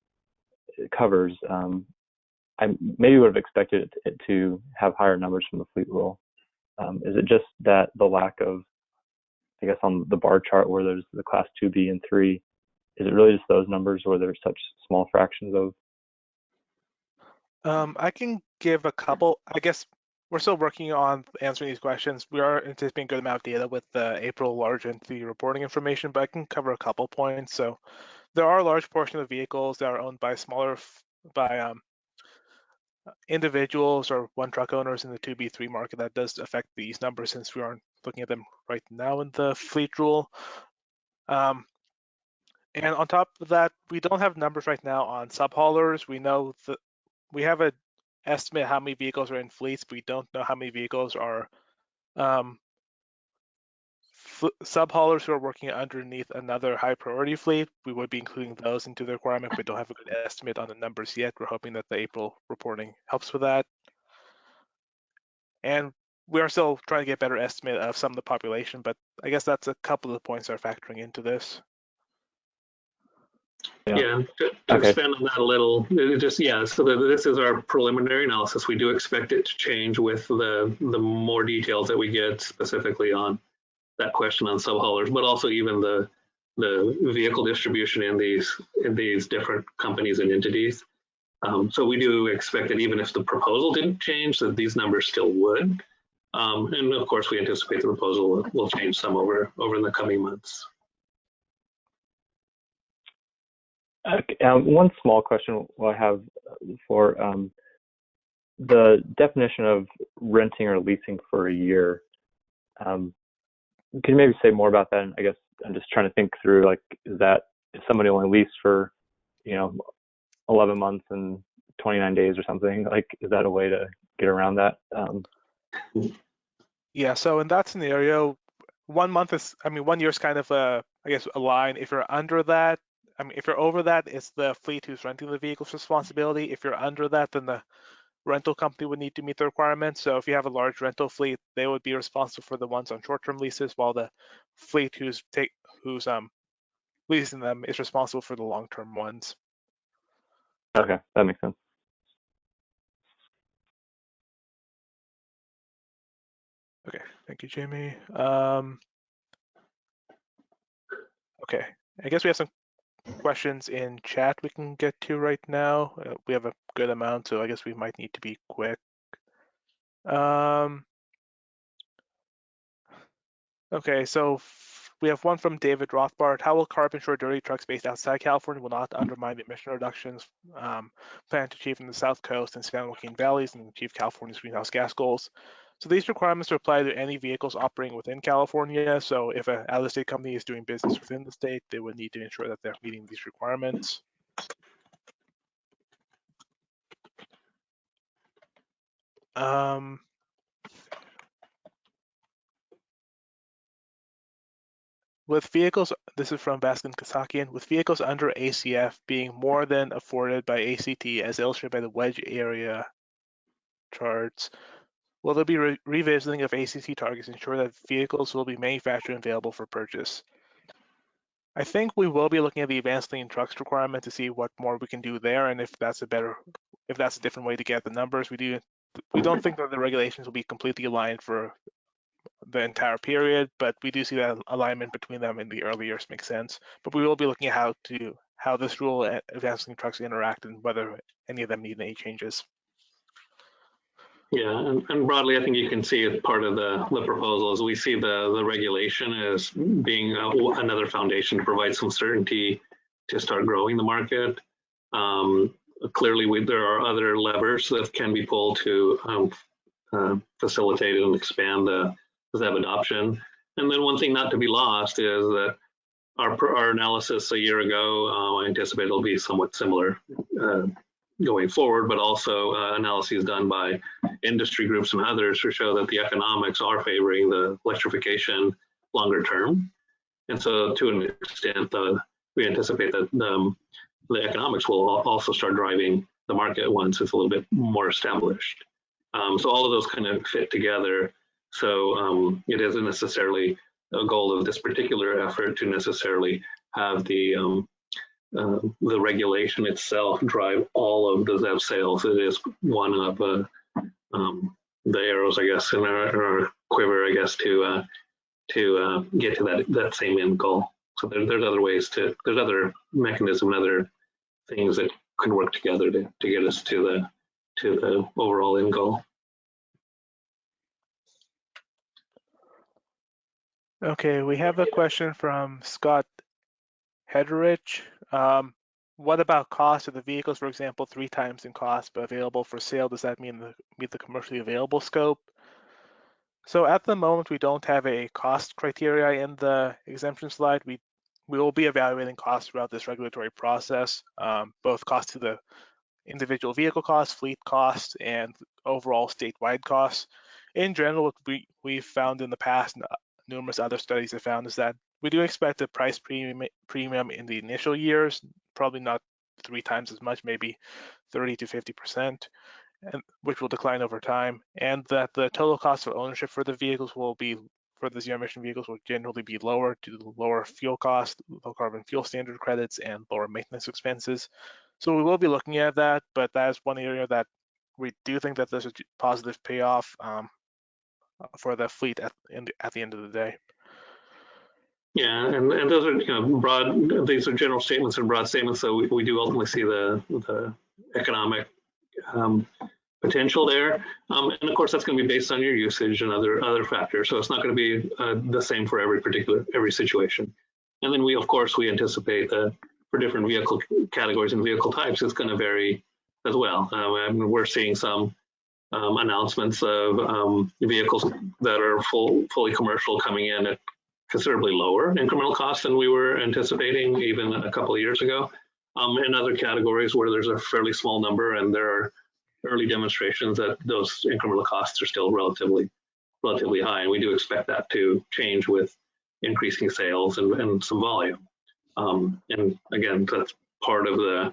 covers, I maybe would have expected it to have higher numbers from the fleet rule. Is it just that the lack of, I guess, on the bar chart where there's the class 2B and 3, is it really just those numbers where there's such small fractions of? I can give a couple. I guess we're still working on answering these questions. We are anticipating a good amount of data with the April large entity reporting information, but I can cover a couple points. So there are a large portion of vehicles that are owned by individuals or one truck owners in the 2B3 market. That does affect these numbers, since we aren't looking at them right now in the fleet rule. And on top of that, we don't have numbers right now on subhaulers. We know that we have an estimate how many vehicles are in fleets, but we don't know how many vehicles are subhaulers who are working underneath another high priority fleet. We would be including those into the requirement, but we don't have a good estimate on the numbers yet. We're hoping that the April reporting helps with that. And we are still trying to get a better estimate of some of the population, but I guess that's a couple of the points that are factoring into this. Yeah, to expand on that a little, so this is our preliminary analysis. We do expect it to change with the more details that we get specifically on that question on subhaulers, but also even the vehicle distribution in these different companies and entities. So we do expect that even if the proposal didn't change, that these numbers still would. And of course, we anticipate the proposal will change some over the coming months. One small question I have for the definition of renting or leasing for a year. Can you maybe say more about that? And I guess I'm just trying to think through, like, is somebody only leased for, 11 months and 29 days or something? Like, is that a way to get around that? Yeah, so in that scenario, 1 month is, 1 year is kind of a line. If you're under that, if you're over that, it's the fleet who's renting the vehicle's responsibility. If you're under that, then the rental company would need to meet the requirements. So if you have a large rental fleet, they would be responsible for the ones on short-term leases, while the fleet who's leasing them is responsible for the long-term ones. Okay, that makes sense. Okay, thank you, Jamie. Okay, I guess we have some questions in chat we can get to right now. We have a good amount, so I guess we might need to be quick. Okay, so we have one from David Rothbard. How will CARB ensure dirty trucks based outside California will not undermine the emission reductions planned to achieve in the South Coast and San Joaquin Valleys and achieve California's greenhouse gas goals? So these requirements are applied to any vehicles operating within California. So if an out-of-state company is doing business within the state, they would need to ensure that they're meeting these requirements. With vehicles, this is from Baskin Kasakian, with vehicles under ACF being more than afforded by ACT as illustrated by the wedge area charts, will there be revisiting of ACT targets to ensure that vehicles will be manufactured and available for purchase? I think we will be looking at the advanced clean trucks requirement to see what more we can do there, and if that's a different way to get the numbers. We don't think that the regulations will be completely aligned for the entire period, but we do see that alignment between them in the early years makes sense. But we will be looking at how this rule and advanced clean trucks interact and whether any of them need any changes. Yeah, and broadly, I think you can see as part of the proposal is we see the regulation as being another foundation to provide some certainty to start growing the market. Clearly, there are other levers that can be pulled to facilitate and expand the ZEV adoption. And then one thing not to be lost is that our analysis a year ago, I anticipate it'll be somewhat similar going forward, but also analyses done by industry groups and others to show that the economics are favoring the electrification longer term. And so to an extent, we anticipate that the economics will also start driving the market once it's a little bit more established. So all of those kind of fit together. So it isn't necessarily a goal of this particular effort to necessarily have the regulation itself drive all of the ZEV sales. It is one of the arrows, I guess, in our quiver, I guess, to get to that same end goal. So there's other ways there's other mechanisms, other things that can work together to get us to the overall end goal. Okay, we have a question from Scott Hederich. What about cost of the vehicles, for example, 3 times in cost, but available for sale? Does that meet the commercially available scope? So at the moment, we don't have a cost criteria in the exemption slide. We will be evaluating costs throughout this regulatory process, both cost to the individual vehicle costs, fleet costs, and overall statewide costs. In general, what we've found in the past, and numerous other studies have found, is that we do expect a price premium in the initial years, probably not 3 times as much, maybe 30 to 50%, which will decline over time, and that the total cost of ownership for the vehicles will be, for the zero emission vehicles, will generally be lower due to lower fuel costs, low carbon fuel standard credits, and lower maintenance expenses. So we will be looking at that, but that is one area that we do think that there's a positive payoff for the fleet at the end of the day. Yeah, and those are these are general statements and broad statements. So we do ultimately see the economic potential there. And of course, that's going to be based on your usage and other factors. So it's not going to be the same for every situation. And then we anticipate that for different vehicle categories and vehicle types, it's going to vary as well. I mean, we're seeing some announcements of vehicles that are fully commercial coming in at considerably lower incremental costs than we were anticipating even a couple of years ago. In other categories where there's a fairly small number and there are early demonstrations that those incremental costs are still relatively high, and we do expect that to change with increasing sales and some volume. And again, that's part of the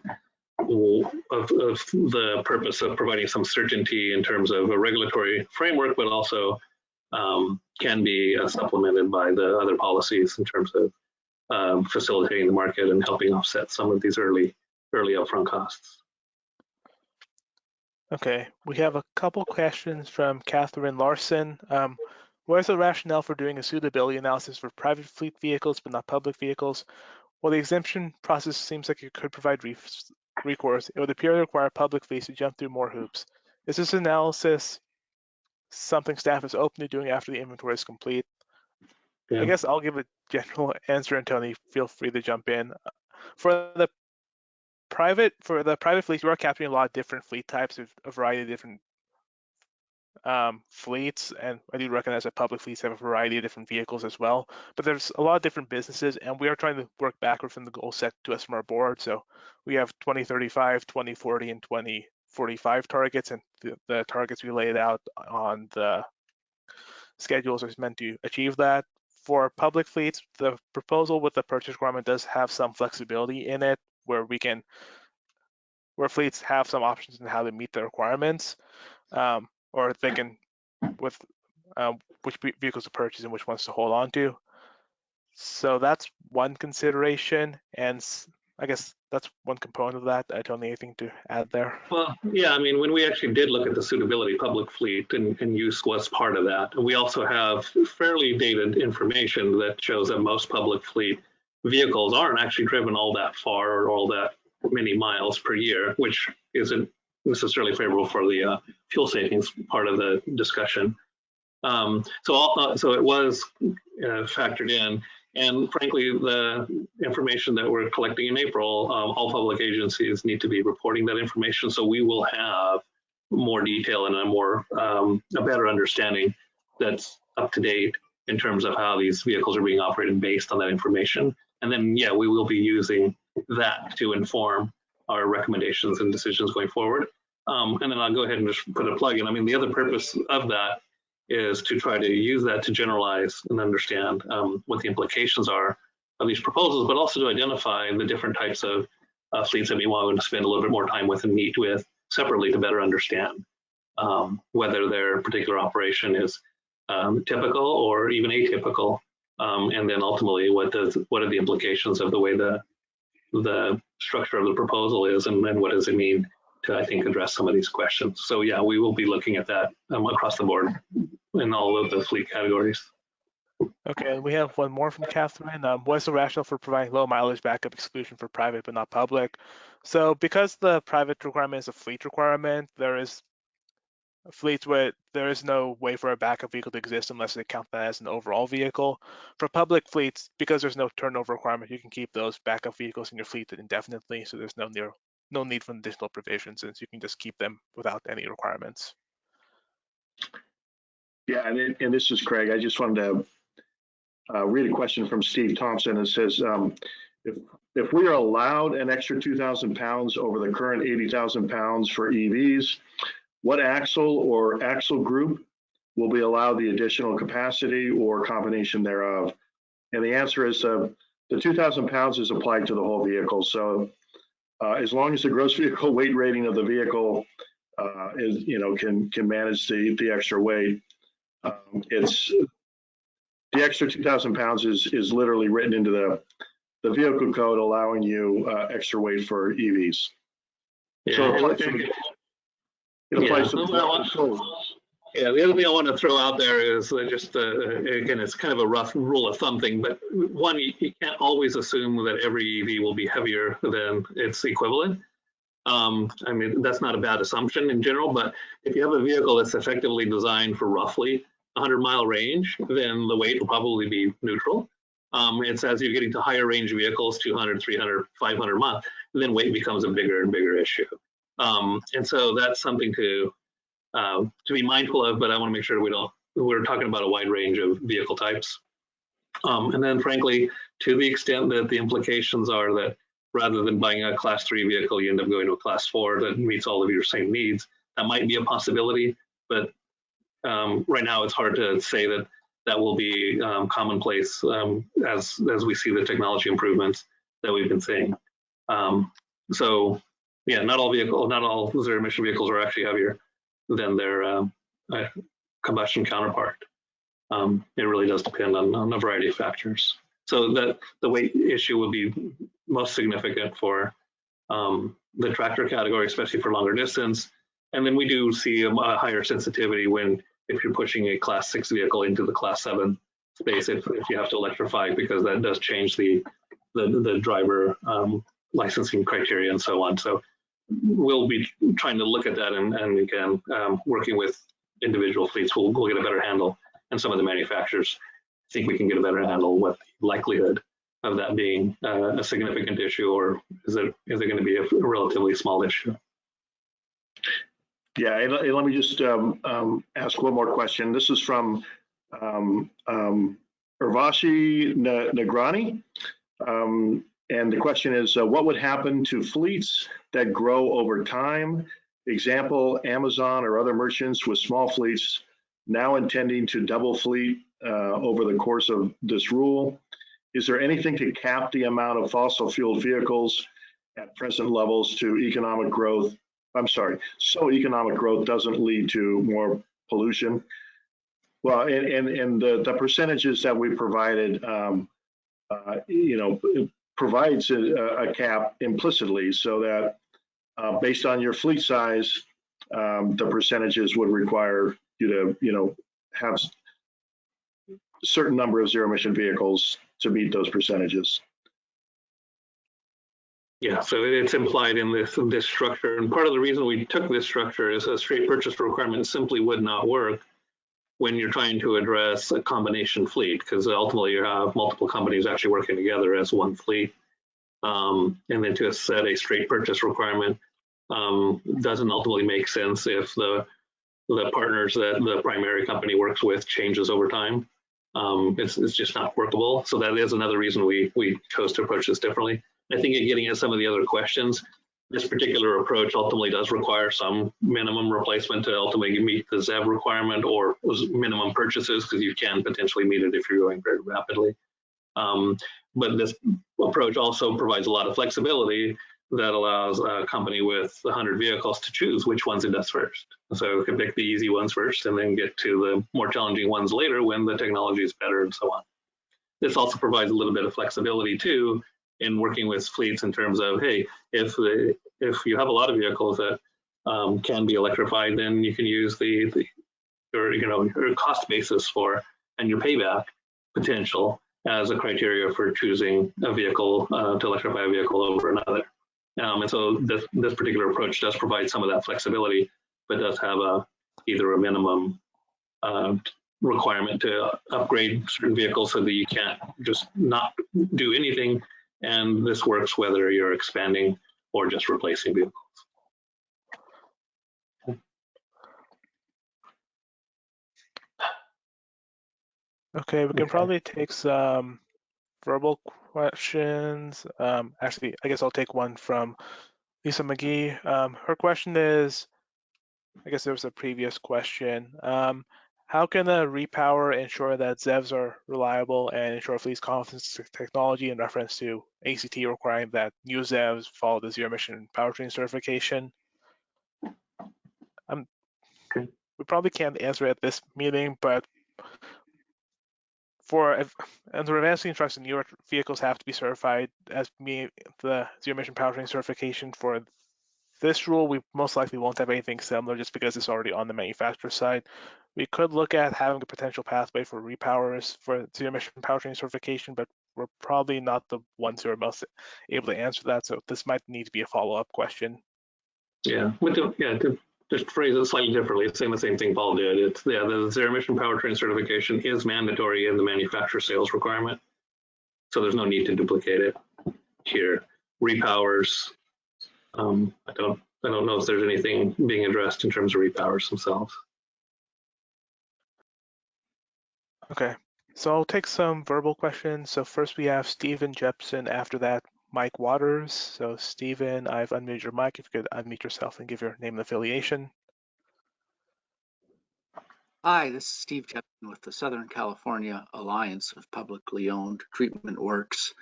purpose of providing some certainty in terms of a regulatory framework, but also can be supplemented by the other policies in terms of facilitating the market and helping offset some of these early upfront costs. Okay, we have a couple questions from Catherine Larson. What is the rationale for doing a suitability analysis for private fleet vehicles but not public vehicles? Well, the exemption process seems like it could provide recourse. It would appear to require public fleets to jump through more hoops. Is this analysis something staff is open to doing after the inventory is complete? Yeah. I guess I'll give a general answer, and Tony, feel free to jump in. For the private fleets, you are capturing a lot of different fleet types, a variety of different fleets, and I do recognize that public fleets have a variety of different vehicles as well, but there's a lot of different businesses, and we are trying to work backward from the goal set to us from our board. So we have 2035, 2040, and 2045 targets, and the targets we laid out on the schedules are meant to achieve that. For public fleets, the proposal with the purchase requirement does have some flexibility in it, where fleets have some options in how to meet the requirements, or they can with which vehicles to purchase and which ones to hold on to. So that's one consideration, and I guess that's one component of that. I don't need anything to add there. Well, yeah, I mean, when we actually did look at the suitability, public fleet and use was part of that. And we also have fairly dated information that shows that most public fleet vehicles aren't actually driven all that far or all that many miles per year, which isn't necessarily favorable for the fuel savings part of the discussion. So it was factored in. And frankly, the information that we're collecting in April, all public agencies need to be reporting that information. So we will have more detail and a better understanding that's up to date in terms of how these vehicles are being operated based on that information. And then, yeah, we will be using that to inform our recommendations and decisions going forward. And then I'll go ahead and just put a plug in. I mean, the other purpose of that is to try to use that to generalize and understand what the implications are of these proposals, but also to identify the different types of fleets that we want to spend a little bit more time with and meet with separately to better understand whether their particular operation is typical or even atypical, and then ultimately what are the implications of the way the structure of the proposal is, and what does it mean to, I think, address some of these questions. So yeah, we will be looking at that across the board in all of the fleet categories. Okay, we have one more from Catherine. What's the rationale for providing low mileage backup exclusion for private but not public? So because the private requirement is a fleet requirement, there is fleets where there is no way for a backup vehicle to exist unless they count that as an overall vehicle. For public fleets, because there's no turnover requirement, you can keep those backup vehicles in your fleet indefinitely, so there's no need for additional provisions, since you can just keep them without any requirements. Yeah, and this is Craig. I just wanted to read a question from Steve Thompson. It says, if we are allowed an extra 2,000 pounds over the current 80,000 pounds for EVs, what axle or axle group will be allowed the additional capacity or combination thereof? And the answer is the 2,000 pounds is applied to the whole vehicle. So as long as the gross vehicle weight rating of the vehicle is, can manage the extra weight, it's the extra 2,000 pounds is literally written into the vehicle code, allowing you extra weight for EVs. Yeah, so it applies to yeah, the other thing I want to throw out there is just, again, it's kind of a rough rule of thumb thing, but one, you can't always assume that every EV will be heavier than its equivalent. I mean, that's not a bad assumption in general, but if you have a vehicle that's effectively designed for roughly 100-mile range, then the weight will probably be neutral. It's as you're getting to higher range vehicles, 200, 300, 500 miles, then weight becomes a bigger and bigger issue. And so that's something to be mindful of, but I want to make sure we're talking about a wide range of vehicle types. And then frankly, to the extent that the implications are that rather than buying a class 3 vehicle, you end up going to a class 4 that meets all of your same needs, that might be a possibility, but right now it's hard to say that that will be commonplace as we see the technology improvements that we've been seeing. So yeah, not all zero emission vehicles are actually heavier than their combustion counterpart. It really does depend on a variety of factors. So that the weight issue will be most significant for the tractor category, especially for longer distance. And then we do see a higher sensitivity if you're pushing a class 6 vehicle into the class 7 space, if you have to electrify, because that does change the driver licensing criteria and so on. So we'll be trying to look at that, and again, working with individual fleets, we'll get a better handle. And some of the manufacturers think we can get a better handle what the likelihood of that being a significant issue, or is it going to be a relatively small issue? Yeah, and let me just ask one more question. This is from Urvashi Nagrani. And the question is, what would happen to fleets that grow over time? Example, Amazon or other merchants with small fleets now intending to double fleet over the course of this rule. Is there anything to cap the amount of fossil fuel vehicles at present levels to economic growth? I'm sorry, so economic growth doesn't lead to more pollution? Well, and the percentages that we provided, it provides a cap implicitly, so that based on your fleet size, the percentages would require you to, have a certain number of zero emission vehicles to meet those percentages. Yeah, so it's implied in this structure, and part of the reason we took this structure is a straight purchase requirement simply would not work when you're trying to address a combination fleet, because ultimately you have multiple companies actually working together as one fleet, and then to set a straight purchase requirement doesn't ultimately make sense if the partners that the primary company works with changes over time. It's just not workable. So that is another reason we chose to approach this differently. I think getting at some of the other questions, this particular approach ultimately does require some minimum replacement to ultimately meet the ZEV requirement, or minimum purchases, because you can potentially meet it if you're going very rapidly. But this approach also provides a lot of flexibility that allows a company with 100 vehicles to choose which ones it does first. So it can pick the easy ones first and then get to the more challenging ones later when the technology is better and so on. This also provides a little bit of flexibility too in working with fleets in terms of, hey, if you have a lot of vehicles that can be electrified, then you can use your cost basis and your payback potential as a criteria for choosing a vehicle to electrify a vehicle over another. And so this particular approach does provide some of that flexibility, but does have either a minimum requirement to upgrade certain vehicles so that you can't just not do anything. And this works whether you're expanding or just replacing vehicles. Okay, we can probably take some verbal questions. Actually, I guess I'll take one from Lisa McGee. Her question is, I guess there was a previous question. How can a repower ensure that ZEVs are reliable and ensure fleet's confidence technology in reference to ACT requiring that new ZEVs follow the zero emission powertrain certification? We probably can't answer at this meeting, but under advancing trucks and newer vehicles have to be certified as meeting the zero emission powertrain certification. For this rule, we most likely won't have anything similar just because it's already on the manufacturer side. We could look at having a potential pathway for repowers for zero emission powertrain certification, but we're probably not the ones who are most able to answer that. So this might need to be a follow-up question. Yeah, to just phrase it slightly differently, it's saying the same thing Paul did. It's the zero emission powertrain certification is mandatory in the manufacturer sales requirement, so there's no need to duplicate it here. Repowers, I don't know if there's anything being addressed in terms of repowers themselves. Okay, so I'll take some verbal questions. So first we have Stephen Jepson. After that, Mike Waters. So Stephen, I've unmuted your mic. If you could unmute yourself and give your name and affiliation. Hi, this is Steve Jepson with the Southern California Alliance of Publicly Owned Treatment Works.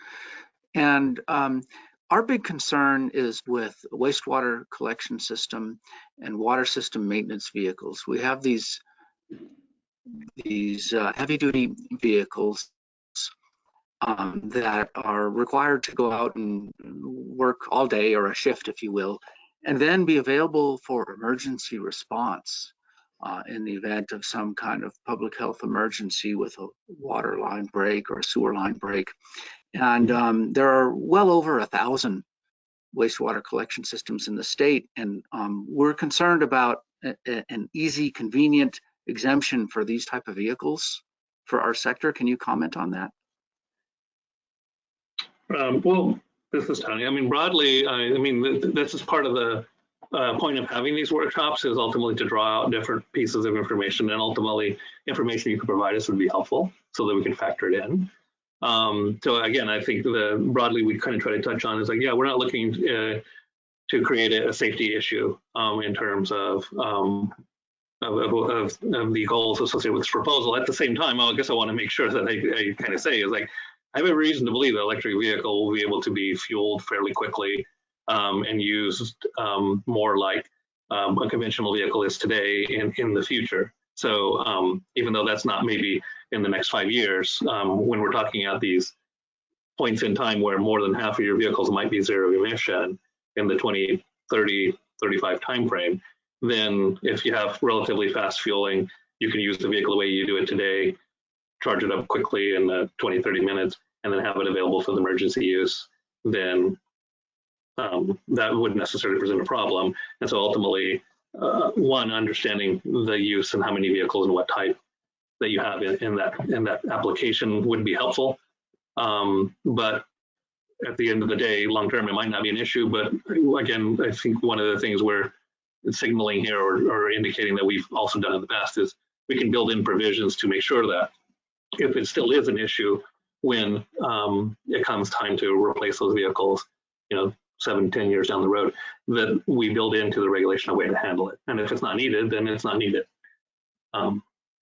And our big concern is with wastewater collection system and water system maintenance vehicles. We have these heavy duty vehicles that are required to go out and work all day, or a shift, if you will, and then be available for emergency response in the event of some kind of public health emergency with a water line break or a sewer line break. And there are well over 1,000 wastewater collection systems in the state, and we're concerned about an easy, convenient exemption for these type of vehicles for our sector. Can you comment on that? Well, this is Tony. I mean, broadly, I mean, this is part of the point of having these workshops, is ultimately to draw out different pieces of information, and ultimately information you can provide us would be helpful so that we can factor it in. So again, I think broadly we kind of try to touch on is like, yeah, we're not looking to create a safety issue in terms of the goals associated with this proposal. At the same time, I guess I want to make sure that I kind of say is like, I have a reason to believe that electric vehicle will be able to be fueled fairly quickly and used more like a conventional vehicle is today in the future. So even though that's not maybe in the next 5 years, when we're talking at these points in time where more than half of your vehicles might be zero emission in the 2030, 35 timeframe, then if you have relatively fast fueling, you can use the vehicle the way you do it today, charge it up quickly in 20, 30 minutes, and then have it available for the emergency use, then that wouldn't necessarily present a problem. And so ultimately, one, understanding the use and how many vehicles and what type that you have in that application would be helpful. But at the end of the day, long term, it might not be an issue. But again, I think one of the things we're signaling here or indicating that we've also done in the past is we can build in provisions to make sure that if it still is an issue when it comes time to replace those vehicles, 7, 10 years down the road, that we build into the regulation a way to handle it. And if it's not needed, then it's not needed.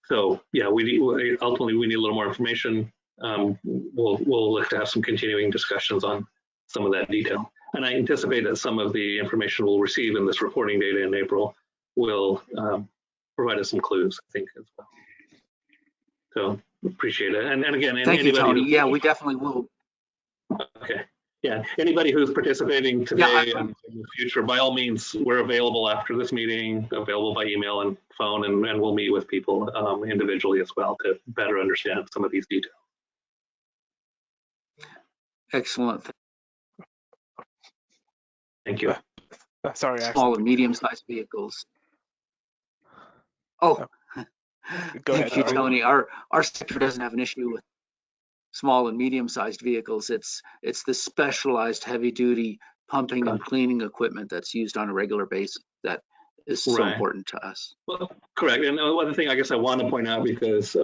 So yeah, ultimately we need a little more information. We'll look to have some continuing discussions on some of that detail. And I anticipate that some of the information we'll receive in this reporting data in April will provide us some clues, I think, as well. So appreciate it. And again, Thank you, Tony. Yeah, we definitely will. Okay. Yeah, anybody who's participating today and in the future, by all means, we're available after this meeting, available by email and phone, and we'll meet with people individually as well to better understand some of these details. Excellent. Thank you. Sorry, small and medium-sized vehicles. Oh, thank you, Tony. Our sector doesn't have an issue with small and medium-sized vehicles. It's the specialized heavy-duty pumping and cleaning equipment that's used on a regular basis that is so important to us. Well, correct. And one thing I guess I want to point out, because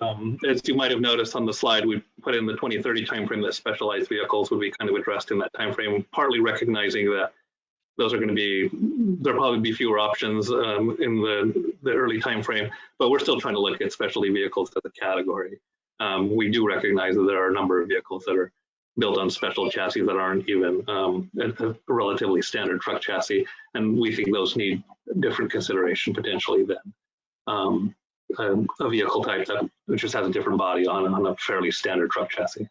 as you might have noticed on the slide, we put in the 2030 timeframe that specialized vehicles would be kind of addressed in that timeframe, partly recognizing that those are going to be, there'll probably be fewer options in the early timeframe, but we're still trying to look at specialty vehicles as a category. We do recognize that there are a number of vehicles that are built on special chassis that aren't even a relatively standard truck chassis, and we think those need different consideration potentially than a vehicle type that just has a different body on a fairly standard truck chassis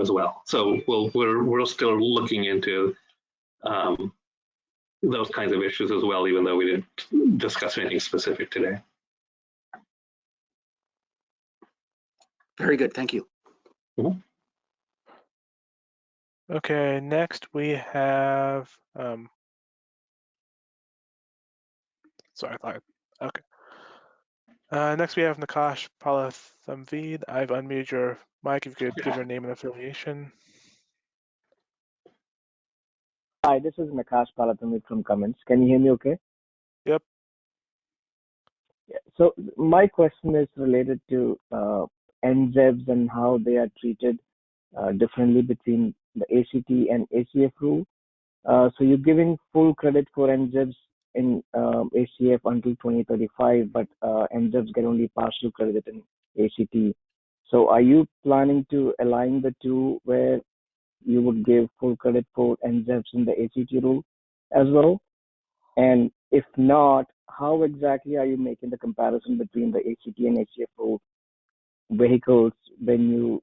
as well. So we're still looking into those kinds of issues as well, even though we didn't discuss anything specific today. Very good, thank you. Mm-hmm. Okay, next we have Sorry, I thought. Okay. Next we have Nakash Palathamvid. I've unmuted your mic. If you could give your name and affiliation. Hi, this is Nakash Palathamvid from Comments. Can you hear me okay? Yep. Yeah. So my question is related to NZEBs and how they are treated differently between the ACT and ACF rule. So you're giving full credit for NZEBs in ACF until 2035, but NZEBs get only partial credit in ACT. So are you planning to align the two where you would give full credit for NZEBs in the ACT rule as well? And if not, how exactly are you making the comparison between the ACT and ACF rule vehicles when you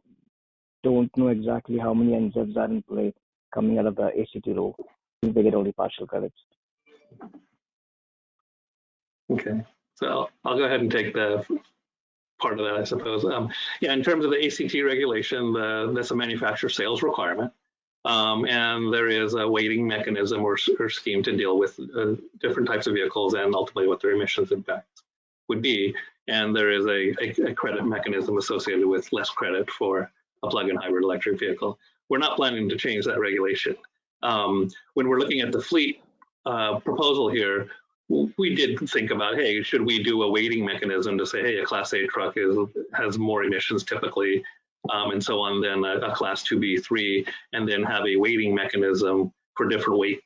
don't know exactly how many NZEBs are in play coming out of the ACT rule? They get only partial credits. Okay, so I'll go ahead and take the part of that, I suppose. Yeah, in terms of the ACT regulation, that's a manufacturer sales requirement. And there is a weighting mechanism or scheme to deal with different types of vehicles and ultimately what their emissions impact would be. And there is a credit mechanism associated with less credit for a plug-in hybrid electric vehicle. We're not planning to change that regulation. When we're looking at the fleet proposal here, we did think about, hey, should we do a weighting mechanism to say, hey, a Class A truck has more emissions typically, and so on, than a Class 2B3, and then have a weighting mechanism for different weight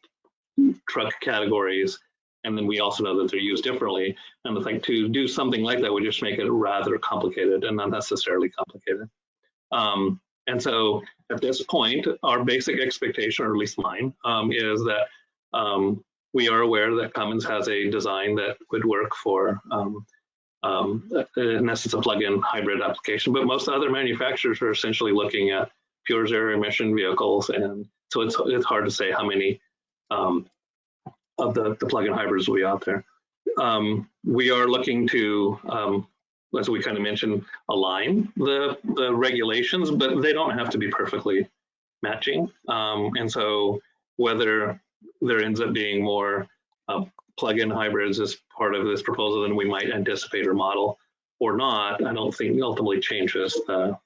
truck categories. And then we also know that they're used differently. And I think to do something like that would just make it rather complicated and not necessarily complicated. And so at this point, our basic expectation, or at least mine, is that we are aware that Cummins has a design that would work for, in essence, a plug-in hybrid application. But most other manufacturers are essentially looking at pure zero emission vehicles. And so it's hard to say how many of the plug-in hybrids will be out there. We are looking to, as we kind of mentioned, align the regulations, but they don't have to be perfectly matching. And so whether there ends up being more plug-in hybrids as part of this proposal than we might anticipate or model or not, I don't think ultimately changes the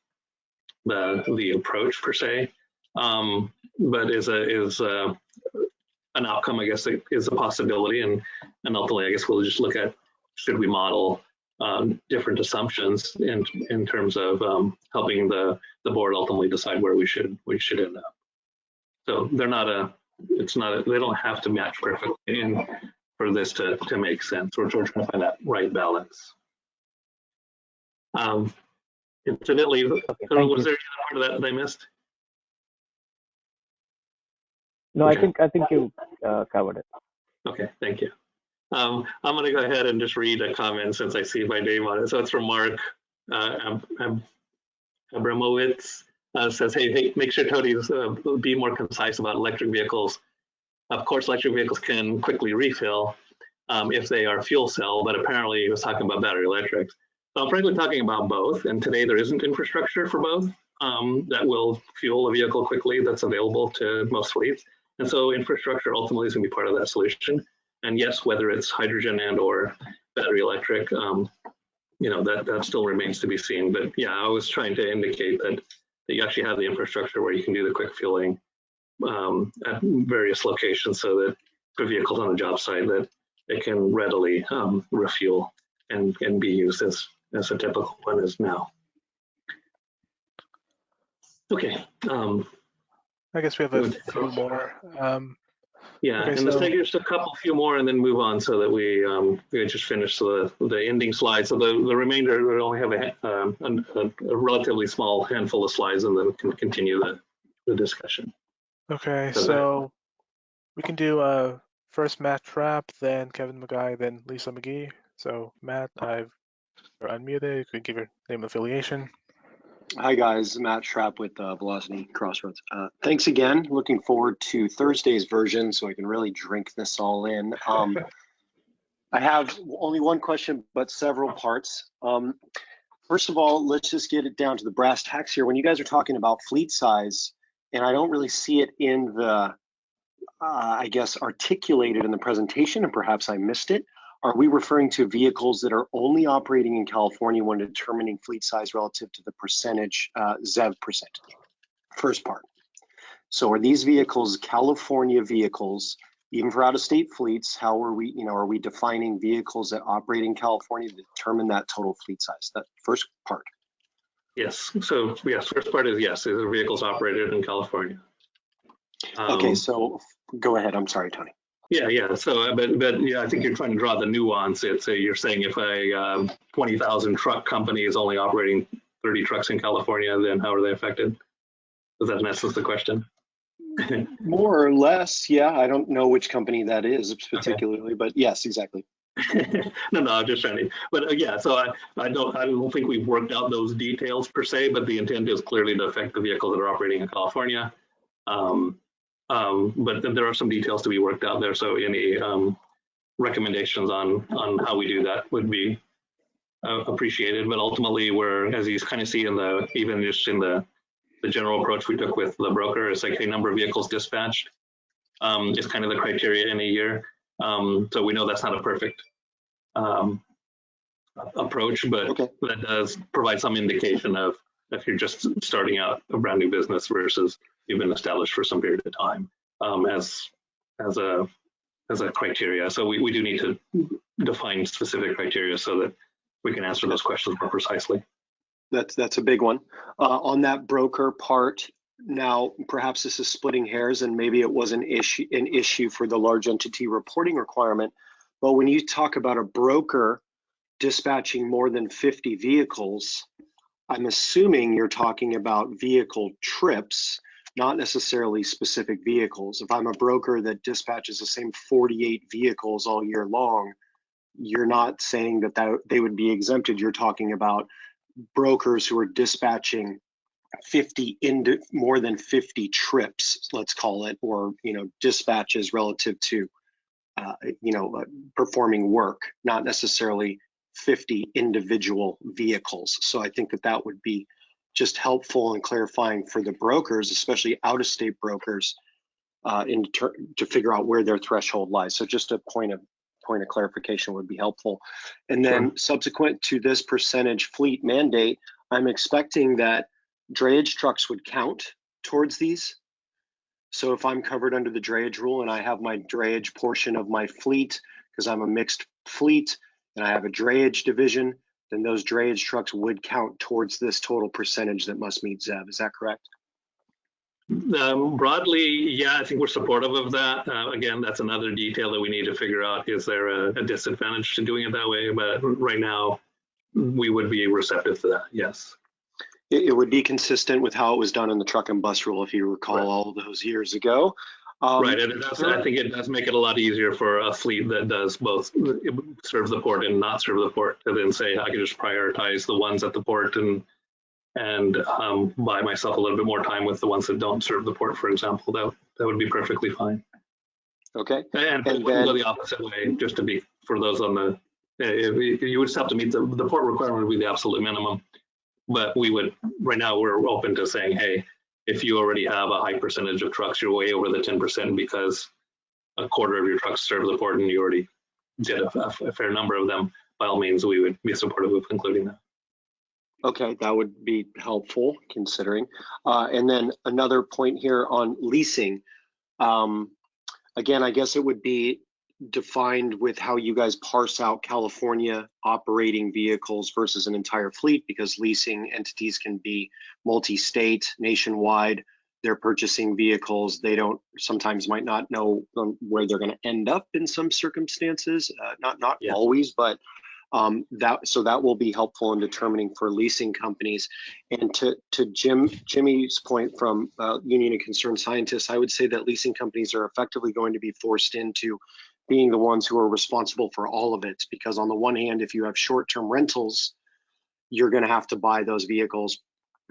approach per se, but is an outcome, I guess, is a possibility. And ultimately, I guess we'll just look at, should we model different assumptions in terms of helping the board ultimately decide where we should end up. So they're not they don't have to match perfectly for this to make sense. We're trying to find that right balance. Incidentally, was there any part of that I missed? No, I think you covered it. Okay, thank you. I'm going to go ahead and just read a comment since I see my name on it. So it's from Mark Abramowitz. Says, hey, make sure Tony be more concise about electric vehicles. Of course, electric vehicles can quickly refill if they are fuel cell, but apparently he was talking about battery electrics. So I'm frankly talking about both, and today there isn't infrastructure for both that will fuel a vehicle quickly that's available to most fleets. And so infrastructure ultimately is going to be part of that solution. And yes, whether it's hydrogen and or battery electric, that still remains to be seen. But yeah, I was trying to indicate that you actually have the infrastructure where you can do the quick fueling at various locations so that for vehicles on the job site that it can readily refuel and be used as a typical one is now. Okay. I guess we have a few more. Yeah, okay, and let's take just a few more and then move on so that we just finish the ending slide. So the remainder, we only have a relatively small handful of slides and then can continue the discussion. Okay, so we can do first Matt Trapp, then Kevin McGuy, then Lisa McGee. So Matt, you're unmuted. You can give your name and affiliation. Hi guys, Matt Trapp with Velocity Crossroads. Thanks again. Looking forward to Thursday's version so I can really drink this all in. I have only one question, but several parts. First of all, let's just get it down to the brass tacks here. When you guys are talking about fleet size, and I don't really see it in the, I guess, articulated in the presentation, and perhaps I missed it. are we referring to vehicles that are only operating in California when determining fleet size relative to the percentage, ZEV percentage? First part. So are these vehicles California vehicles, even for out-of-state fleets? How are we, are we defining vehicles that operate in California to determine that total fleet size? That first part. Yes. So yes, first part is yes. These are vehicles operated in California. Okay. So go ahead. I'm sorry, Tony. Yeah. So, but yeah, I think you're trying to draw the nuance. You're saying if a 20,000 truck company is only operating 30 trucks in California, then how are they affected? Is that in essence the question? More or less, yeah. I don't know which company that is particularly, but yes, exactly. No, I'm just trying to. But yeah, so I don't think we've worked out those details per se, but the intent is clearly to affect the vehicles that are operating in California. But there are some details to be worked out there. So any recommendations on how we do that would be appreciated. But ultimately, as you kind of see in even just in the general approach we took with the broker, it's like a number of vehicles dispatched is kind of the criteria in a year. So we know that's not a perfect approach, but that does provide some indication of if you're just starting out a brand new business versus you've been established for some period of time as a criteria. So we do need to define specific criteria so that we can answer those questions more precisely. That's a big one. On that broker part, now perhaps this is splitting hairs and maybe it was an issue for the large entity reporting requirement, but when you talk about a broker dispatching more than 50 vehicles, I'm assuming you're talking about vehicle trips, not necessarily specific vehicles. If I'm a broker that dispatches the same 48 vehicles all year long, you're not saying that they would be exempted. You're talking about brokers who are dispatching more than 50 trips, let's call it, or dispatches relative to performing work, not necessarily 50 individual vehicles. So I think that would be just helpful and clarifying for the brokers, especially out-of-state brokers, to figure out where their threshold lies. So just a point of clarification would be helpful. And then subsequent to this percentage fleet mandate, I'm expecting that drayage trucks would count towards these. So if I'm covered under the drayage rule and I have my drayage portion of my fleet, because I'm a mixed fleet and I have a drayage division, then those drayage trucks would count towards this total percentage that must meet ZEV. Is that correct? Broadly, yeah, I think we're supportive of that. Again, that's another detail that we need to figure out. Is there a disadvantage to doing it that way? But right now, we would be receptive to that, yes. It would be consistent with how it was done in the truck and bus rule, if you recall, all those years ago. Right, and I think it does make it a lot easier for a fleet that does both serve the port and not serve the port to then say, I can just prioritize the ones at the port and buy myself a little bit more time with the ones that don't serve the port, for example. That would be perfectly fine. Okay. And then go the opposite way, just to be, for those on the, you would just have to meet the port requirement would be the absolute minimum. But we would, right now, we're open to saying, hey, if you already have a high percentage of trucks, you're way over the 10% because a quarter of your trucks serve the port and you already did a fair number of them, by all means, we would be supportive of including that. Okay, that would be helpful considering. And then another point here on leasing. Again, I guess it would be defined with how you guys parse out California operating vehicles versus an entire fleet, because leasing entities can be multi-state, nationwide. They're purchasing vehicles. They sometimes might not know where they're going to end up in some circumstances. Not always, but that will be helpful in determining for leasing companies. And to Jimmy's point from Union of Concerned Scientists, I would say that leasing companies are effectively going to be forced into being the ones who are responsible for all of it, because on the one hand, if you have short-term rentals, you're going to have to buy those vehicles.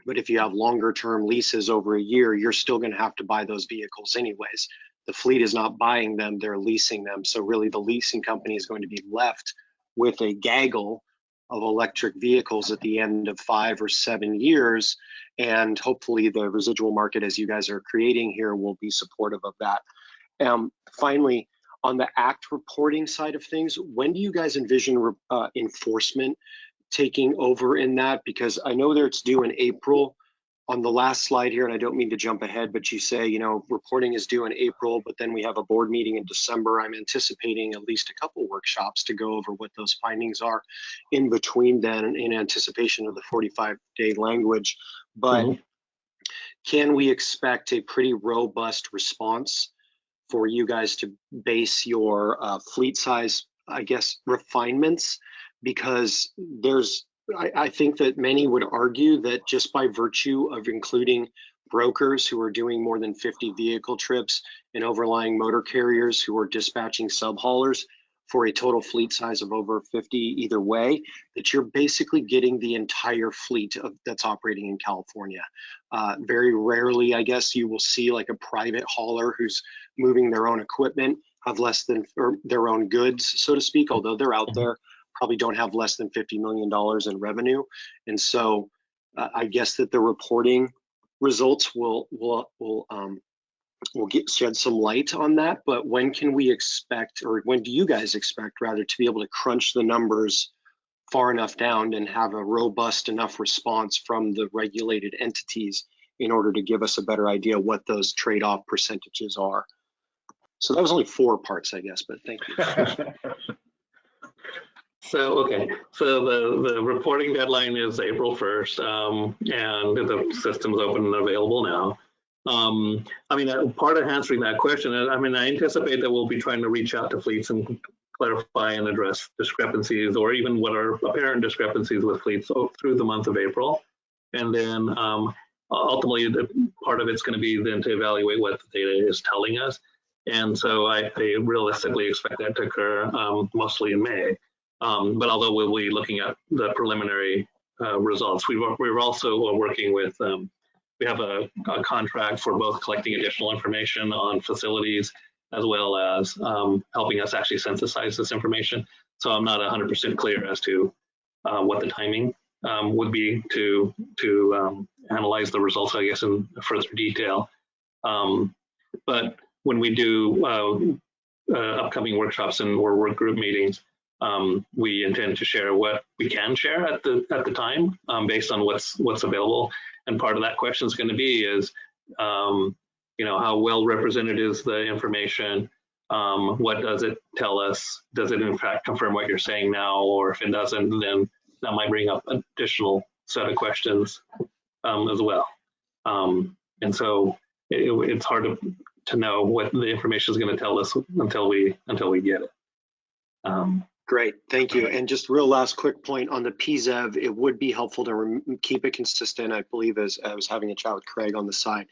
But if you have longer-term leases over a year, you're still going to have to buy those vehicles anyways. The fleet is not buying them, they're leasing them. So really the leasing company is going to be left with a gaggle of electric vehicles at the end of 5 or 7 years. And hopefully the residual market, as you guys are creating here, will be supportive of that. Finally, on the ACT reporting side of things, when do you guys envision enforcement taking over in that? Because I know that it's due in April. On the last slide here, and I don't mean to jump ahead, but you say, you know, reporting is due in April, but then we have a board meeting in December. I'm anticipating at least a couple workshops to go over what those findings are in between then, in anticipation of the 45-day language. But can we expect a pretty robust response for you guys to base your fleet size, I guess, refinements? Because I think that many would argue that just by virtue of including brokers who are doing more than 50 vehicle trips and overlying motor carriers who are dispatching subhaulers for a total fleet size of over 50 either way, that you're basically getting the entire fleet that's operating in California. Very rarely, I guess, you will see like a private hauler who's moving their own equipment have less than, or their own goods, so to speak, although they're out there, probably don't have less than $50 million in revenue. And so I guess that the reporting results will shed some light on that. But when can we expect, or when do you guys expect rather, to be able to crunch the numbers far enough down and have a robust enough response from the regulated entities in order to give us a better idea what those trade-off percentages are? So that was only 4 parts, I guess, but thank you. So the reporting deadline is April 1st, and the system's open and available now. I mean, part of answering that question, I mean, I anticipate that we'll be trying to reach out to fleets and clarify and address discrepancies, or even what are apparent discrepancies with fleets through the month of April. And then ultimately, part of it's going to be then to evaluate what the data is telling us. And so I realistically expect that to occur mostly in May. But although we'll be looking at the preliminary results, we're also working with, we have a contract for both collecting additional information on facilities as well as helping us actually synthesize this information. So I'm not 100% clear as to what the timing would be to analyze the results, I guess, in further detail. But when we do upcoming workshops or work group meetings, we intend to share what we can share at the time based on what's available. And part of that question is going to be is, you know, how well represented is the information? What does it tell us? Does it in fact confirm what you're saying now? Or if it doesn't, then that might bring up an additional set of questions as well. And so it's hard to know what the information is going to tell us until we get it. Great, thank you. And just real last quick point on the PZEV, it would be helpful to keep it consistent. I believe as I was having a chat with Craig on the side,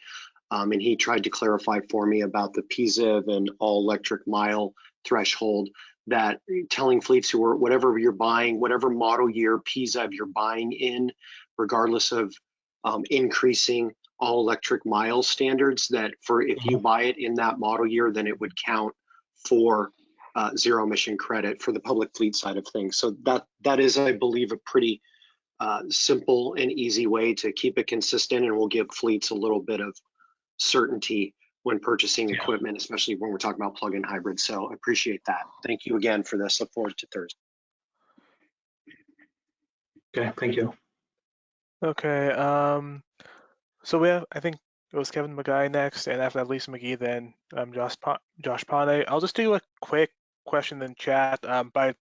and he tried to clarify for me about the PZEV and all electric mile threshold, that telling fleets who are, whatever you're buying, whatever model year PZEV you're buying in, regardless of increasing all electric mile standards, that for if you buy it in that model year, then it would count for zero emission credit for the public fleet side of things. So that is, I believe, a pretty simple and easy way to keep it consistent, and will give fleets a little bit of certainty when purchasing equipment, especially when we're talking about plug-in hybrids. So I appreciate that. Thank you again for this. Look forward to Thursday. Okay, thank you. Okay, so we have, I think it was Kevin McGuy next, and after that Lisa McGee, then Josh Pane. I'll just do a quick question in chat. By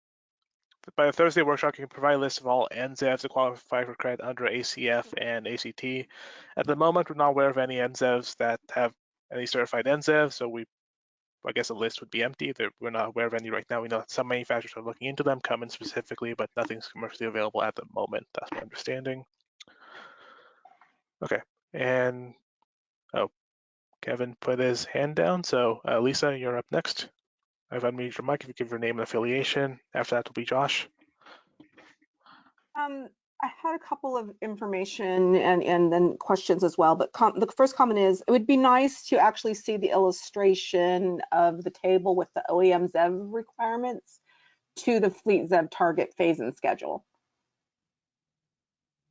the Thursday workshop, you can provide a list of all NZEVs that qualify for credit under ACF and ACT. At the moment, we're not aware of any NZEVs that have any certified NZEVs, so I guess the list would be empty. We're not aware of any right now. We know that some manufacturers are looking into them, Cummins specifically, but nothing's commercially available at the moment. That's my understanding. Okay, and Kevin put his hand down, so Lisa, you're up next. I've unmuted your mic if you give your name and affiliation. After that will be Josh. I had a couple of information and then questions as well, but the first comment is, it would be nice to actually see the illustration of the table with the OEM ZEV requirements to the fleet ZEV target phase and schedule.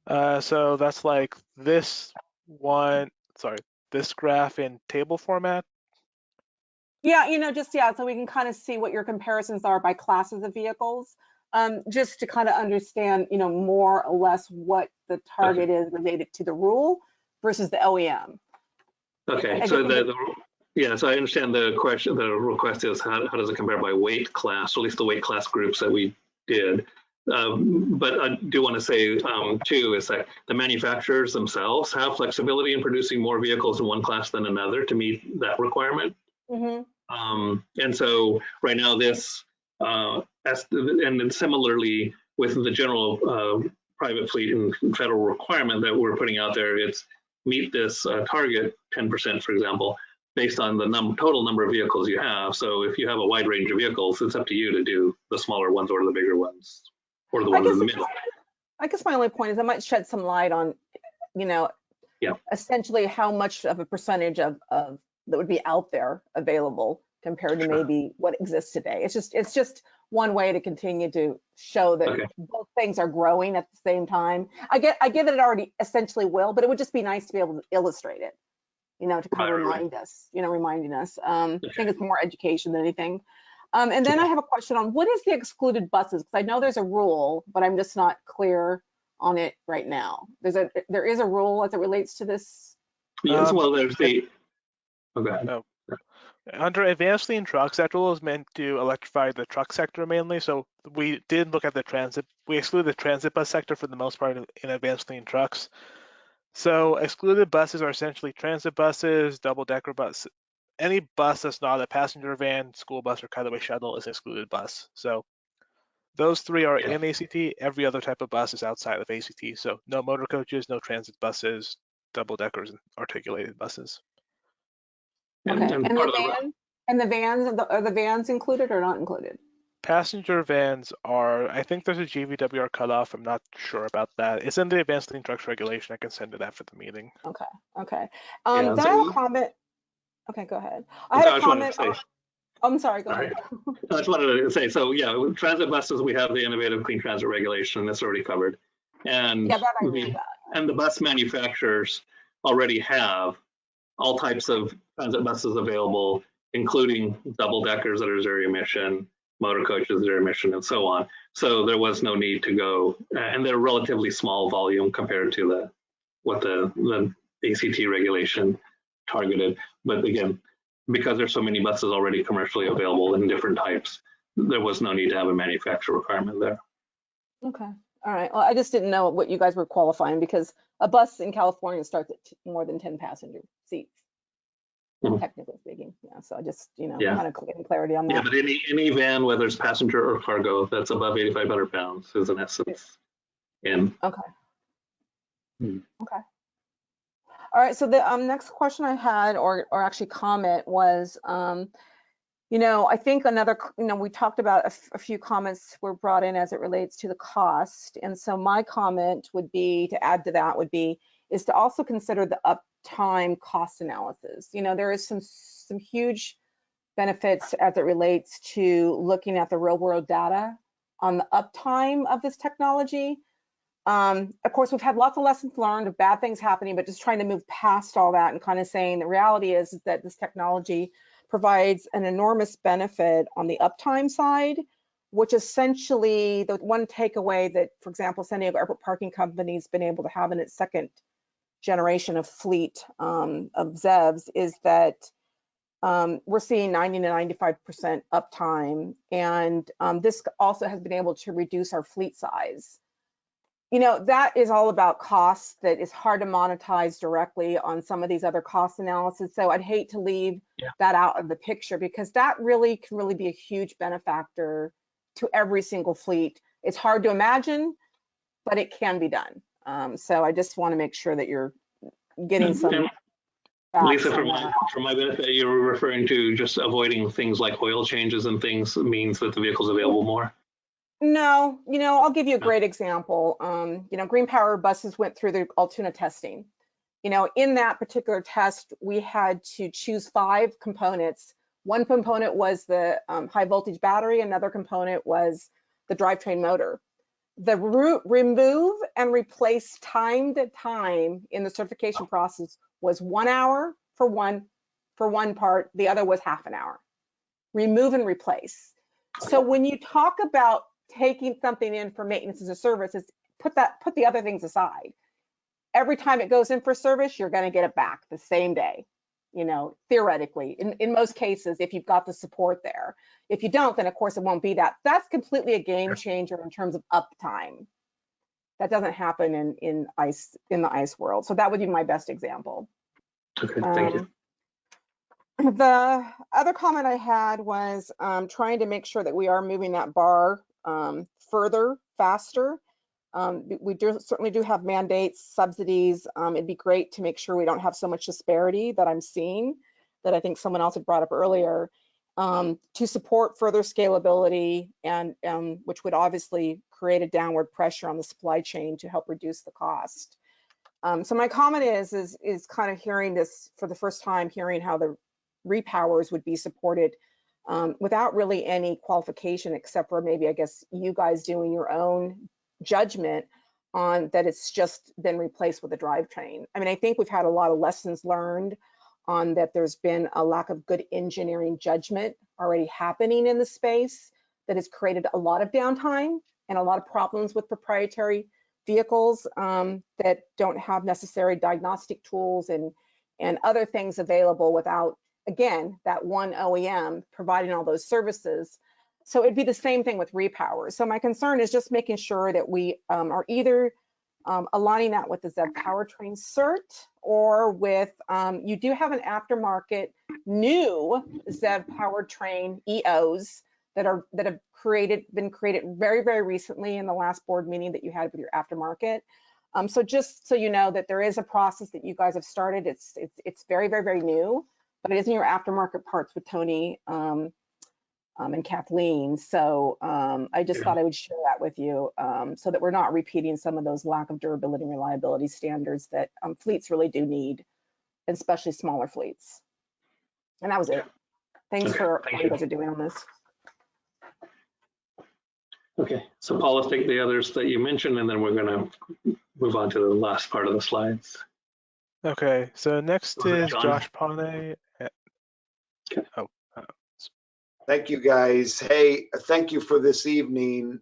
So that's like this one, sorry, this graph in table format? Yeah, so we can kind of see what your comparisons are by classes of vehicles, just to kind of understand, more or less what the target is related to the rule versus the OEM. Okay, so so I understand the question. The request is how does it compare by weight class, or at least the weight class groups that we did. But I do want to say too is that the manufacturers themselves have flexibility in producing more vehicles in one class than another to meet that requirement. Mm-hmm. And so right now this, and then similarly with the general private fleet and federal requirement that we're putting out there, it's meet this target 10%, for example, based on the total number of vehicles you have. So if you have a wide range of vehicles, it's up to you to do the smaller ones or the bigger ones, or the ones in the middle. I guess my only point is I might shed some light on, essentially how much of a percentage of that would be out there available compared to maybe what exists today. It's just one way to continue to show that both things are growing at the same time. I get that it already essentially will, but it would just be nice to be able to illustrate it, to kind of remind us, reminding us. I think it's more education than anything. And then I have a question on what is the excluded buses? Because I know there's a rule, but I'm just not clear on it right now. There is a rule as it relates to this. Yes, well, there's the. Okay. Under advanced clean trucks, that rule is meant to electrify the truck sector mainly. So we did look at the transit. We excluded the transit bus sector for the most part in advanced clean trucks. So excluded buses are essentially transit buses, double-decker bus. Any bus that's not a passenger van, school bus, or cutaway shuttle is excluded bus. So those three are in ACT. Every other type of bus is outside of ACT. So no motor coaches, no transit buses, double-deckers, and articulated buses. Okay, and the vans, are the vans included or not included? Passenger vans are, I think there's a GVWR cutoff. I'm not sure about that. It's in the advanced clean trucks regulation. I can send it after the meeting. Okay. I have a comment? Okay, go ahead. I had a comment. I'm sorry, go ahead. I just wanted to say, so with transit buses, we have the innovative clean transit regulation that's already covered. And, and the bus manufacturers already have all types of transit buses available, including double deckers that are zero emission, motor coaches, zero emission, and so on. So there was no need to go, and they're relatively small volume compared to what the ACT regulation targeted. But again, because there's so many buses already commercially available in different types, there was no need to have a manufacturer requirement there. Okay. All right. Well, I just didn't know what you guys were qualifying, because a bus in California starts at more than 10 passenger seats, technically speaking. Yeah. So I just, kind of getting clarity on that. Yeah, but any van, whether it's passenger or cargo, that's above 8,500 pounds is in essence in. Okay. Okay. All right. So the next question I had, or actually comment, was, I think another, we talked about a few comments were brought in as it relates to the cost. And so my comment would be, to add to that is to also consider the uptime cost analysis. There is some huge benefits as it relates to looking at the real world data on the uptime of this technology. Of course, we've had lots of lessons learned of bad things happening, but just trying to move past all that and kind of saying the reality is that this technology provides an enormous benefit on the uptime side, which essentially the one takeaway that, for example, San Diego Airport Parking Company has been able to have in its second generation of fleet of ZEVs is that we're seeing 90 to 95% uptime. And this also has been able to reduce our fleet size. That is all about costs that is hard to monetize directly on some of these other cost analysis. So I'd hate to leave that out of the picture, because that really can really be a huge benefactor to every single fleet. It's hard to imagine, but it can be done. So I just want to make sure that you're getting some. Lisa, for my benefit, you were referring to just avoiding things like oil changes and things means that the vehicle's available more? No, I'll give you a great example. Green Power buses went through the Altoona testing. In that particular test, we had to choose 5 components. One component was the high voltage battery. Another component was the drivetrain motor. The remove and replace time to time in the certification process was 1 hour for one part. The other was half an hour. remove and replace. So when you talk about taking something in for maintenance as a service, is put the other things aside. Every time it goes in for service, you're going to get it back the same day, you know, theoretically, in most cases, if you've got the support there. If you don't, then of course it won't be that. That's completely a game changer in terms of uptime. That doesn't happen in the ice world. So that would be my best example. Okay, thank you. The other comment I had was trying to make sure that we are moving that bar further, faster. We certainly do have mandates, subsidies. It'd be great to make sure we don't have so much disparity that I'm seeing, that I think someone else had brought up earlier, to support further scalability, and which would obviously create a downward pressure on the supply chain to help reduce the cost. So my comment is kind of hearing this for the first time, hearing how the repowers would be supported without really any qualification, except for maybe, I guess, you guys doing your own judgment on that it's just been replaced with a drivetrain. I mean, I think we've had a lot of lessons learned on that. There's been a lack of good engineering judgment already happening in the space that has created a lot of downtime and a lot of problems with proprietary vehicles that don't have necessary diagnostic tools and other things available without, again, that one OEM providing all those services. So it'd be the same thing with repowers. So my concern is just making sure that we are either aligning that with the ZEV powertrain cert, or with, you do have an aftermarket new ZEV powertrain EOs that have been created very, very recently in the last board meeting that you had with your aftermarket. So just so you know that there is a process that you guys have started. It's very, very, very new, but it is in your aftermarket parts with Tony and Kathleen. So I just thought I would share that with you, so that we're not repeating some of those lack of durability and reliability standards that fleets really do need, especially smaller fleets. And that was it. Thanks for what you guys are doing on this. Okay, so Paul, let's take the others that you mentioned, and then we're going to move on to the last part of the slides. Okay, so next is Josh Pane. Oh. Thank you, guys. Hey, thank you for this evening.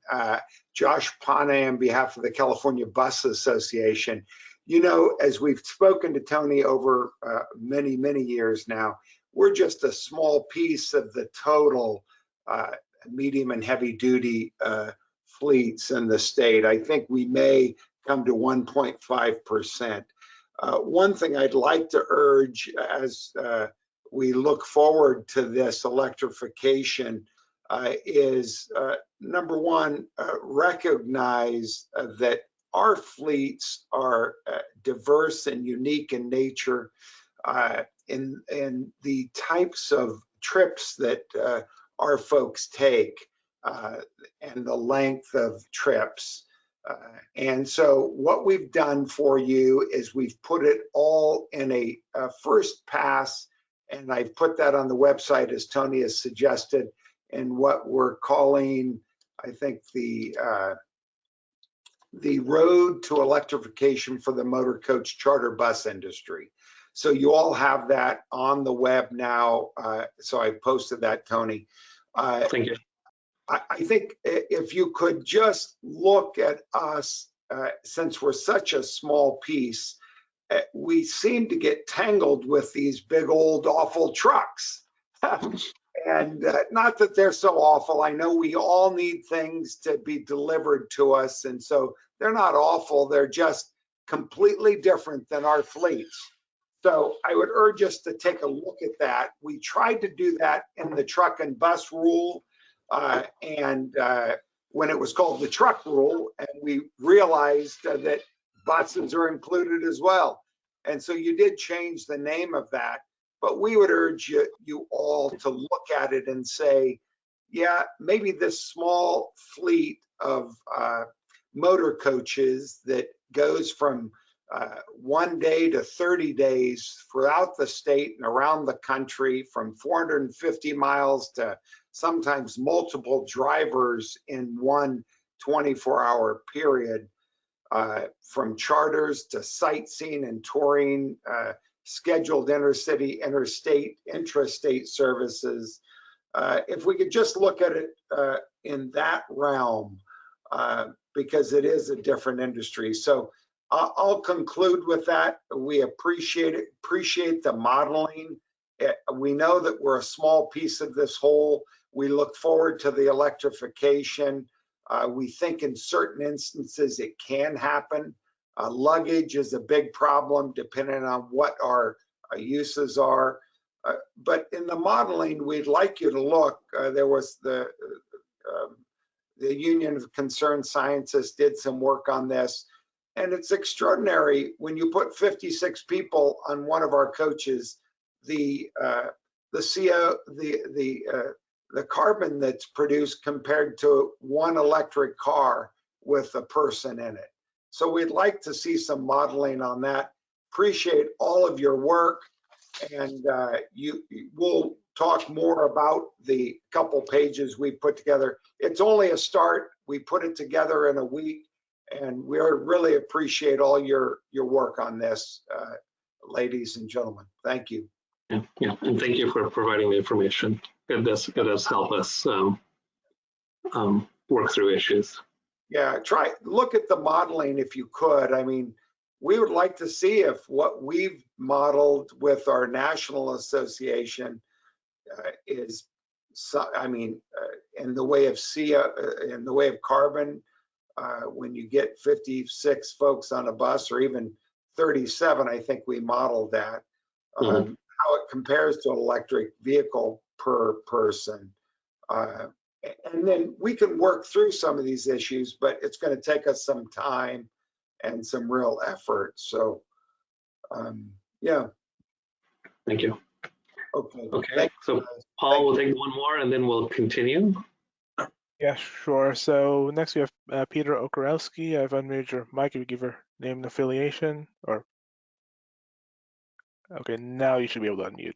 Josh Pane on behalf of the California Bus Association. You know, as we've spoken to Tony over many, many years now, we're just a small piece of the total medium and heavy duty fleets in the state. I think we may come to 1.5%. One thing I'd like to urge as we look forward to this electrification is number one, recognize that our fleets are diverse and unique in nature, in the types of trips that our folks take, and the length of trips. And so what we've done for you is we've put it all in a first pass, and I've put that on the website, as Tony has suggested, in what we're calling, I think, the road to electrification for the motor coach charter bus industry. So you all have that on the web now. So I posted that, Tony. Thank you. I think if you could just look at us, since we're such a small piece, we seem to get tangled with these big old awful trucks. And not that they're so awful. I know we all need things to be delivered to us, and so they're not awful. They're just completely different than our fleets. So I would urge us to take a look at that. We tried to do that in the truck and bus rule, and when it was called the truck rule, and we realized that buses are included as well. And so you did change the name of that, but we would urge you all to look at it and say, yeah, maybe this small fleet of motor coaches that goes from 1 day to 30 days throughout the state and around the country, from 450 miles to sometimes multiple drivers in one 24-hour period, from charters to sightseeing and touring, scheduled intercity, interstate, intrastate services, if we could just look at it in that realm, because it is a different industry. So I'll conclude with that. We appreciate it, appreciate the modeling. We know that we're a small piece of this whole. We look forward to the electrification. We think in certain instances it can happen. Luggage is a big problem depending on what our uses are. But in the modeling, we'd like you to look. There was the Union of Concerned Scientists did some work on this. And it's extraordinary when you put 56 people on one of our coaches, the carbon that's produced compared to one electric car with a person in it. So we'd like to see some modeling on that. Appreciate all of your work, and we'll talk more about the couple pages we put together. It's only a start. We put it together in a week. And we really appreciate all your work on this, ladies and gentlemen. Thank you. Yeah, and thank you for providing the information. It does help us work through issues. Yeah, look at the modeling if you could. I mean, we would like to see if what we've modeled with our national association is, I mean, in the way of in the way of carbon. When you get 56 folks on a bus, or even 37, I think we modeled that, how it compares to an electric vehicle per person. And then we can work through some of these issues, but it's going to take us some time and some real effort. So, yeah. Thank you. Okay. Okay. So Paul, we'll take one more and then we'll continue. Yeah, sure. So next we have Peter Okarowski. I've unmuted your mic. If you give your name and affiliation, or okay, now you should be able to unmute.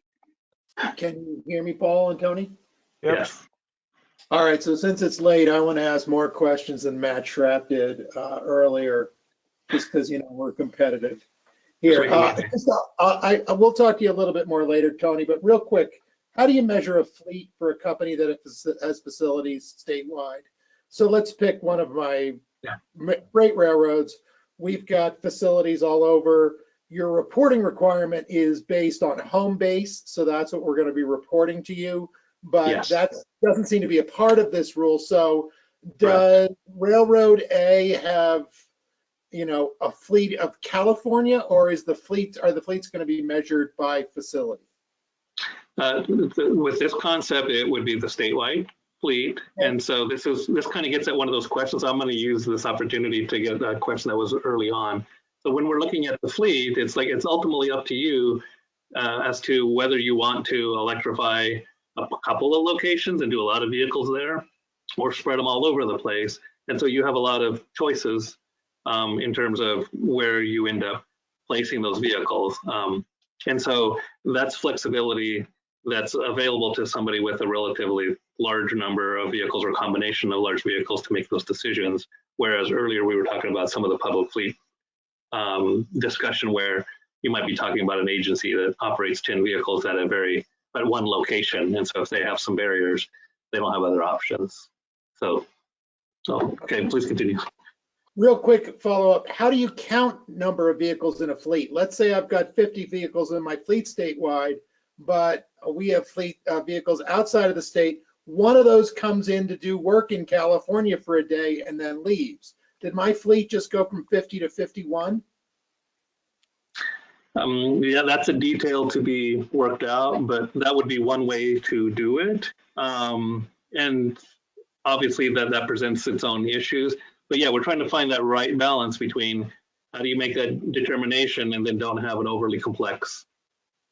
Can you hear me, Paul and Tony? Yep. Yes. All right, so since it's late, I want to ask more questions than Matt Schrapp did earlier, just because, you know, we're competitive here. I will talk to you a little bit more later, Tony, but real quick, how do you measure a fleet for a company that has facilities statewide? So let's pick one of my freight railroads. We've got facilities all over. Your reporting requirement is based on home base, so that's what we're going to be reporting to you. But that doesn't seem to be a part of this rule. So does Railroad A have, you know, a fleet of California, or is the fleet, are the fleets going to be measured by facility? With this concept, it would be the statewide fleet. And so this kind of gets at one of those questions. I'm going to use this opportunity to get a question that was early on. So when we're looking at the fleet, it's like, it's ultimately up to you as to whether you want to electrify a couple of locations and do a lot of vehicles there, or spread them all over the place. And so you have a lot of choices in terms of where you end up placing those vehicles. And so that's flexibility that's available to somebody with a relatively large number of vehicles or combination of large vehicles to make those decisions. Whereas earlier we were talking about some of the public fleet discussion where you might be talking about an agency that operates 10 vehicles at one location. And so if they have some barriers, they don't have other options. So okay, please continue. Real quick follow-up, how do you count number of vehicles in a fleet? Let's say I've got 50 vehicles in my fleet statewide, but we have fleet vehicles outside of the state. One of those comes in to do work in California for a day and then leaves. Did my fleet just go from 50 to 51? Yeah, that's a detail to be worked out, but that would be one way to do it. And obviously that presents its own issues. But yeah, we're trying to find that right balance between how do you make that determination and then don't have an overly complex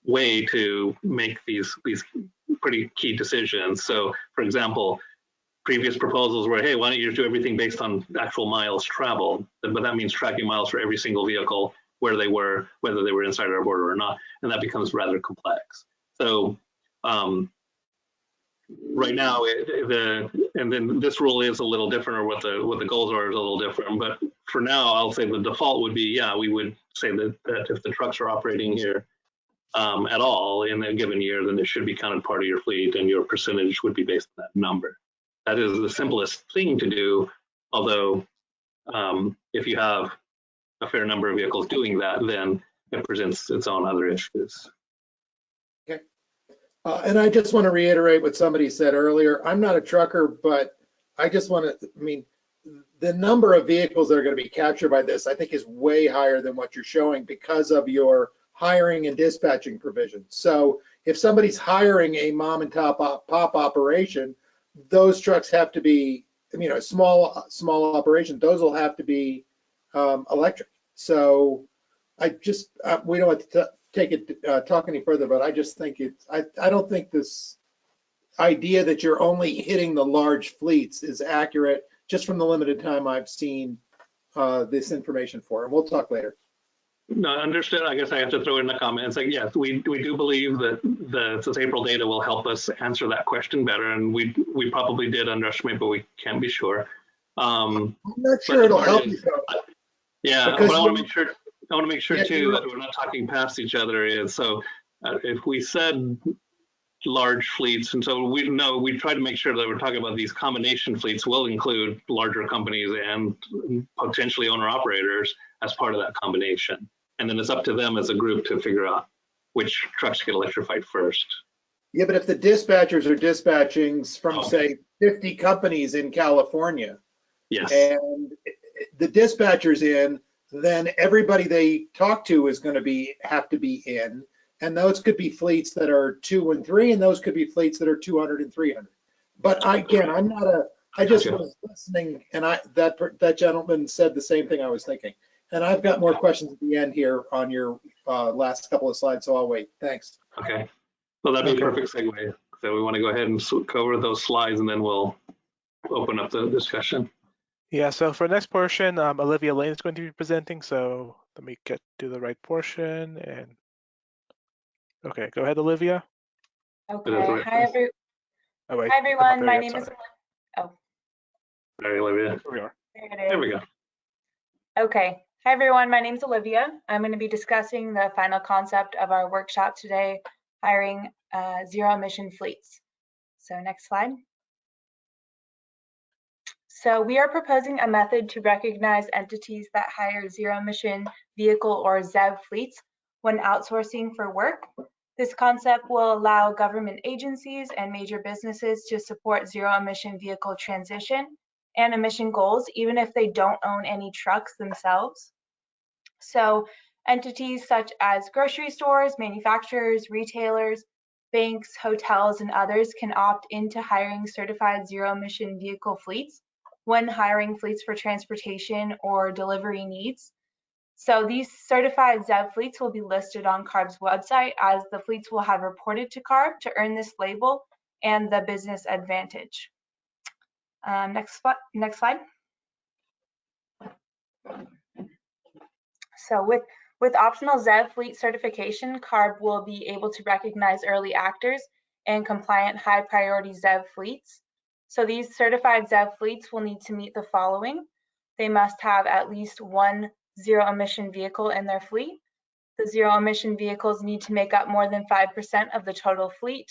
way to make these pretty key decisions. So for example, previous proposals were, hey, why don't you just do everything based on actual miles traveled? But that means tracking miles for every single vehicle, where they were, whether they were inside our border or not. And that becomes rather complex. So right now, and then this rule is a little different, or what the goals are is a little different. But for now, I'll say the default would be, yeah, we would say that if the trucks are operating here at all in a given year, then it should be counted part of your fleet, and your percentage would be based on that number. That is the simplest thing to do, although if you have a fair number of vehicles doing that, then it presents its own other issues. Okay. And I just want to reiterate what somebody said earlier. I'm not a trucker, but I just want to, I mean, the number of vehicles that are going to be captured by this, I think, is way higher than what you're showing because of your hiring and dispatching provisions. So if somebody's hiring a mom and pop operation, those trucks have to be, you know, small operation, those will have to be electric. So I just, we don't have to take it, talk any further, but I just think it's, I don't think this idea that you're only hitting the large fleets is accurate, just from the limited time I've seen this information for. And we'll talk later. No, understood. I guess I have to throw in a comment. It's like, yes, we do believe that this April data will help us answer that question better, and we probably did underestimate, but we can't be sure. I'm not sure it'll help you. Yeah, but I want to make sure too that we're not talking past each other. So if we said large fleets, and so we try to make sure that we're talking about these combination fleets will include larger companies and potentially owner operators as part of that combination. And then it's up to them as a group to figure out which trucks get electrified first. Yeah, but if the dispatchers are dispatching from, say, 50 companies in California, yes, and the dispatcher's in, then everybody they talk to is going to have to be in. And those could be fleets that are 2 and 3, and those could be fleets that are 200 and 300. But again, I'm not a, I just was listening, and that gentleman said the same thing I was thinking. And I've got more questions at the end here on your last couple of slides, so I'll wait. Thanks. Okay. Well, that'd be a perfect segue. So we want to go ahead and cover those slides, and then we'll open up the discussion. Yeah, so for the next portion, Olivia Lane is going to be presenting. So let me get to the right portion. And okay, go ahead, Olivia. Okay. Hi, hi everyone. My name is. Oh. Sorry, Olivia. Here we are. There we go. Okay. Hi everyone. My name is Olivia. I'm going to be discussing the final concept of our workshop today, hiring zero emission fleets. So next slide. So we are proposing a method to recognize entities that hire zero emission vehicle or ZEV fleets when outsourcing for work. This concept will allow government agencies and major businesses to support zero emission vehicle transition and emission goals, even if they don't own any trucks themselves. So entities such as grocery stores, manufacturers, retailers, banks, hotels, and others can opt into hiring certified zero emission vehicle fleets when hiring fleets for transportation or delivery needs. So these certified ZEV fleets will be listed on CARB's website, as the fleets will have reported to CARB to earn this label and the business advantage. Next slide. So with optional ZEV fleet certification, CARB will be able to recognize early actors and compliant high priority ZEV fleets. So these certified ZEV fleets will need to meet the following. They must have at least one zero emission vehicle in their fleet. The zero emission vehicles need to make up more than 5% of the total fleet,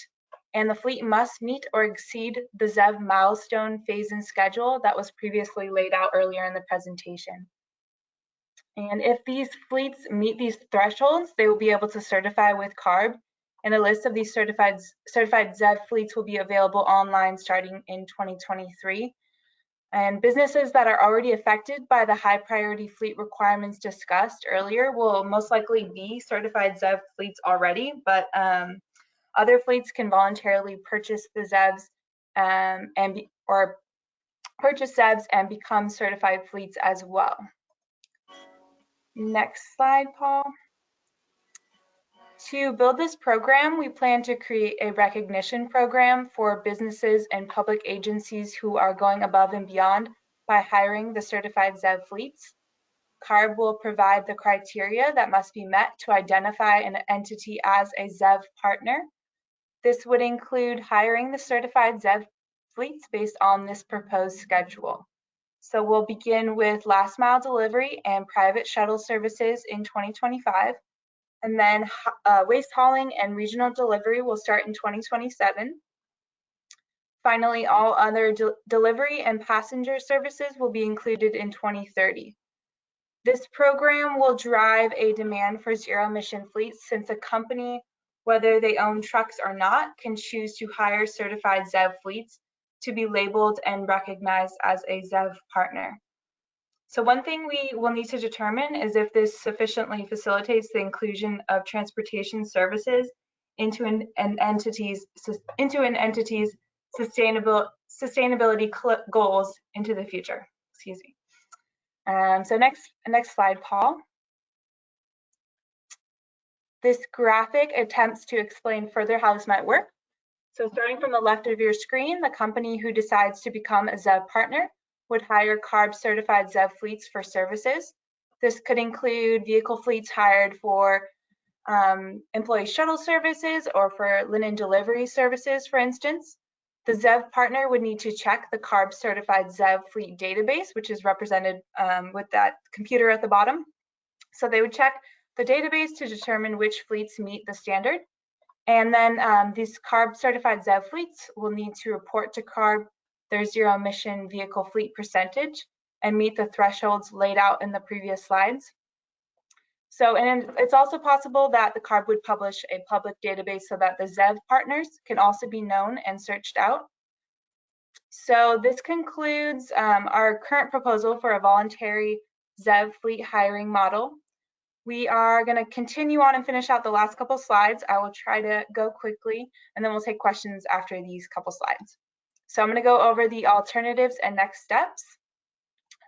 and the fleet must meet or exceed the ZEV milestone phase and schedule that was previously laid out earlier in the presentation. And if these fleets meet these thresholds, they will be able to certify with CARB, and a list of these certified ZEV fleets will be available online starting in 2023. And businesses that are already affected by the high priority fleet requirements discussed earlier will most likely be certified ZEV fleets already, but other fleets can voluntarily purchase the ZEVs or purchase ZEVs and become certified fleets as well. Next slide, Paul. To build this program, we plan to create a recognition program for businesses and public agencies who are going above and beyond by hiring the certified ZEV fleets. CARB will provide the criteria that must be met to identify an entity as a ZEV partner. This would include hiring the certified ZEV fleets based on this proposed schedule. So we'll begin with last mile delivery and private shuttle services in 2025. And then waste hauling and regional delivery will start in 2027. Finally, all other delivery and passenger services will be included in 2030. This program will drive a demand for zero-emission fleets, since a company, whether they own trucks or not, can choose to hire certified ZEV fleets to be labeled and recognized as a ZEV partner. So one thing we will need to determine is if this sufficiently facilitates the inclusion of transportation services into an entity's sustainability goals into the future. Excuse me. So next slide, Paul. This graphic attempts to explain further how this might work. So starting from the left of your screen, the company who decides to become a ZEV partner would hire CARB certified ZEV fleets for services. This could include vehicle fleets hired for employee shuttle services or for linen delivery services, for instance. The ZEV partner would need to check the CARB certified ZEV fleet database, which is represented with that computer at the bottom. So they would check the database to determine which fleets meet the standard. And then these CARB certified ZEV fleets will need to report to CARB their zero emission vehicle fleet percentage and meet the thresholds laid out in the previous slides. So, and it's also possible that the CARB would publish a public database so that the ZEV partners can also be known and searched out. So this concludes our current proposal for a voluntary ZEV fleet hiring model. We are going to continue on and finish out the last couple slides. I will try to go quickly, and then we'll take questions after these couple slides. So I'm going to go over the alternatives and next steps.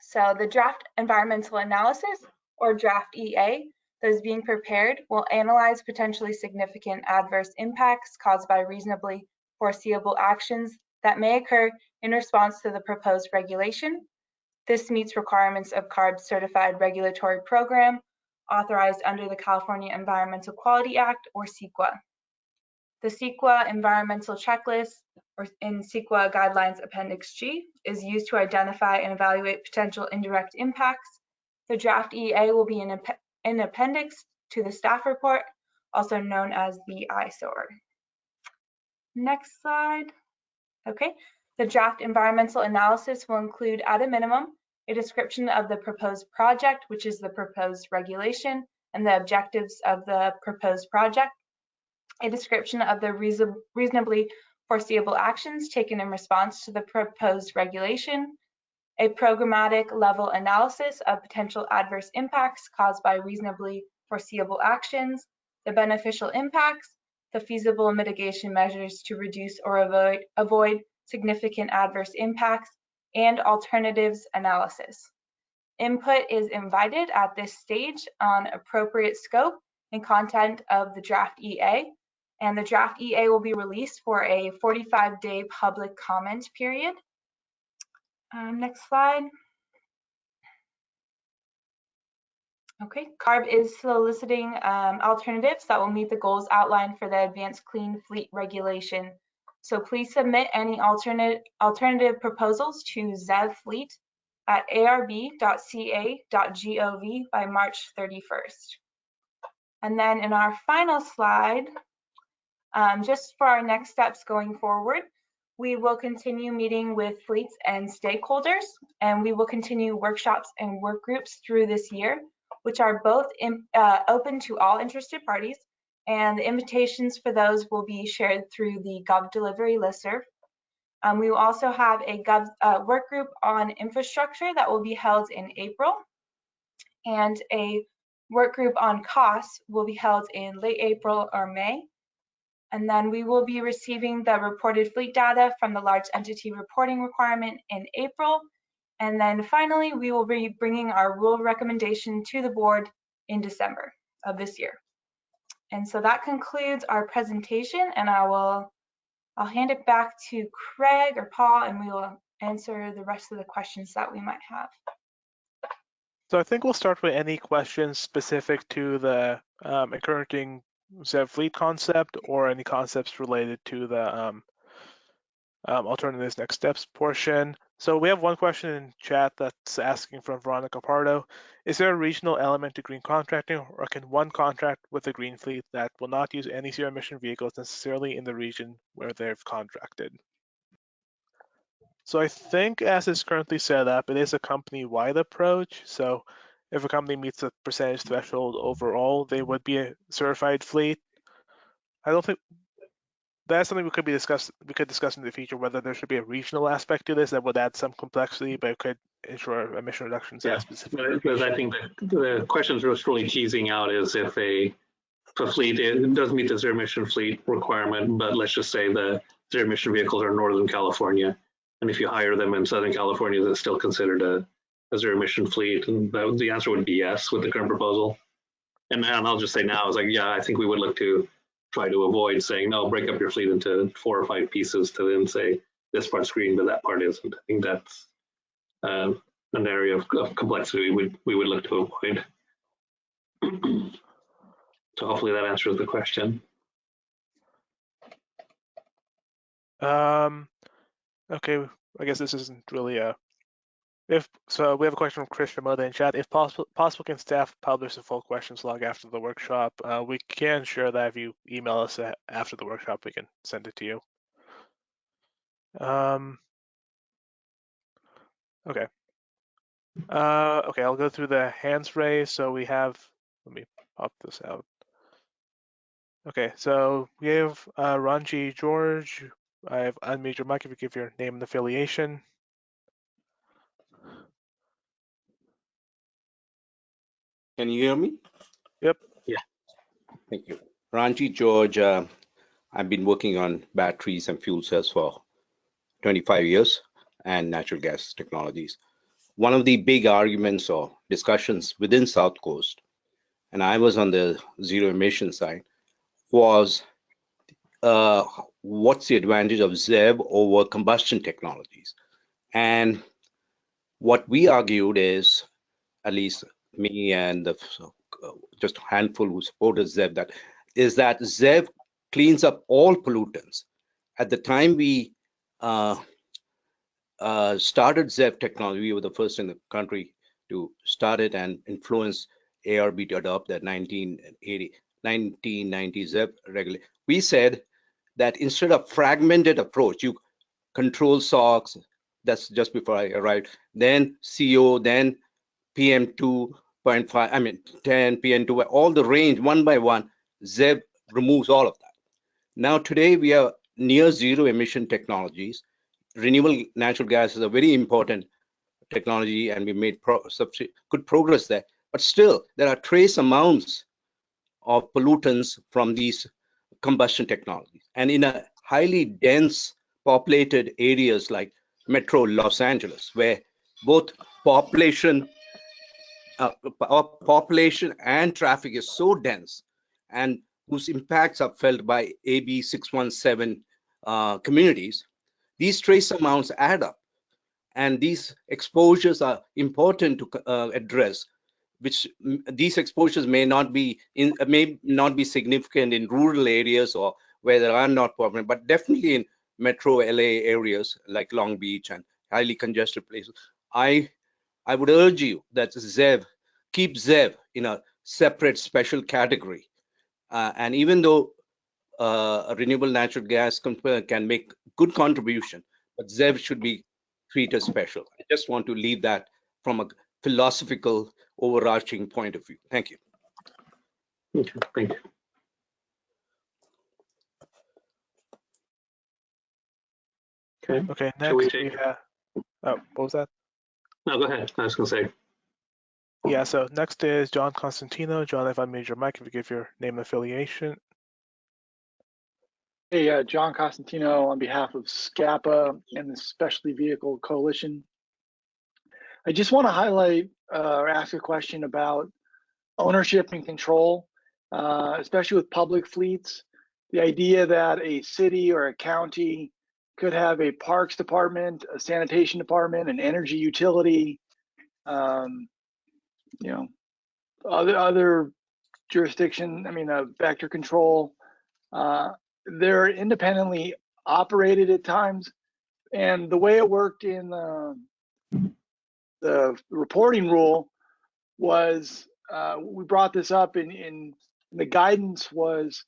So the draft environmental analysis, or draft EA, that is being prepared will analyze potentially significant adverse impacts caused by reasonably foreseeable actions that may occur in response to the proposed regulation. This meets requirements of CARB's certified regulatory program authorized under the California Environmental Quality Act, or CEQA. The CEQA environmental checklist, or in CEQA Guidelines Appendix G, is used to identify and evaluate potential indirect impacts. The draft EA will be an appendix to the staff report, also known as the ISOR. Next slide. Okay, the draft environmental analysis will include, at a minimum, a description of the proposed project, which is the proposed regulation, and the objectives of the proposed project, a description of the reasonably foreseeable actions taken in response to the proposed regulation, a programmatic level analysis of potential adverse impacts caused by reasonably foreseeable actions, the beneficial impacts, the feasible mitigation measures to reduce or avoid significant adverse impacts, and alternatives analysis. Input is invited at this stage on appropriate scope and content of the draft EA, and the draft EA will be released for a 45-day public comment period. Next slide. Okay, CARB is soliciting alternatives that will meet the goals outlined for the Advanced Clean Fleet Regulation. So please submit any alternative proposals to ZEVFleet at arb.ca.gov by March 31st. And then in our final slide, just for our next steps going forward, we will continue meeting with fleets and stakeholders, and we will continue workshops and work groups through this year, which are both open to all interested parties, and the invitations for those will be shared through the GovDelivery listserv. We will also have a work group on infrastructure that will be held in April, and a work group on costs will be held in late April or May. And then we will be receiving the reported fleet data from the large entity reporting requirement in April. And then finally, we will be bringing our rule recommendation to the board in December of this year. And so that concludes our presentation, and I'll hand it back to Craig or Paul, and we will answer the rest of the questions that we might have. So I think we'll start with any questions specific to the encouraging ZEV fleet concept, or any concepts related to the alternatives next steps portion. So we have one question in chat that's asking from Veronica Pardo. Is there a regional element to green contracting, or can one contract with a green fleet that will not use any zero emission vehicles necessarily in the region where they've contracted? So I think as it's currently set up, it is a company-wide approach. So if a company meets a percentage threshold overall, they would be a certified fleet. I don't think that's something we could discuss in the future, whether there should be a regional aspect to this that would add some complexity, but it could ensure emission reductions at a specific Because location. I think the question is really teasing out is if a fleet, it does meet the zero emission fleet requirement, but let's just say the zero emission vehicles are in Northern California. And if you hire them in Southern California, is it still considered a zero emission fleet? And the answer would be yes with the current proposal. And I'll just say now, is like, yeah, I think we would look to try to avoid saying, no, break up your fleet into 4 or 5 pieces to then say this part's green, but that part isn't. I think that's an area of complexity we would look to avoid. So hopefully that answers the question. Okay, I guess this isn't really a. So we have a question from Chris Shimoda in chat. If possible, can staff publish the full questions log after the workshop? We can share that if you email us after the workshop. We can send it to you. Okay. Okay, I'll go through the hands raised. So we have. Let me pop this out. Okay, so we have Ranji George. I have unmuted your mic if you give your name and affiliation. Can you hear me? Yep. Yeah. Thank you. Ranji George, I've been working on batteries and fuel cells for 25 years and natural gas technologies. One of the big arguments or discussions within South Coast, and I was on the zero emission side, was what's the advantage of ZEV over combustion technologies? And what we argued is, at least me and just a handful who supported ZEV, that ZEV cleans up all pollutants. At the time we started ZEV technology, we were the first in the country to start it and influence ARB to adopt that 1990 ZEV regulation. We said that instead of fragmented approach, you control SOx, that's just before I arrived, then CO, then PM 2.5, I mean 10, PM 2, all the range one by one, ZEV removes all of that. Now today we are near zero emission technologies. Renewable natural gas is a very important technology and we made good progress there. But still, there are trace amounts of pollutants from these combustion technologies. And in a highly dense populated areas like Metro Los Angeles, where both population and traffic is so dense and whose impacts are felt by AB 617 communities, these trace amounts add up. And these exposures are important to address, which these exposures may not be significant in rural areas or where there are not problems, but definitely in metro LA areas like Long Beach and highly congested places. I would urge you that ZEV, keep ZEV in a separate special category. And even though a renewable natural gas can make good contribution, but ZEV should be treated special. I just want to leave that from a philosophical overarching point of view. Thank you. Thank you. Okay, next we have, oh, what was that? No, go ahead. I was going to say. Yeah, so next is John Constantino. John, if I made your mic, if you give your name and affiliation. Hey, John Costantino on behalf of SCAPA and the Specialty Vehicle Coalition. I just want to highlight or ask a question about ownership and control, especially with public fleets. The idea that a city or a county could have a parks department, a sanitation department, an energy utility, you know, other jurisdiction, I mean, vector control. They're independently operated at times, And the way it worked in the reporting rule was, we brought this up in the guidance was,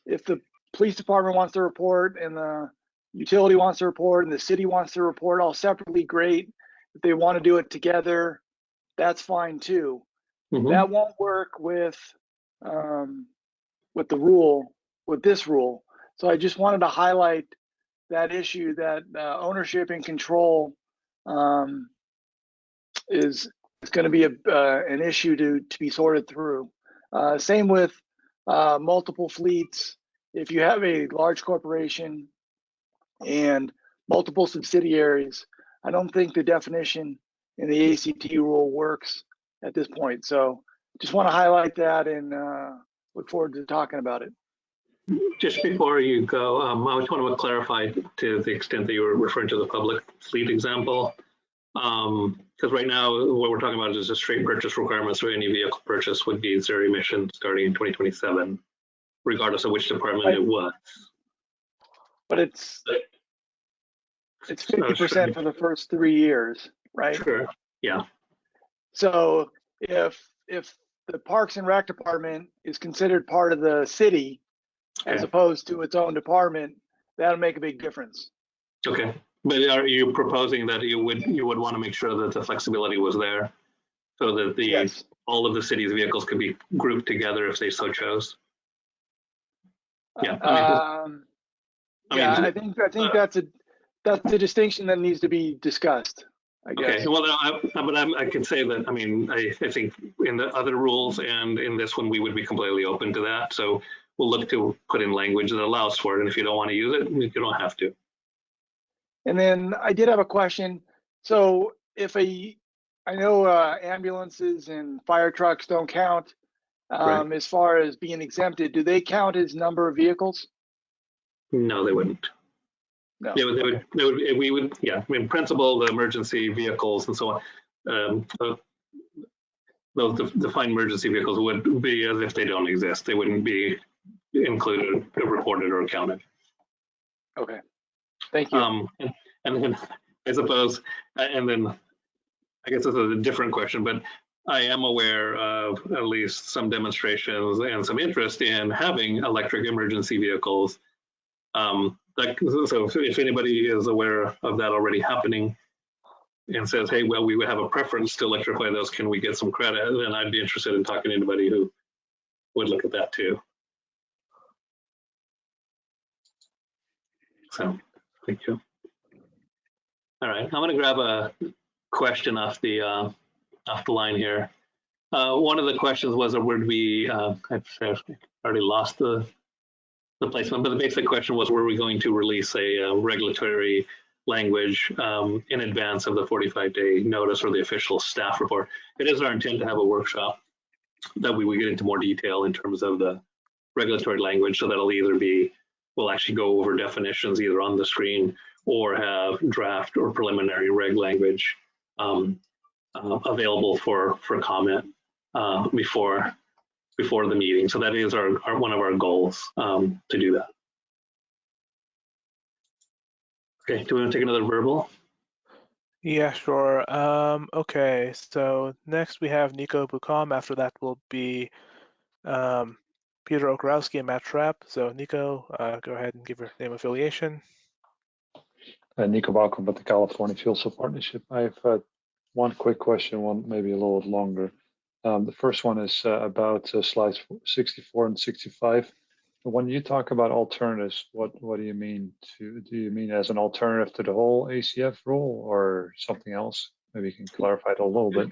if the police department wants to report and the utility wants to report and the city wants to report all separately, great. If they want to do it together, that's fine too. That won't work with the rule, with this rule. So I just wanted to highlight that issue, that ownership and control is going to be an issue to be sorted through. Same with multiple fleets. If you have a large corporation and multiple subsidiaries, I don't think the definition in the ACT rule works at this point. So just want to highlight that and look forward to talking about it. Just before you go, I just want to clarify to the extent that you were referring to the public fleet example. Because right now what we're talking about is a straight purchase requirement, so any vehicle purchase would be zero emission starting in 2027, regardless of which department it was. But it's 50% for the first 3 years, right? Sure. Yeah. So if the Parks and Rec department is considered part of the city as opposed to its own department, that'll make a big difference. Okay. But are you proposing that you would want to make sure that the flexibility was there, so that all of the city's vehicles could be grouped together if they so chose? Yeah. I think that's a distinction that needs to be discussed, I guess. Okay. Well, I can say that. I mean, I think in the other rules and in this one, we would be completely open to that. So we'll look to put in language that allows for it. And if you don't want to use it, you don't have to. And then I did have a question. So if I know ambulances and fire trucks don't count as far as being exempted, do they count as number of vehicles? No, they wouldn't. No. We would, yeah. I mean, principal, the emergency vehicles and so on. Those defined emergency vehicles would be as if they don't exist. They wouldn't be included, reported, or counted. Okay. Thank you. And then I suppose, and then I guess this is a different question, but I am aware of at least some demonstrations and some interest in having electric emergency vehicles. So if anybody is aware of that already happening and says, hey, well, we would have a preference to electrify those, can we get some credit? Then I'd be interested in talking to anybody who would look at that too. So, thank you. All right, I'm going to grab a question off the line here. One of the questions was, would we? I've already lost the placement, but the basic question was, were we going to release a regulatory language in advance of the 45-day notice or the official staff report? It is our intent to have a workshop that we would get into more detail in terms of the regulatory language. So that'll either be, we'll actually go over definitions either on the screen or have draft or preliminary reg language available for comment before the meeting. So that is one of our goals to do that. Okay, do we want to take another verbal? Yeah, sure. Okay, so next we have Nico Bucom. After that will be Peter Okarowski and Matt Trapp. So Nico, go ahead and give your name, affiliation. Nico Bucom with the California Fuel Cell Partnership. I have one quick question, one maybe a little longer. The first one is about slides 64 and 65. When you talk about alternatives, what do you mean? Do you mean as an alternative to the whole ACF rule or something else? Maybe you can clarify it a little bit.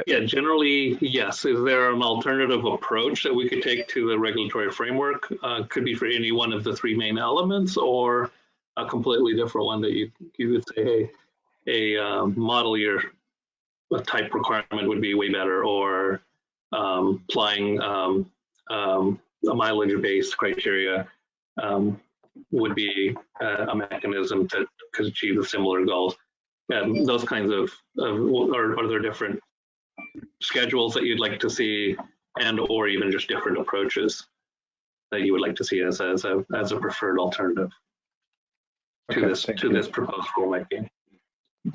Yeah, generally, yes. Is there an alternative approach that we could take to the regulatory framework? Could be for any one of the three main elements, or a completely different one that you would say, hey, a model year type requirement would be way better, or applying a mileage-based criteria would be a mechanism to achieve the similar goals. Those kinds of, are there different schedules that you'd like to see, and or even just different approaches that you would like to see as a preferred alternative? Okay, to this proposed rulemaking.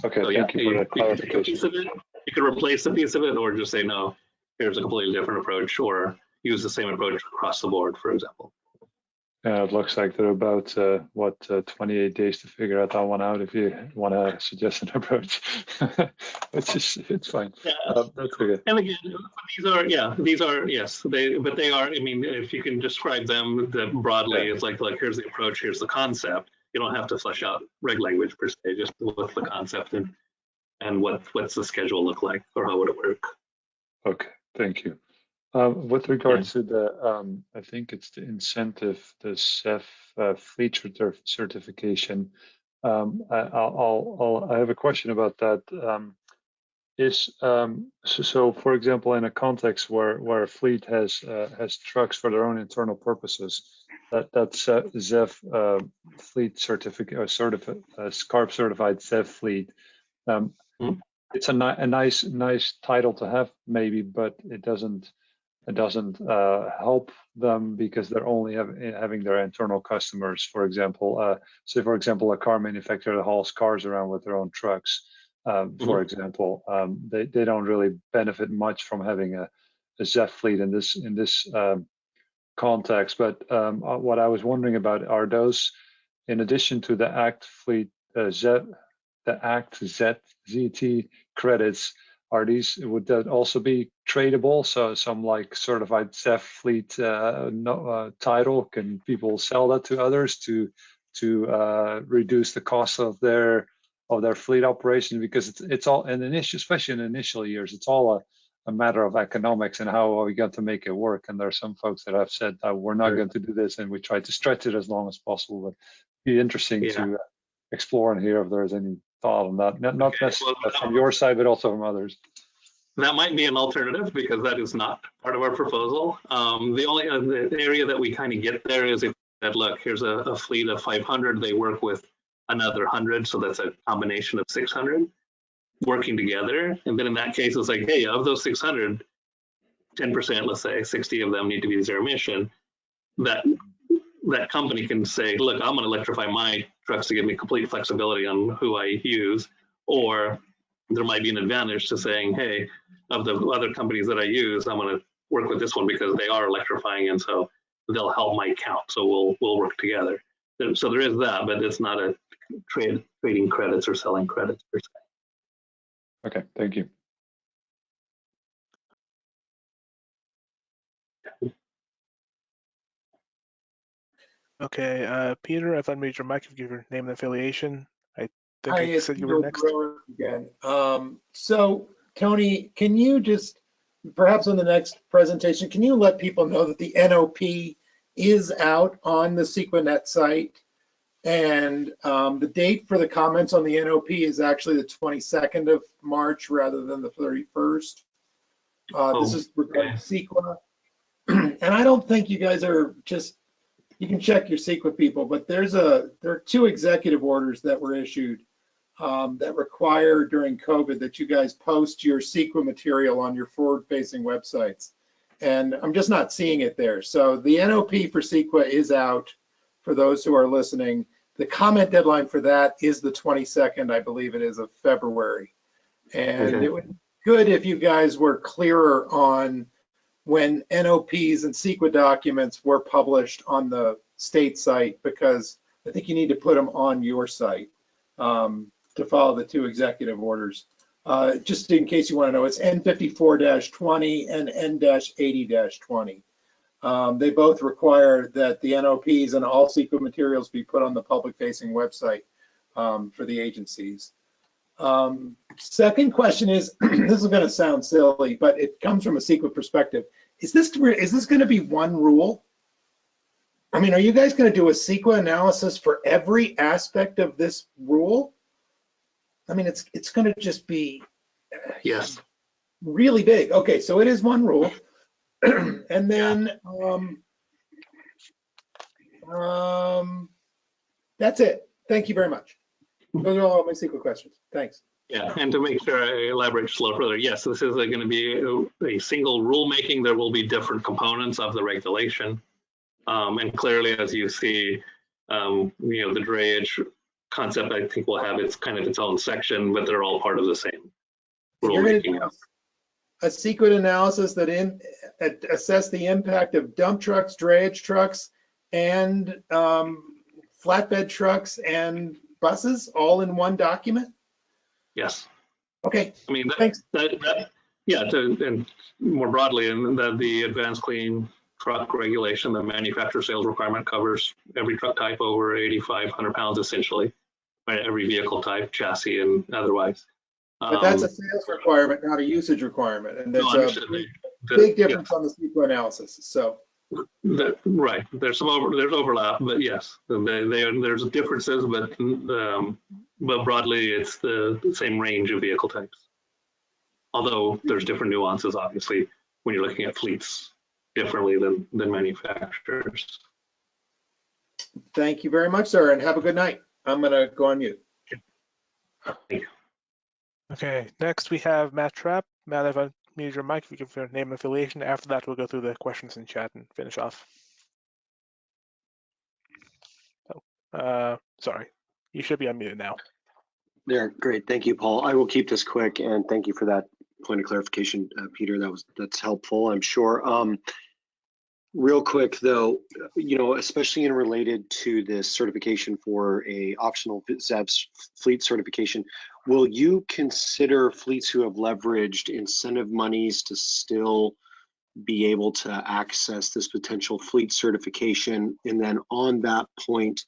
Okay, So, thank you for that clarification. You could replace a piece of it, or just say no. Here's a completely different approach, or use the same approach across the board, for example. It looks like there are about 28 days to figure that one out. If you want to suggest an approach, it's fine. Yeah. That's okay. And again, these are yes, but they are. I mean, if you can describe them broadly, it's like here's the approach, here's the concept. You don't have to flesh out reg language per se. Just what's the concept and what's the schedule look like, or how would it work? Okay, thank you. With regards to the, I think it's the incentive, the CEF fleet certification. I have a question about that. So for example, in a context where a fleet has trucks for their own internal purposes, that's ZEV fleet certificate or CARB certified ZEV fleet. It's a nice title to have maybe, but it doesn't help them because they're only having their internal customers. For example, say for example a car manufacturer that hauls cars around with their own trucks. For example, they don't really benefit much from having a ZEV fleet in this context. But what I was wondering about are those, in addition to the ACT fleet the ACT ZT credits, would that also be tradable? So some like certified ZEV fleet title, can people sell that to others to reduce the cost of their fleet operation? Because it's all especially in initial years, it's all a matter of economics and how are we going to make it work. And there are some folks that have said we're not going to do this, and we try to stretch it as long as possible. But it'd be interesting to explore and hear if there's any thought on that, not necessarily from your side, but also from others. That might be an alternative because that is not part of our proposal. The only the area that we kind of get there is if that look, here's a fleet of 500, they work with another 100, so that's a combination of 600 working together. And then in that case, it's like, hey, of those 600, 10%, let's say 60 of them need to be zero emission. That company can say, look, I'm going to electrify my trucks to give me complete flexibility on who I use. Or there might be an advantage to saying, hey, of the other companies that I use, I'm going to work with this one because they are electrifying, and so they'll help my count. So we'll work together. So there is that, but it's not a trading credits or selling credits per se. Okay, thank you. Okay, Peter, I've unmuted your mic. If you give your name and affiliation. I think Hi, you said you were next. Again. So, Tony, can you just, perhaps on the next presentation, can you let people know that the NOP is out on the SequaNet site? And the date for the comments on the NOP is actually the 22nd of March rather than the 31st. This is regarding Sequa. And I don't think you guys are just, you can check your Sequa people, but there are 2 executive orders that were issued that require during COVID that you guys post your Sequa material on your forward-facing websites. And I'm just not seeing it there. So the NOP for Sequa is out for those who are listening. The comment deadline for that is the 22nd, I believe it is, of February. And it would be good if you guys were clearer on when NOPs and Sequa documents were published on the state site, because I think you need to put them on your site to follow the 2 executive orders. Just in case you want to know, it's N54-20 and N-80-20. They both require that the NOPs and all Sequa materials be put on the public-facing website for the agencies. Second question is, this is going to sound silly, but it comes from a Sequa perspective. Is this going to be one rule? I mean, are you guys going to do a Sequa analysis for every aspect of this rule? I mean, it's going to just be really big. Okay, so it is one rule. And then that's it. Thank you very much. Those are all my Sequa questions. Thanks. Yeah, and to make sure I elaborate just a little further, yes, this is going to be a single rulemaking. There will be different components of the regulation. And clearly, as you see, the drayage concept, I think, will have its kind of its own section, but they're all part of the same You're going to rulemaking. do a secret analysis that assess the impact of dump trucks, drayage trucks, and flatbed trucks and buses all in one document? Yes. Okay. I mean, thanks. Yeah, and more broadly, and the advanced clean truck regulation, the manufacturer sales requirement covers every truck type over 8,500 pounds, essentially, right? Every vehicle type, chassis, and otherwise. But that's a sales requirement, not a usage requirement, and that's no, a big difference on the CEQA analysis. So, right, there's overlap, but yes, there's differences, but broadly, it's the same range of vehicle types. Although there's different nuances, obviously, when you're looking at fleets differently than manufacturers. Thank you very much, sir, and have a good night. I'm going to go on mute. Thank you. Okay, next we have Matt Trapp. Matt, I've unmuted your mic. If you give your name and affiliation. After that, we'll go through the questions in chat and finish off. Oh, sorry. You should be unmuted now. There, great. Thank you, Paul. I will keep this quick, and thank you for that point of clarification, Peter. That's helpful, I'm sure. Real quick though, especially in related to this certification for a optional ZEV fleet certification, will you consider fleets who have leveraged incentive monies to still be able to access this potential fleet certification? And then on that point,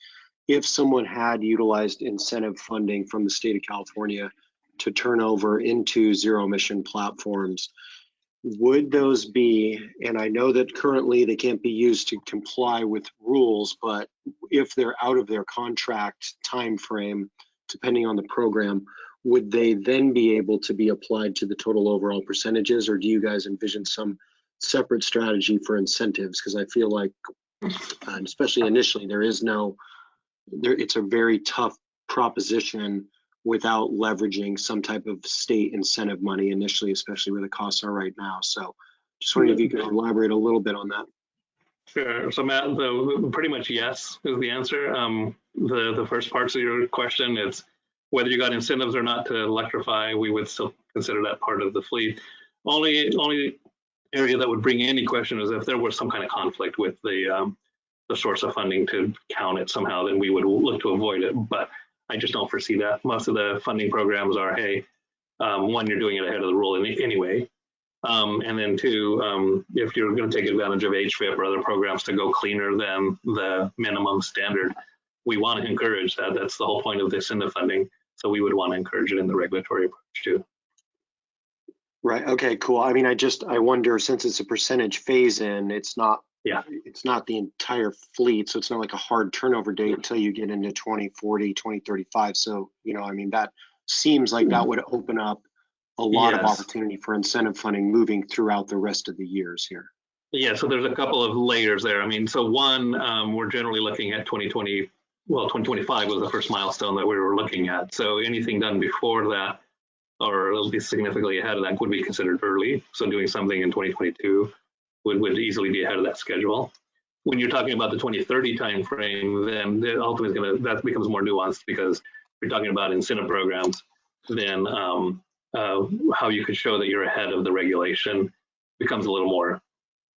if someone had utilized incentive funding from the state of California to turn over into zero emission platforms, would those be, and I know that currently they can't be used to comply with rules, but if they're out of their contract time frame, depending on the program, would they then be able to be applied to the total overall percentages, or do you guys envision some separate strategy for incentives? Because I feel like, especially initially, it's a very tough proposition without leveraging some type of state incentive money initially, especially where the costs are right now. So just wondering if you could elaborate a little bit on that. Sure. So Matt, pretty much yes is the answer. The first parts of your question, it's whether you got incentives or not to electrify, we would still consider that part of the fleet. Only area that would bring any question is if there was some kind of conflict with the source of funding to count it somehow, then we would look to avoid it. But I just don't foresee that. Most of the funding programs are, hey, one, you're doing it ahead of the rule anyway. And then two, if you're going to take advantage of HVIP or other programs to go cleaner than the minimum standard, we want to encourage that. That's the whole point of this in the funding. So we would want to encourage it in the regulatory approach too. Right. Okay, cool. I mean, I wonder, since it's a percentage phase in, it's not the entire fleet. So it's not like a hard turnover date until you get into 2040, 2035. So, I mean, that seems like that would open up a lot of opportunity for incentive funding moving throughout the rest of the years here. Yeah, so there's a couple of layers there. I mean, so one, we're generally looking at 2020, well, 2025 was the first milestone that we were looking at. So anything done before that, or at least significantly ahead of that, would be considered early. So doing something in 2022 would easily be ahead of that schedule. When you're talking about the 2030 timeframe, then ultimately that becomes more nuanced, because if you're talking about incentive programs, then how you could show that you're ahead of the regulation becomes a little more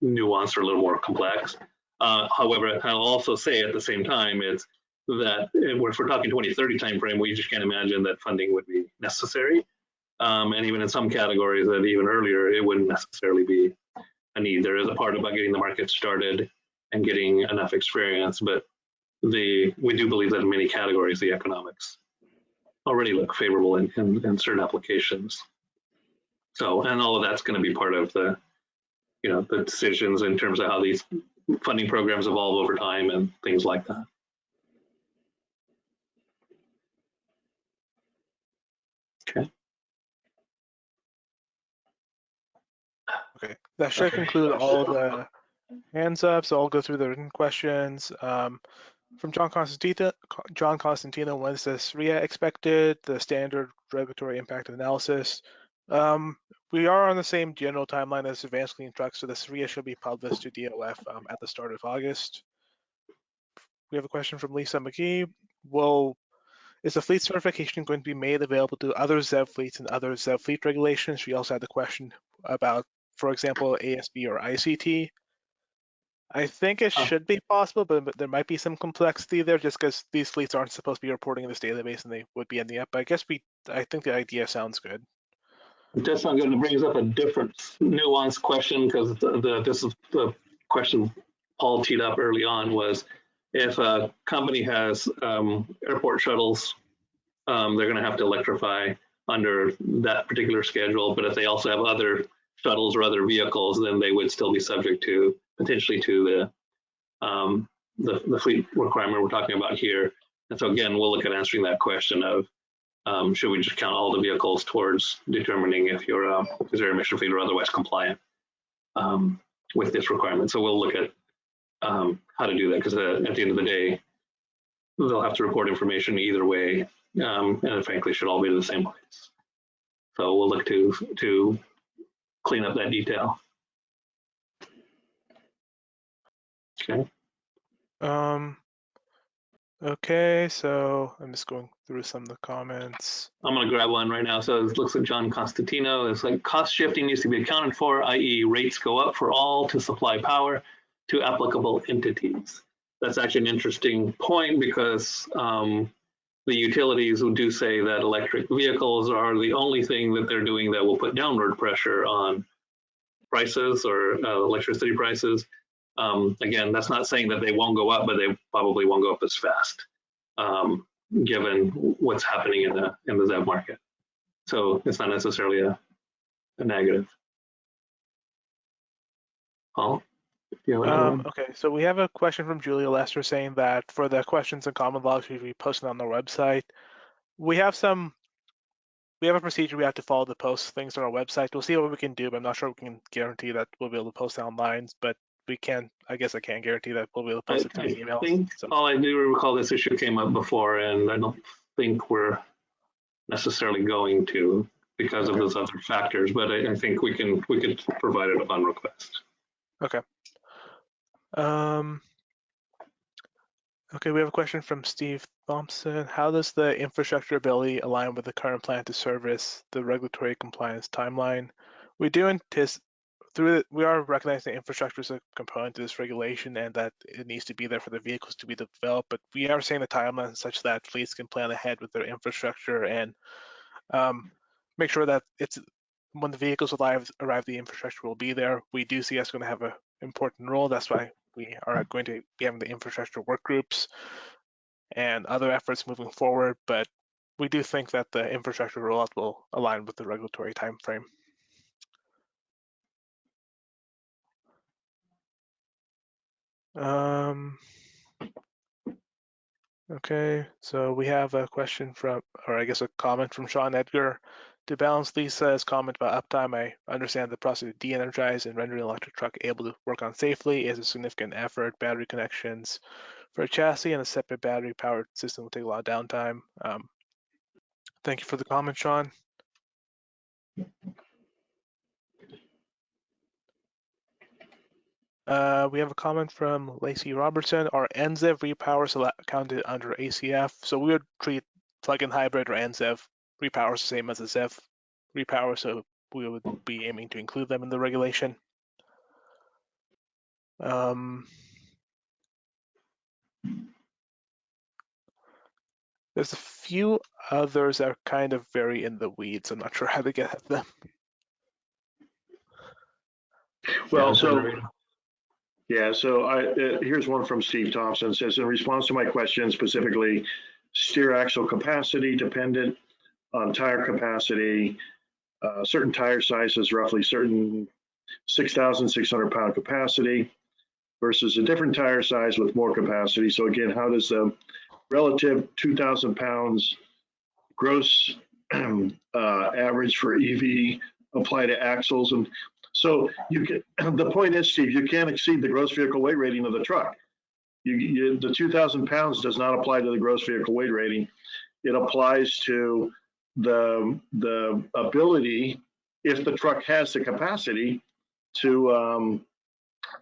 nuanced or a little more complex. However, I'll also say at the same time, it's that if we're talking 2030 timeframe, we just can't imagine that funding would be necessary. And even in some categories that even earlier, it wouldn't necessarily be a need. There is a part about getting the market started and getting enough experience, but we do believe that in many categories, the economics already look favorable in certain applications. So, and all of that's going to be part of the, the decisions in terms of how these funding programs evolve over time and things like that. Okay. Okay, that should conclude all the hands up. So I'll go through the written questions. From John Constantino, when is this RIA expected? The standard regulatory impact analysis. We are on the same general timeline as advanced clean trucks, so this RIA should be published to DOF at the start of August. We have a question from Lisa McGee. Will Is the fleet certification going to be made available to other ZEV fleets and other ZEV fleet regulations? She also had the question about, for example, ASB or ICT. I think it should be possible, but there might be some complexity there just because these fleets aren't supposed to be reporting in this database and they would be ending up. But I think the idea sounds good. Just I'm going to bring up a different nuanced question because this is the question Paul teed up early on was if a company has airport shuttles, they're going to have to electrify under that particular schedule. But if they also have other shuttles or other vehicles, then they would still be subject to potentially to the fleet requirement we're talking about here. And so again, we'll look at answering that question of should we just count all the vehicles towards determining if you're is there emission fleet or otherwise compliant with this requirement. So we'll look at how to do that because at the end of the day, they'll have to report information either way, and frankly should all be to the same place. So we'll look to clean up that detail. Okay. Okay, so I'm just going through some of the comments. I'm going to grab one right now. So it looks like John Constantino. It's like cost shifting needs to be accounted for, i.e. rates go up for all to supply power to applicable entities. That's actually an interesting point because the utilities do say that electric vehicles are the only thing that they're doing that will put downward pressure on prices or electricity prices. Again, that's not saying that they won't go up, but they probably won't go up as fast, given what's happening in the ZEV market. So it's not necessarily a negative. Paul? Okay, so we have a question from Julia Lester saying that for the questions and comment logs we be posted on the website, we have a procedure we have to follow to post things on our website. We'll see what we can do, but I'm not sure we can guarantee that we'll be able to post it online, but we can, I guess I can't guarantee that we'll be able to post it to the email. I think I do recall this issue came up before, and I don't think we're necessarily going to because of those other factors, but I think we could provide it upon request. Okay. Okay, we have a question from Steve Thompson. How does the infrastructure ability align with the current plan to service the regulatory compliance timeline? We are recognizing infrastructure as a component to this regulation and that it needs to be there for the vehicles to be developed, but we are saying the timeline such that fleets can plan ahead with their infrastructure and make sure that when the vehicles arrive, the infrastructure will be there. We do see us going to have an important role. That's why we are going to be having the infrastructure work groups and other efforts moving forward, but we do think that the infrastructure rollout will align with the regulatory time frame. Okay, so we have a question from, or I guess a comment from Sean Edgar. To balance Lisa's comment about uptime, I understand the process of de-energize and rendering an electric truck able to work on safely is a significant effort. Battery connections for a chassis and a separate battery powered system will take a lot of downtime. Thank you for the comment, Sean. We have a comment from Lacey Robertson. Are NZEV repowers counted under ACF? So we would treat plug-in hybrid or NZEV repowers the same as a ZEV repower, so we would be aiming to include them in the regulation. There's a few others that are kind of very in the weeds. I'm not sure how to get at them. Well, here's one from Steve Thompson. It says, in response to my question, specifically, steer axle capacity dependent on tire capacity, certain tire sizes, roughly certain 6,600 pound capacity versus a different tire size with more capacity. So again, how does the relative 2,000 pounds gross average for EV apply to axles? And so the point is, Steve, you can't exceed the gross vehicle weight rating of the truck. The 2,000 pounds does not apply to the gross vehicle weight rating. It applies to the ability, if the truck has the capacity, to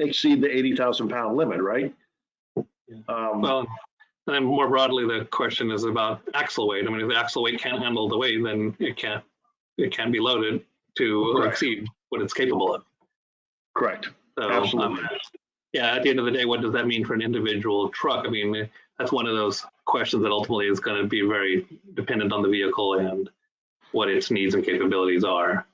exceed the 80,000 pound limit, right? Well, And then more broadly, the question is about axle weight. I mean, if the axle weight can't handle the weight, then it can't be loaded to exceed what it's capable of. Correct. So, Absolutely. Yeah, at the end of the day, what does that mean for an individual truck? I mean, that's one of those questions that ultimately is going to be very dependent on the vehicle and what its needs and capabilities are.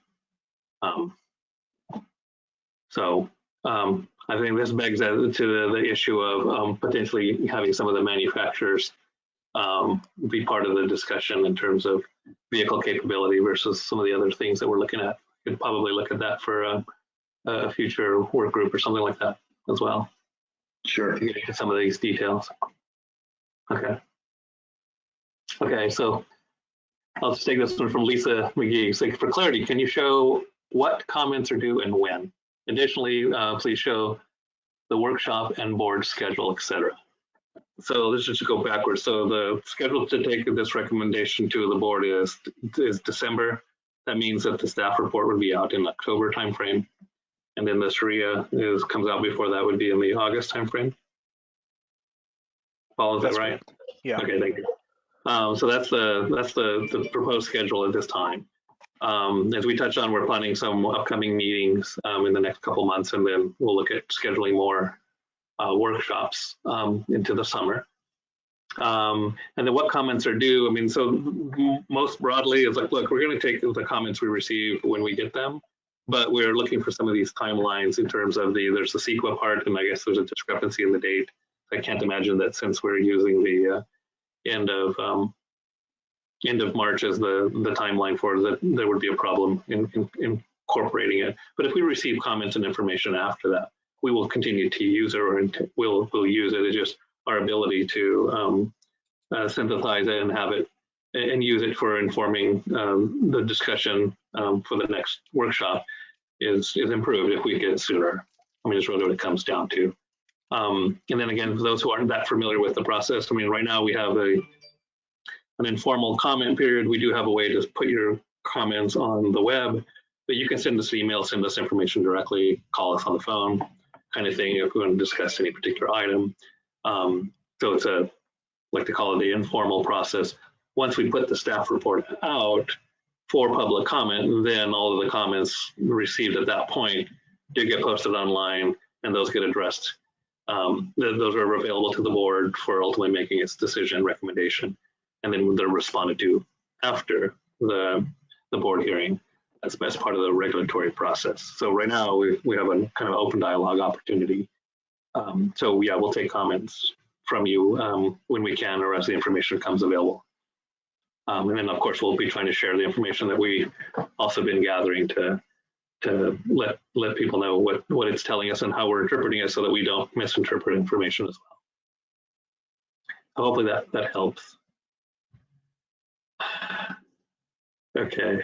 I think this begs to the issue of potentially having some of the manufacturers be part of the discussion in terms of vehicle capability versus some of the other things that we're looking at. We could probably look at that for a future work group or something like that as well. Sure. To get into some of these details. Okay. Okay, so I'll just take this one from Lisa McGee. So for clarity, can you show what comments are due and when? Additionally, please show the workshop and board schedule, etc. So let's just go backwards. So the schedule to take this recommendation to the board is December. That means that the staff report would be out in October timeframe. And then the SRIA comes out before that, would be in the August timeframe. Paul, is that right? Yeah. Okay, thank you. So that's the proposed schedule at this time. As we touched on, we're planning some upcoming meetings in the next couple months, and then we'll look at scheduling more workshops into the summer. And then what comments are due? I mean, so most broadly, it's like, look, we're going to take the comments we receive when we get them, but we're looking for some of these timelines in terms of there's the CEQA part, and I guess there's a discrepancy in the date. I can't imagine that since we're using the end of March as the timeline for that, there would be a problem in incorporating it. But if we receive comments and information after that, we will continue to use it, or we'll use it. It's just our ability to synthesize it and have it and use it for informing the discussion for the next workshop is improved if we get it sooner. I mean, it's really what it comes down to. And then again, for those who aren't that familiar with the process, I mean, right now we have an informal comment period. We do have a way to put your comments on the web, but you can send us an email, send us information directly, call us on the phone, kind of thing, if we want to discuss any particular item. So it's like to call it the informal process. Once we put the staff report out for public comment, then all of the comments received at that point do get posted online, and those get addressed. Those are available to the board for ultimately making its decision recommendation, and then they're responded to after the board hearing as part of the regulatory process. So right now we have a kind of open dialogue opportunity. So yeah, we'll take comments from you when we can, or as the information becomes available. And then of course we'll be trying to share the information that we also been gathering to let people know what it's telling us and how we're interpreting it, so that we don't misinterpret information as well. Hopefully that helps. Okay.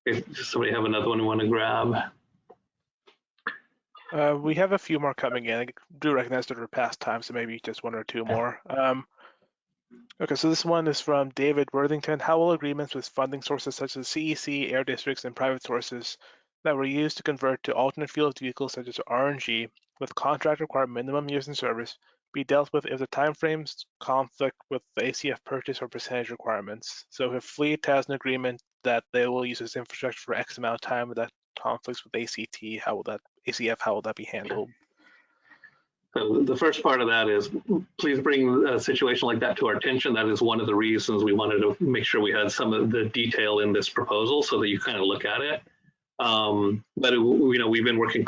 Does somebody have another one you want to grab? We have a few more coming in. I do recognize that we're past time, so maybe just one or two more. Okay, so this one is from David Worthington. How will agreements with funding sources such as CEC, air districts, and private sources that were used to convert to alternate fuel vehicles such as RNG with contract required minimum years in service be dealt with if the timeframes conflict with the ACF purchase or percentage requirements? So if fleet has an agreement that they will use this infrastructure for X amount of time, but that conflicts with ACF, how will that be handled? So the first part of that is, please bring a situation like that to our attention. That is one of the reasons we wanted to make sure we had some of the detail in this proposal, so that you kind of look at it. But we've been working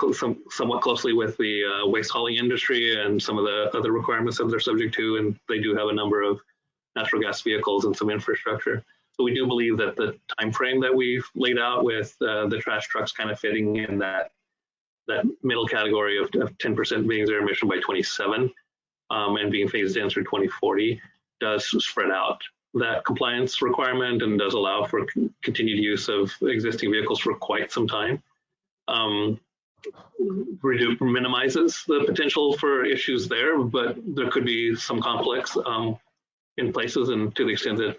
somewhat closely with the waste hauling industry and some of the other requirements that they're subject to, and they do have a number of natural gas vehicles and some infrastructure. So we do believe that the time frame that we've laid out with the trash trucks kind of fitting in that middle category of 10% being zero emission by 27 and being phased in through 2040 does spread out that compliance requirement and does allow for continued use of existing vehicles for quite some time. Minimizes the potential for issues there, but there could be some conflicts in places, and to the extent that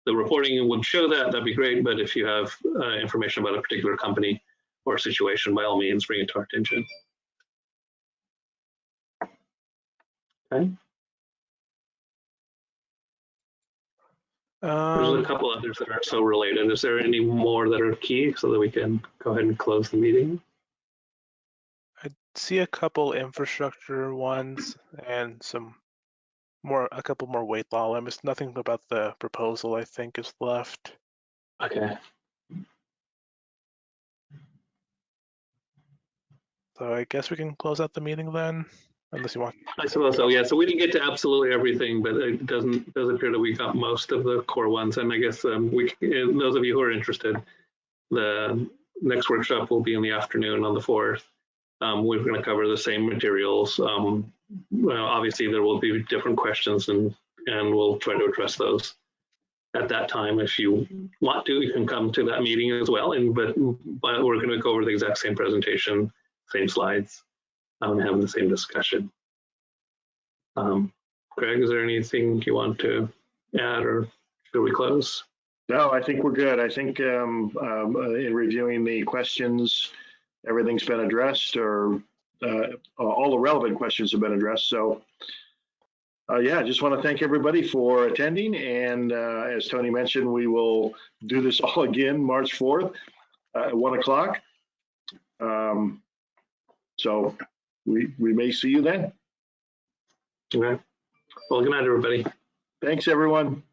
the reporting would show that, that'd be great. But if you have information about a particular company or situation, by all means, bring it to our attention. Okay. There's a couple others that are so related. Is there any more that are key so that we can go ahead and close the meeting? I see a couple infrastructure ones and a couple more weight law limits. Nothing about the proposal, I think, is left. Okay. So I guess we can close out the meeting then, unless you want. I suppose so, yeah. So we didn't get to absolutely everything, but it does appear that we got most of the core ones. And I guess those of you who are interested, the next workshop will be in the afternoon on the 4th. We're going to cover the same materials. Well, obviously, there will be different questions, and we'll try to address those at that time. If you want to, you can come to that meeting as well. But we're going to go over the exact same presentation, same slides, having the same discussion. Greg, is there anything you want to add, or should we close? No, I think we're good. I think in reviewing the questions, everything's been addressed, or all the relevant questions have been addressed. So yeah, I just want to thank everybody for attending. And as Tony mentioned, we will do this all again March 4th at 1 o'clock. So we may see you then. Okay. Well, good night, everybody. Thanks, everyone.